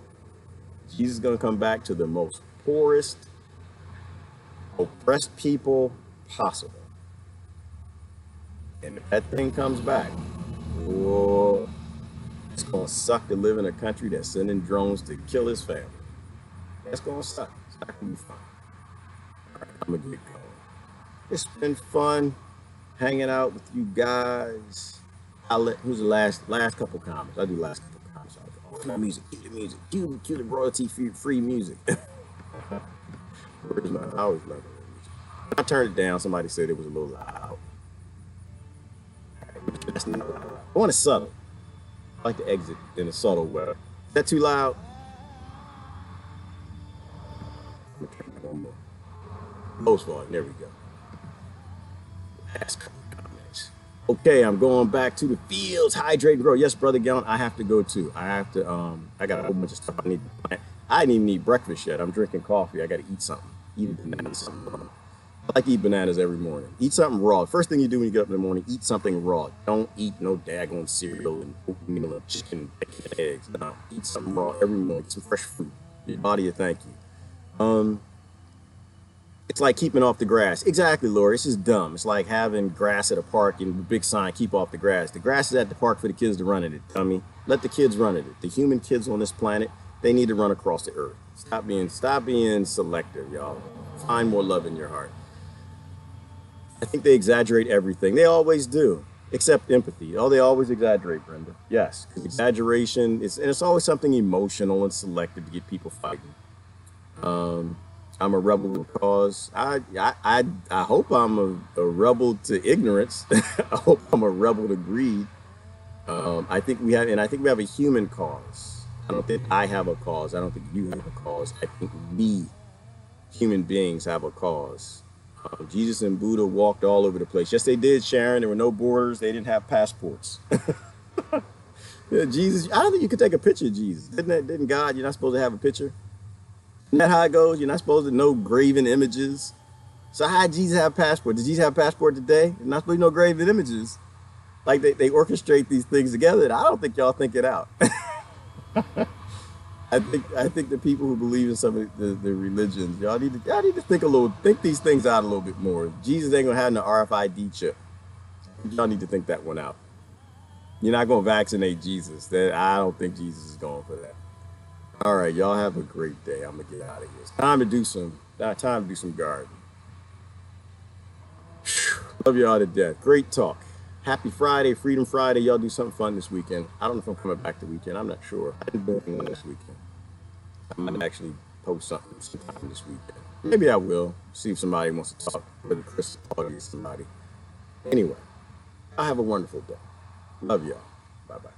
Jesus is gonna come back to the most poorest, oppressed people possible. And if that thing comes back, whoa, it's gonna suck to live in a country that's sending drones to kill his family. That's gonna suck. It's not gonna be fun. All right, I'm gonna get going. It's been fun hanging out with you guys. Who's the last couple comments? I'll do last couple comments. Oh, music, cue the music, cue the royalty free music. Where's my? I always love music. I turned it down. Somebody said it was a little loud. I want to subtle. I like to exit in a subtle way. Is that too loud? I'm gonna turn it one more. Most volume. There we go. Last couple comments. Okay, I'm going back to the fields. Hydrate and grow. Yes, brother Gallon. I have to go too. I have to. I got a whole bunch of stuff I need to plant. I didn't even eat breakfast yet. I'm drinking coffee. I got to eat something. Eat a banana, something. I like to eat bananas every morning. Eat something raw. First thing you do when you get up in the morning, eat something raw. Don't eat no daggone cereal and oatmeal and chicken, bacon, and eggs. No, eat something raw every morning. Get some fresh fruit. Your body will thank you. It's like keeping off the grass. Exactly, Lori. It's just dumb. It's like having grass at a park and a big sign, keep off the grass. The grass is at the park for the kids to run at it, dummy. Let the kids run at it. The human kids on this planet, they need to run across the earth. Stop being selective, y'all. Find more love in your heart. I think they exaggerate everything. They always do, except empathy. Oh, they always exaggerate, Brenda. Yes, because exaggeration is, and it's always something emotional and selective to get people fighting. I'm a rebel with a cause. I hope I'm a rebel to ignorance. I hope I'm a rebel to greed. I think we have a human cause. I don't think I have a cause. I don't think you have a cause. I think we, human beings, have a cause. Jesus and Buddha walked all over the place. Yes, they did, Sharon. There were no borders. They didn't have passports. Yeah, Jesus, I don't think you could take a picture of Jesus. Didn't God, you're not supposed to have a picture? Isn't that how it goes? You're not supposed to know graven images. So how did Jesus have a passport? Did Jesus have a passport today? You're not supposed to know graven images. Like they orchestrate these things together. And I don't think y'all think it out. I think the people who believe in some of the religions, y'all need to think these things out a little bit more. Jesus ain't gonna have no RFID chip. Y'all need to think that one out. You're not gonna vaccinate Jesus. That I don't think Jesus is going for that. All right, y'all have a great day. I'm gonna get out of here. It's time to do some gardening. Love y'all to death. Great talk. Happy Friday, Freedom Friday. Y'all do something fun this weekend. I don't know if I'm coming back the weekend. I'm not sure. I didn't do anything this weekend. I might actually post something sometime this weekend. Maybe I will. See if somebody wants to talk. Whether Chris or somebody. Anyway, I have a wonderful day. Love y'all. Bye bye.